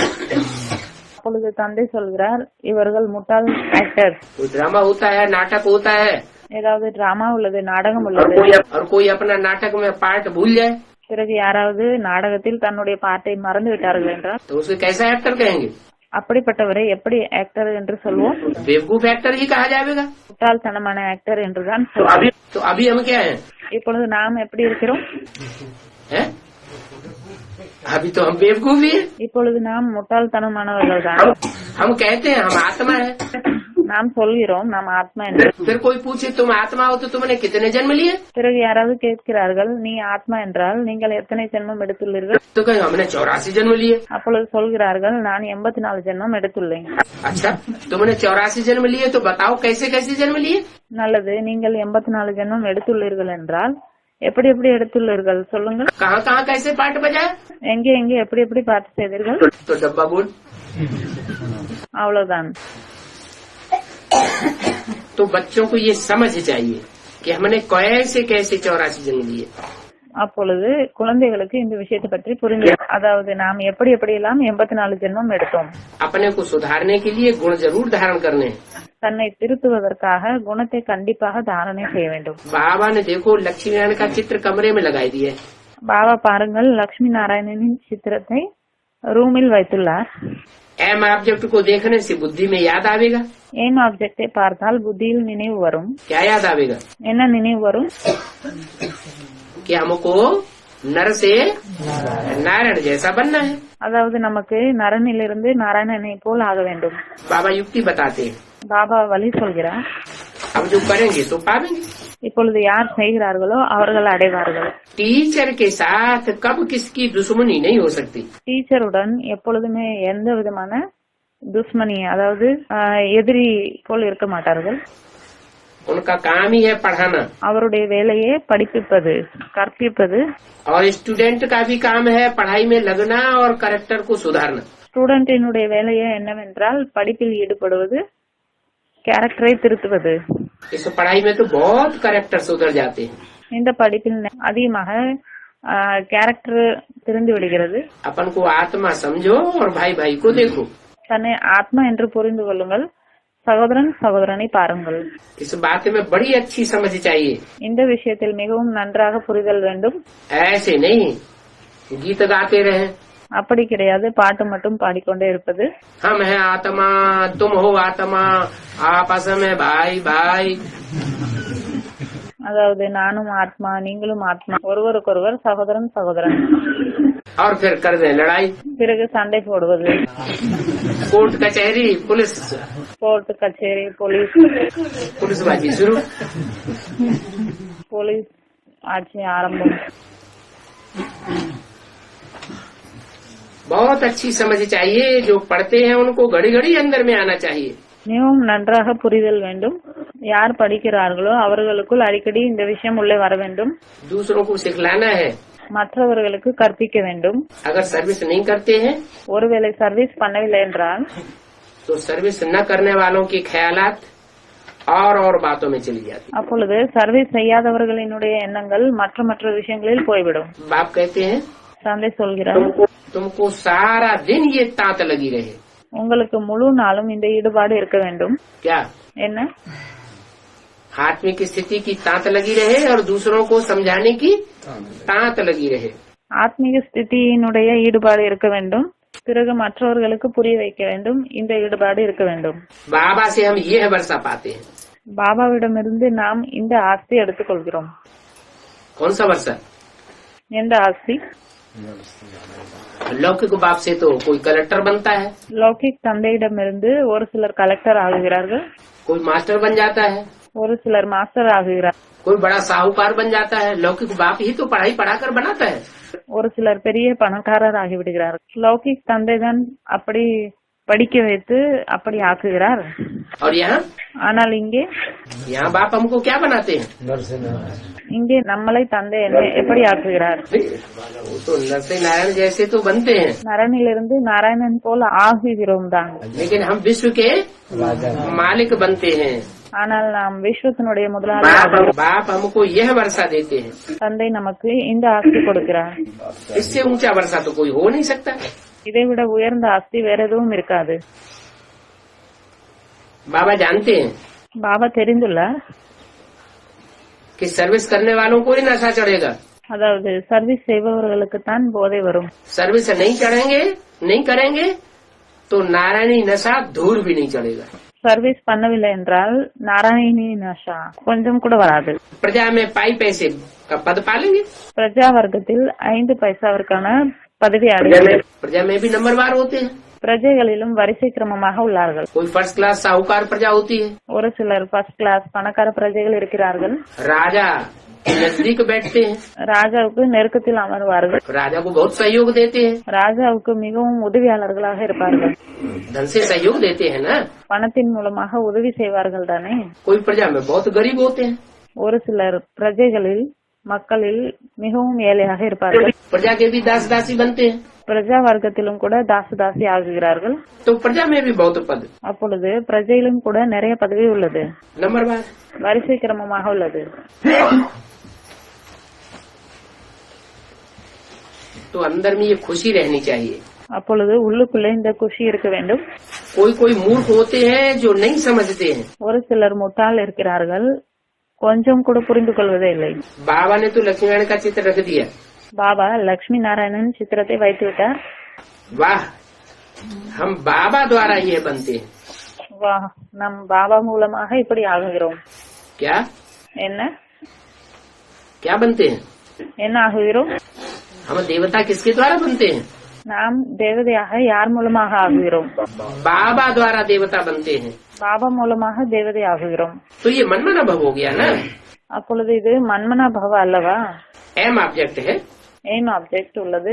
அப்பொழுது தந்தை சொல்கிறார், இவர்கள் முட்டாள் ஆக்டர். कोई ड्रामा होता है, नाटक होता है ஏதாவது டிராமா உள்ளது, நாடகம் உள்ளது. और कोई अपना नाटक में पार्ट भूल जाए பிறகு யாராவது நாடகத்தில் தன்னுடைய பாட்டை மறந்து விட்டார்கள் என்றால் तो उसे कैसा एक्टर कहेंगे? அப்படிப்பட்டவரை எப்படி ஆக்டர் என்று சொல்வோம்? बेवकूफ एक्टर ही कहा जाएगा. முட்டாள்தனமான ஆக்டர் என்றுதான் तो சொல்வோம். अभी हम क्या है? இப்பொழுது நாம் எப்படி இருக்கிறோம்? हैं? अभी तो हम बेवकूफ ही है. இப்பொழுது நாம் முட்டாள்தனமானவர்கள் தான். हम कहते हैं हम आत्मा है. நாம் சொல்கிறோம் நாம் ஆத்மா என்று. फिर कोई पूछे तुम आत्मा हो तो तुमने कितने जन्म लिए? பிறகு யாராவது கேட்கிறார்கள், நீ ஆத்மா என்றால் நீங்கள் எத்தனை ஜென்மம் எடுத்துள்ளீர்கள்? तो कहीं हमने 84 जन्म लिए. அப்பொழுது சொல்கிறார்கள், நான் 84 ஜென்மம் எடுத்துள்ளேன். अच्छा, तुमने 84 जन्म लिए तो बताओ कैसे कैसे जन्म लिए? நல்லது, நீங்கள் 84 ஜென்மம் எடுத்துள்ளீர்கள் என்றால் எப்படி எடுத்துள்ளீர்கள் சொல்லுங்கள். कहाँ कहाँ कैसे पार्ट बजाया? எங்கே எப்படி பாட்டு செய்தீர்கள்? तो डब्बा बोल. அவ்வளவுதான். तो बच्चों को ये समझ चाहिए कि हमने कैसे कैसे 84 जन्म लिए. அப்பொழுது குழந்தைகளுக்கு இந்த விஷயத்தை பற்றி புரிந்து, அதாவது நாம் எப்படி எல்லாம் 84 ஜென்மம் எடுத்தோம். अपने को सुधारने के लिए गुण जरूर धारण करने हैं. தன்னை திருத்துவதற்காக குணத்தை கண்டிப்பாக தாரணை செய்ய வேண்டும். बाबा ने देखो लक्ष्मी नारायण का चित्र कमरे में लगाई दिया है. பாபா பாருங்கள், லட்சுமி நாராயணனின் சித்திரத்தை ரூமில் வைத்துள்ளார். एम ऑब्जेक्ट को देखने से बुद्धि में याद आवेगा. एम ऑब्जेक्टை பார்த்தால் புத்தியில் நினைவு வரும். क्या याद आवेगा? என்ன நினைவு வரும்? कि हमको नर से नारायण जैसा बनना है. அதாவது நமக்கு நரனிலிருந்து நாராயணனை போல் ஆக வேண்டும். बाबा युक्ति बताते हैं. பாபா வழி சொல்கிறார். अब जो करेंगे तो पावेंगे. இப்பொழுது யார் செய்கிறார்களோ அவர்கள் அடைவார்கள். टीचर के साथ कब किसकी दुश्मनी नहीं हो सकती. டீச்சருடன் எப்பொழுதுமே எந்த விதமான துஷ்மணி, அதாவது எதிரி போல் இருக்க மாட்டார்கள். उनका काम ही है पढ़ाना, அவருடைய வேலையே படிப்பிப்பது, கற்பிப்பது. और स्टूडेंट का भी काम है पढ़ाई में लगना और कैरेक्टर को सुधारना. ஸ்டூடெண்டினுடைய வேலையே என்னவென்றால் படிப்பில் ஈடுபடுவது, கேரக்டரை திருத்துவது. इस पढ़ाई में तो बहुत कैरेक्टर सुधर जाते हैं. இந்த படிப்பில் அதிகமாக கேரக்டர் திருந்து விடுகிறது. अपन को आत्मा समझो और भाई भाई को देखो. தன்னை ஆத்மா என்று புரிந்து கொள்ளுங்கள், சகோதரன் சகோதரனை பாருங்கள். इस बात में बड़ी अच्छी समझ चाहिए. இந்த விஷயத்தில் மிகவும் நன்றாக புரிதல் வேண்டும். ऐसे नहीं गीत गाते रहे, அப்படி கிடையாது பாட்டு மட்டும் பாடிக்கொண்டே இருப்பது. हम है आत्मा तुम हो आत्मा आपस में भाई भाई. அதாவது நானும் ஆத்மா நீங்களும் ஆத்மா, ஒருவருக்கொருவர் சகோதரன் சகோதரன். और फिर कर दे लड़ाई, பிறகு சண்டை போடுவது, कोर्ट कचहरी पुलिस, கோர்ட் கச்சேரி போலீஸ், पुलिसबाजी शुरू. போலீஸ் ஆட்சி ஆரம்பம். बहुत अच्छी समझ चाहिए. जो पढ़ते हैं उनको घड़ी घड़ी अंदर में आना चाहिए. மிகவும் நன்றாக புரிதல் வேண்டும். யார் படிக்கிறார்களோ அவர்களுக்குள் அடிக்கடி இந்த விஷயம் உள்ளே வர வேண்டும். दूसरों को सिखलाना है. மற்றவர்களுக்கு கற்பிக்க வேண்டும். अगर सर्विस नहीं करते हैं ஒருவேளை சர்வீஸ் பண்ணவில்லை என்றால் तो सर्विस न करने वालों के ख्यालात और बातों में चली जाती. அப்பொழுது சர்வீஸ் செய்யாதவர்களினுடைய எண்ணங்கள் மற்ற விஷயங்களில் போய்விடும். बाप कहते हैं தந்தை சொல்கிறார், तुमको सारा दिन ये तांत लगी रहे. உங்களுக்கு मुழு நாளும் இந்த ஈடுபாடு இருக்க வேண்டும். क्या என்ன? आत्मिक स्थिति की तांत लगी रहे और दूसरों को समझाने की तांत लगी रहे. ஆத்மீக ஸ்திதியினுடைய ஈடுபாடு இருக்க வேண்டும். பிறகு மற்றவர்களுக்கு புரிய வைக்க வேண்டும். இந்த ஈடுபாடு இருக்க வேண்டும். बाबा से हम ये वर्षा पाते हैं. பாபாவிடமிருந்து நாம் இந்த ஆஸ்தி எடுத்துக் கொள்கிறோம். कौन सा वर्षा? எந்த ஆஸ்தி? लौकिक बाप से तो कोई कलेक्टर बनता है, லௌகிக் தந்தையிடமிருந்து ஒரு சிலர் கலெக்டர் ஆகுகிறார்கள், कोई मास्टर बन जाता है, ஒரு சிலர் மாஸ்டர் ஆகுகிறார், कोई बड़ा साहूकार बन जाता है. लौकिक बाप ही तो पढ़ाई पढ़ाकर बनाता है. ஒரு சிலர் பெரிய பணக்காரர் ஆகிவிடுகிறார்கள். லௌகிக் தந்தைதான் அப்படி படிக்க வைத்து அப்படி ஆக்குகிறார். और ஆனால் यहाँ बाप हमको क्या बनाते हैं? இங்கே நம்மளை தந்தை என்ன எப்படி ஆக்குகிறார்? वो तो नरसिंह नारायण जैसे तो बनते हैं, நரனிலிருந்து நாராயணன் போல ஆகுகிறோம் தான். लेकिन हम विश्व के मालिक बनते हैं. ஆனால் நாம் விஸ்வத்தினுடைய முதலாளி. बाप हमको यह वर्षा देते हैं. தந்தை நமக்கு இந்த ஆஸ்தி கொடுக்கிறார். इससे ऊंचा वर्षा तो कोई हो नहीं सकता. இதைவிட உயர்ந்த ஆஸ்தி வேற எதுவும் இருக்காது. बाबा जानते हैं பாபா தெரிந்துள்ளார், कि सर्विस करने वालों को ही नशा चढ़ेगा. அதாவது சர்வீஸ் செய்பவர்களுக்கு தான் போதை வரும். सर्विस नहीं करेंगे तो नारायणी नशा धूल भी नहीं चढ़ेगा. சர்வீஸ் பண்ணவில்லை என்றால் நாராயணி நஷா கொஞ்சம் கூட வராது. प्रजा में पाई पैसे का पद पालेंगे. பிரஜா வர்க்கத்தில் 5 பைசாவிற்கான பதவி அடைகிறது. प्रजा में भी नंबरवार होते हैं. பிரஜைகளிலும் வரிசை கிரமமாக உள்ளார்கள். कोई फर्स्ट क्लास साहूकार प्रजा होती है. ஒரு சிலர் ஃபர்ஸ்ட் கிளாஸ் பணக்கார பிரஜைகள் இருக்கிறார்கள். राजा के नजदीक बैठते हैं, ராஜாவுக்கு நெருக்கத்தில் அமர்வார்கள். राजा को बहुत सहयोग देते हैं. ராஜாவுக்கு மிகவும் உதவியாளர்களாக இருப்பார்கள். धन से सहयोग देते हैं ना. பணத்தின் மூலமாக உதவி செய்வார்கள் தானே. कोई प्रजा में बहुत गरीब होते हैं. ஒரு சிலர் பிரஜைகளில் மக்களில் மிகவும் ஏழையாக இருப்பார்கள். प्रजा के भी दास दासी बनते हैं. பிரஜா வர்க்கத்திலும் கூட தாசி ஆகுகிறார்கள். तो प्रजा में भी बहुत पद. அப்பொழுது பிரஜையிலும் கூட நிறைய பதவி உள்ளது, नंबरवार வரிசை கிரமமாக உள்ளது. तो अंदर में ये खुशी रहनी चाहिए. அப்பொழுது உள்ளுக்குள்ளே இந்த குஷி இருக்க வேண்டும். कोई मूर्ख होते हैं जो नहीं समझते हैं. ஒரு சிலர் முட்டாள் இருக்கிறார்கள், கொஞ்சம் கூட புரிந்து கொள்வதே இல்லை. बाबा ने तो लक्ष्मी नारायण का चित्र रख दिया. பாபா லட்சுமி நாராயணன் சித்திரத்தை வைத்து விட்டார். वाह, हम बाबा द्वारा ये बनते हैं. வா, நம் பாபா மூலமாக இப்படி ஆகுகிறோம். क्या क्या बनते हैं? என்ன ஆகுகிறோம்? हम देवता किसके द्वारा बनते हैं? நாம் தேவதையாக யார் மூலமாக ஆகுகிறோம்? बाबा द्वारा देवता बनते हैं. பாபா மூலமாக தேவதை ஆகுகிறோம். तो ये मनमना भव हो गया ना. அப்பொழுது இது மன்மனா பவ அல்லவா? एम ऑब्जेक्ट है. एम ऑब्जेक्ट உள்ளது.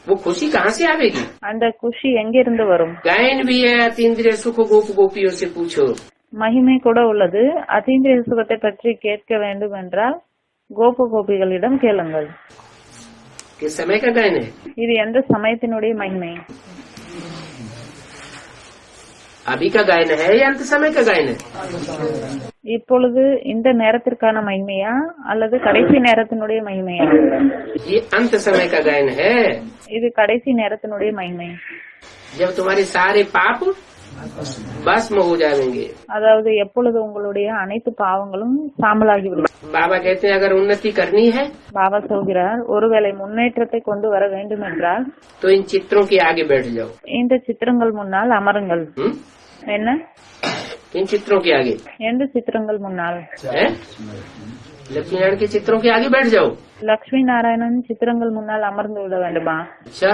वो खुशी कहाँ से आवेगी? அந்த குஷி எங்கிருந்து வரும்? गायन भी है, अतीन्द्रिय सुख गोप गोपियों से पूछो. மகிமை கூட உள்ளது. அதீந்திரிய சுகத்தை பற்றி கேட்க வேண்டும் என்றால் கோப கோபிகளிடம் கேளுங்கள். किस समय का गायन है? இது எந்த சமயத்தினுடைய மகிமை? अभी का गायन है या अंत समय का गायन है? இப்பொழுது இந்த நேரத்திற்கான மகிமையா அல்லது கடைசி நேரத்தினுடைய மகிமையா? ये अंत समय का गायन है, இது கடைசி நேரத்தினுடைய மகிமை. जब तुम्हारे सारे पाप भस्म हो जाएंगे. அதாவது எப்பொழுது உங்களுடைய அனைத்து பாவங்களும் சாம்பலாகிவிடும். बाबा कहते हैं अगर उन्नति करनी है பாபா சொல்கிறார், ஒருவேளை முன்னேற்றத்தை கொண்டு வர வேண்டும் என்றால் तो इन चित्रों के आगे बैठ जाओ. இந்த சித்திரங்கள் முன்னால் அமருங்கள். என்ன? इन चित्रों के आगे எந்த சித்திரங்கள் முன்னால்? लक्ष्मी नारायण के चित्रों के आगे बैठ जाओ. லட்சுமி நாராயணன் சித்திரங்கள் முன்னால் அமர்ந்து விட வேண்டுமா? अच्छा,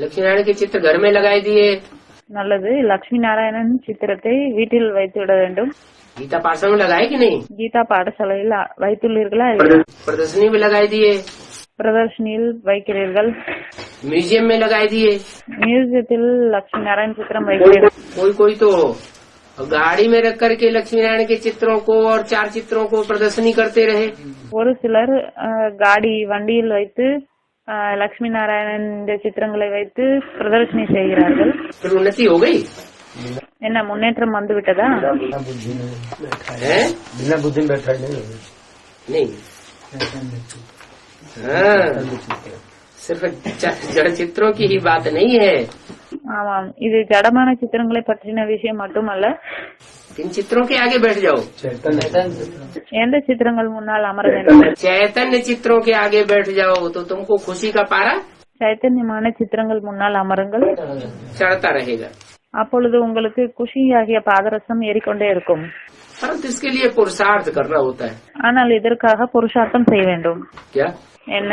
लक्ष्मी नारायण के चित्र घर में लगाए दिए. நல்லது. லட்சுமி நாராயணன் சித்திரத்தை வீட்டில் வைத்து விட வேண்டும். गीता पाठशाला में लगाए कि नहीं? கீதா பாடசாலையில் வைத்துள்ளீர்களா? प्रदर्शनी में लगाए दिए. பிரதர்ஷனியில் வைக்கிறீர்கள். म्यूजियम में लगाए दिए. மியூசியத்தில் லட்சுமி நாராயண் சித்திரம் வைக்கிறீர்கள். कोई कोई तो गाड़ी में रख करके लक्ष्मी नारायण के चित्रों को और 4 चित्रों को प्रदर्शनी करते रहे. ஒரு சிலர் வண்டியில் வைத்து லட்சுமி நாராயணன் சித்திரங்களை வைத்து பிரதர்ஷனி செய்கிறார்கள். फिर उन्नति हो गई? என்ன முன்னேற்றம் வந்து விட்டதா? बिना बुद्धि में बैठा नहीं. हाँ, सिर्फ जड़ चित्रों की ही बात नहीं है. ஆமாம், இது ஜடமான சித்திரங்களை பற்றின விஷயம் மட்டுமல்ல. इन चित्रों के आगे बैठ जाओ. எந்த சித்திரங்கள் முன்னால் அமர வேண்டும்? चैतन्य चित्रों के आगे बैठ जाओ तो तुमको खुशी का पारा சைத்தன்யமான சித்திரங்கள் முன்னால் அமருங்கள். चढ़ता रहेगा. அப்பொழுது உங்களுக்கு குஷியாகிய பாதரசம் ஏறிக்கொண்டே இருக்கும். परंतु इसके लिए पुरुषार्थ करना होता है. ஆனால் இதற்காக புருஷார்த்தம் செய்ய வேண்டும். क्या? என்ன?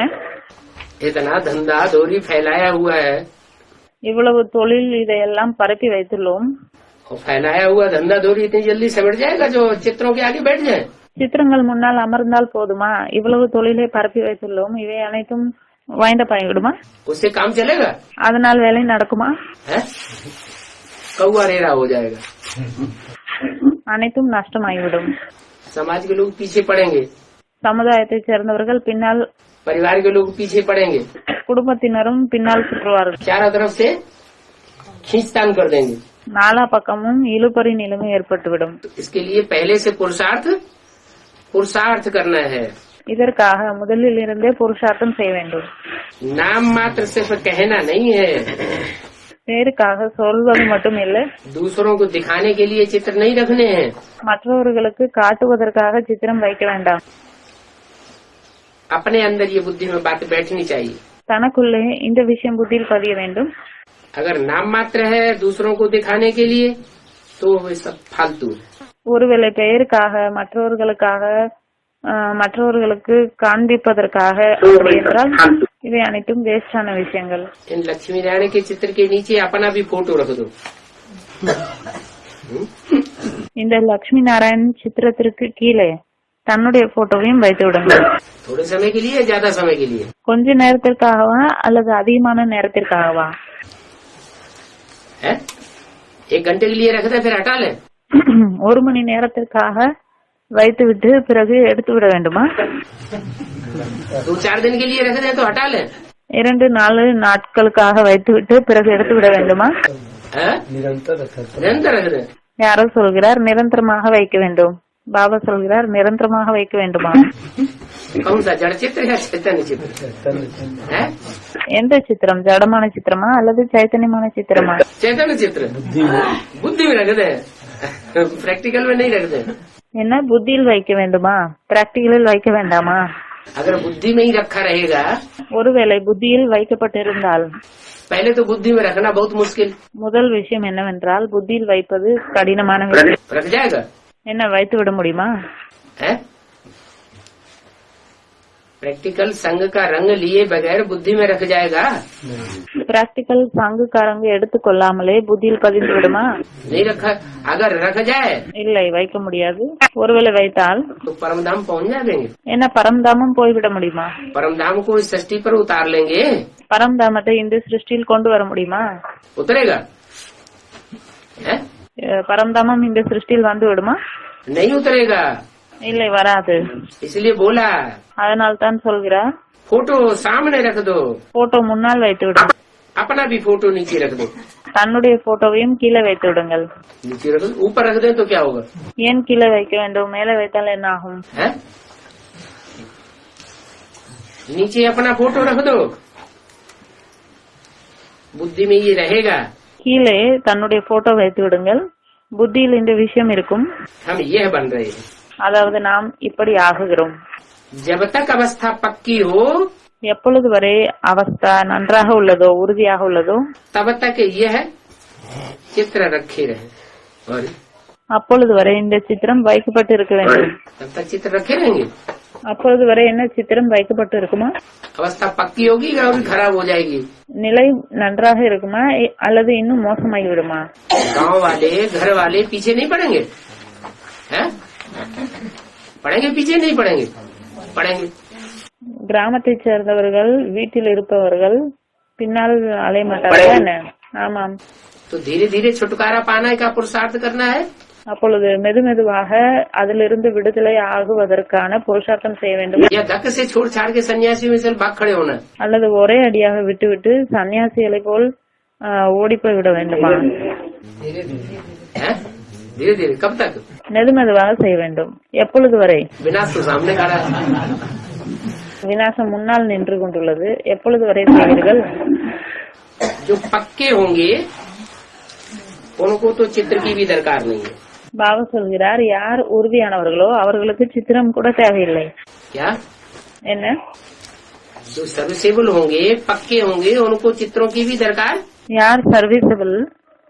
इतना धंधा दौरी फैलाया हुआ है இவ்வளவு தொழில் இதையெல்லாம் பரப்பி வைத்துள்ளோம். और फैलाया हुआ धंधा दौरी इतनी जल्दी सिमट जाएगा जो चित्रों के आगे बैठ जाए. சித்திரங்கள் முன்னால் அமர்ந்தால் போதுமா? இவ்வளவு தொழிலை பரப்பி வைத்துள்ளோம், இவை அனைத்தும் வாய்ந்த பயன்படுமா? उससे काम चलेगा? அதனால் வேலை நடக்குமா? कौआ रेरा हो जाएगा. அனைத்தும் நஷ்டமாகிவிடும். समाज के लोग पीछे पड़ेंगे, சமுதாயத்தை சேர்ந்தவர்கள் பின்னால், परिवार के लोग पीछे पड़ेंगे, குடும்பத்தினரும் பின்னால் சுற்றுவார்கள். चारों तरफ से खींचतान कर देंगे. நாலா பக்கமும் இழுபறி நிலைமை ஏற்பட்டுவிடும். इसके लिए पहले से पुरुषार्थ करना है. இதற்காக முதலில் இருந்தே புருஷார்த்தம் செய்ய வேண்டும். नाम मात्र सिर्फ कहना नहीं है. பேருக்காக சொல்வது மட்டும் இல்லை, दूसरों को दिखाने के लिए चित्र नहीं रखने हैं. மற்றவர்களுக்கு காட்டுவதற்காக சித்திரம் வைக்க வேண்டாம். अपने अंदर ये बुद्धि में बात बैठनी चाहिए. தனக்குள்ளே இந்த விஷயம் புத்தியில் பதிய வேண்டும். अगर नाम मात्र है दूसरों को दिखाने के लिए तो वे सब फालतू है. ஒருவேளை பெயருக்காக மற்றவர்களுக்கு காண்பிப்பதற்காக அப்படி என்றால் இவை அனைத்தும் வேஸ்டான விஷயங்கள். इन लक्ष्मी नारायण के चित्र के नीचे अपना भी फोटो रख दो. இந்த லட்சுமி நாராயண் சித்திரத்திற்கு கீழே தன்னுடைய போட்டோவையும் வைத்து விடுங்கள். थोड़े समय के लिए ज्यादा समय के लिए? கொஞ்ச நேரத்திற்காகவா அல்லது அதிகமான நேரத்திற்காகவா? 1 घंटे के लिए रख दे फिर हटा ले. 1 மணி நேரத்திற்காக வைத்துவிட்டு பிறகு எடுத்து விட வேண்டுமா? 2-4 दिन के लिए रख दे तो हटा ले. 2-4 நாட்களுக்காக வைத்துவிட்டு பிறகு எடுத்து விட வேண்டுமா? निरंतर रख दे. யாரோ சொல்கிறார் நிரந்தரமாக வைக்க வேண்டும். பாபா சொல்கிறார் நிரந்தரமாக வைக்க வேண்டுமா? कौन सा जड़ चित्र है चैतन्य चित्र? எந்த சித்திரம்? ஜடமான சித்திரமா அல்லது சைத்தன்யமான சித்திரமா? चैतन्य चित्र बुद्धि में रख दे. प्रैक्टिकल में नहीं रख दे. என்ன புத்தியில் வைக்க வேண்டுமா? பிராக்டிகலில் வைக்க வேண்டாமா? अगर बुद्धि में ही रखा रहेगा, ஒருவேளை புத்தியில் வைக்கப்பட்டிருந்தால், पहले तो बुद्धि में रखना बहुत मुश्किल. முதல் விஷயம் என்னவென்றால் புத்தியில் வைப்பது கடினமான விஷயம். रख जाएगा? என்ன வைத்து விட முடியுமா? प्रैक्टिकल संघ का रंग लिए बगैर बुद्धि में रख जाएगा? பிராக்டிகல் சங்குக்காரங்க எடுத்துக்கொள்ளாமலே புத்தியில் பதிந்து விடுமா? नहीं रखा. अगर रख जाए இல்லை, வைக்க முடியாது. ஒருவேளை வைத்தால் तो परमधाम पहुंच जाएंगे. என்ன பரம்தாமம் போய்விட முடியுமா? परमधाम को इस सृष्टि पर उतार लेंगे. பரம்தாமத்தை இந்த சிருஷ்டியில் கொண்டு வர முடியுமா? उतरेगा? பரந்தாமம் இந்த சிருஷ்டியில் வந்து விடுமா? नहीं उतरेगा, இல்லை, வராது. इसलिए बोला அதனால் தான் சொல்கிறார், फोटो सामने रख दो, போட்டோ முன்னால் வைத்து விடுங்கள், अपना भी फोटो नीचे रख दो। தன்னுடைய போட்டோவையும் கீழே வைத்து விடுங்கள். नीचे रख दो, ऊपर रख दे तो क्या होगा? ஏன் கீழே வைக்க வேண்டும்? மேலே வைத்தால் என்ன ஆகும்? है? नीचे अपना फोटो रख दो, बुद्धि में ये रहेगा கீழே தன்னுடைய போட்டோ வைத்து விடுங்கள், புத்தியில் இந்த விஷயம் இருக்கும். हम यह बन रहे हैं। அதாவது நாம் இப்படி ஆகுகிறோம். जब तक अवस्था पक्की हो எப்பொழுது வரை அவஸ்தா நன்றாக உள்ளதோ, உறுதியாக உள்ளதோ, तब तक यह चित्र रखे रहे, और அப்பொழுது வரை இந்த சித்திரம் வைக்கப்பட்டு இருக்க வேண்டும். तब तक चित्र रखे रहेंगे। அப்பொழுது வரை என்ன சித்திரம் வைக்கப்பட்டு இருக்குமா? अवस्था पक्की होगी और खराब हो जाएगी। நிலை நன்றாக இருக்குமா அல்லது இன்னும் மோசமாகி விடுமா? गांव वाले घर वाले पीछे नहीं पड़ेंगे, हैं? पड़ेंगे पीछे नहीं पड़ेंगे, पड़ेंगे। கிராமத்தை சேர்ந்தவர்கள், வீட்டில் இருப்பவர்கள் பின்னால் அலைய மாட்டார்கள் என்ன? ஆமாம். तो धीरे धीरे छुटकारा पाना का पुरुषार्थ करना है। அப்பொழுது மெதுமெதுவாக அதிலிருந்து விடுதலை ஆகுவதற்கான புருஷார்த்தம் செய்ய வேண்டும். या धक्के से छोड़ छाड़ के सन्यासी में से भाग खड़े होना, அல்லது ஒரே அடியாக விட்டுவிட்டு சன்னியாசிகளை போல் ஓடிப்போய் விட வேண்டுமா? हैं? धीरे धीरे कब तक? மெதுமெதுவாக செய்ய வேண்டும். எப்பொழுது வரை? विनाश तो सामने खड़ा है। விநாசம் முன்னால் நின்று கொண்டுள்ளது. எப்பொழுது வரை செய்வீர்கள்? जो पक्के होंगे उनको तो चित्र की भी दरकार नहीं है। பாபா சொல்கிறார், யார் உறுதியானவர்களோ அவர்களுக்கு சித்திரம் கூட தேவையில்லை. क्या? என்ன? जो सर्विसेबल होंगे, पक्के होंगे, उनको चित्रों की भी दरकार। யார் சர்வீசபிள்,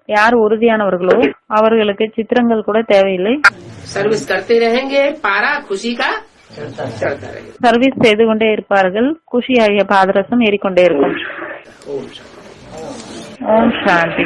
யார் உறுதியானவர்களோ அவர்களுக்கு சித்திரங்கள் கூட தேவையில்லை. सर्विस करते रहेंगे, पारा खुशी का चढ़ता रहेगा। சர்வீஸ் செய்து கொண்டே இருப்பார்கள், குஷியாகிய பாதரசம் ஏறிக்கொண்டே இருக்கும். ओम शांति। ஓம் சாந்தி.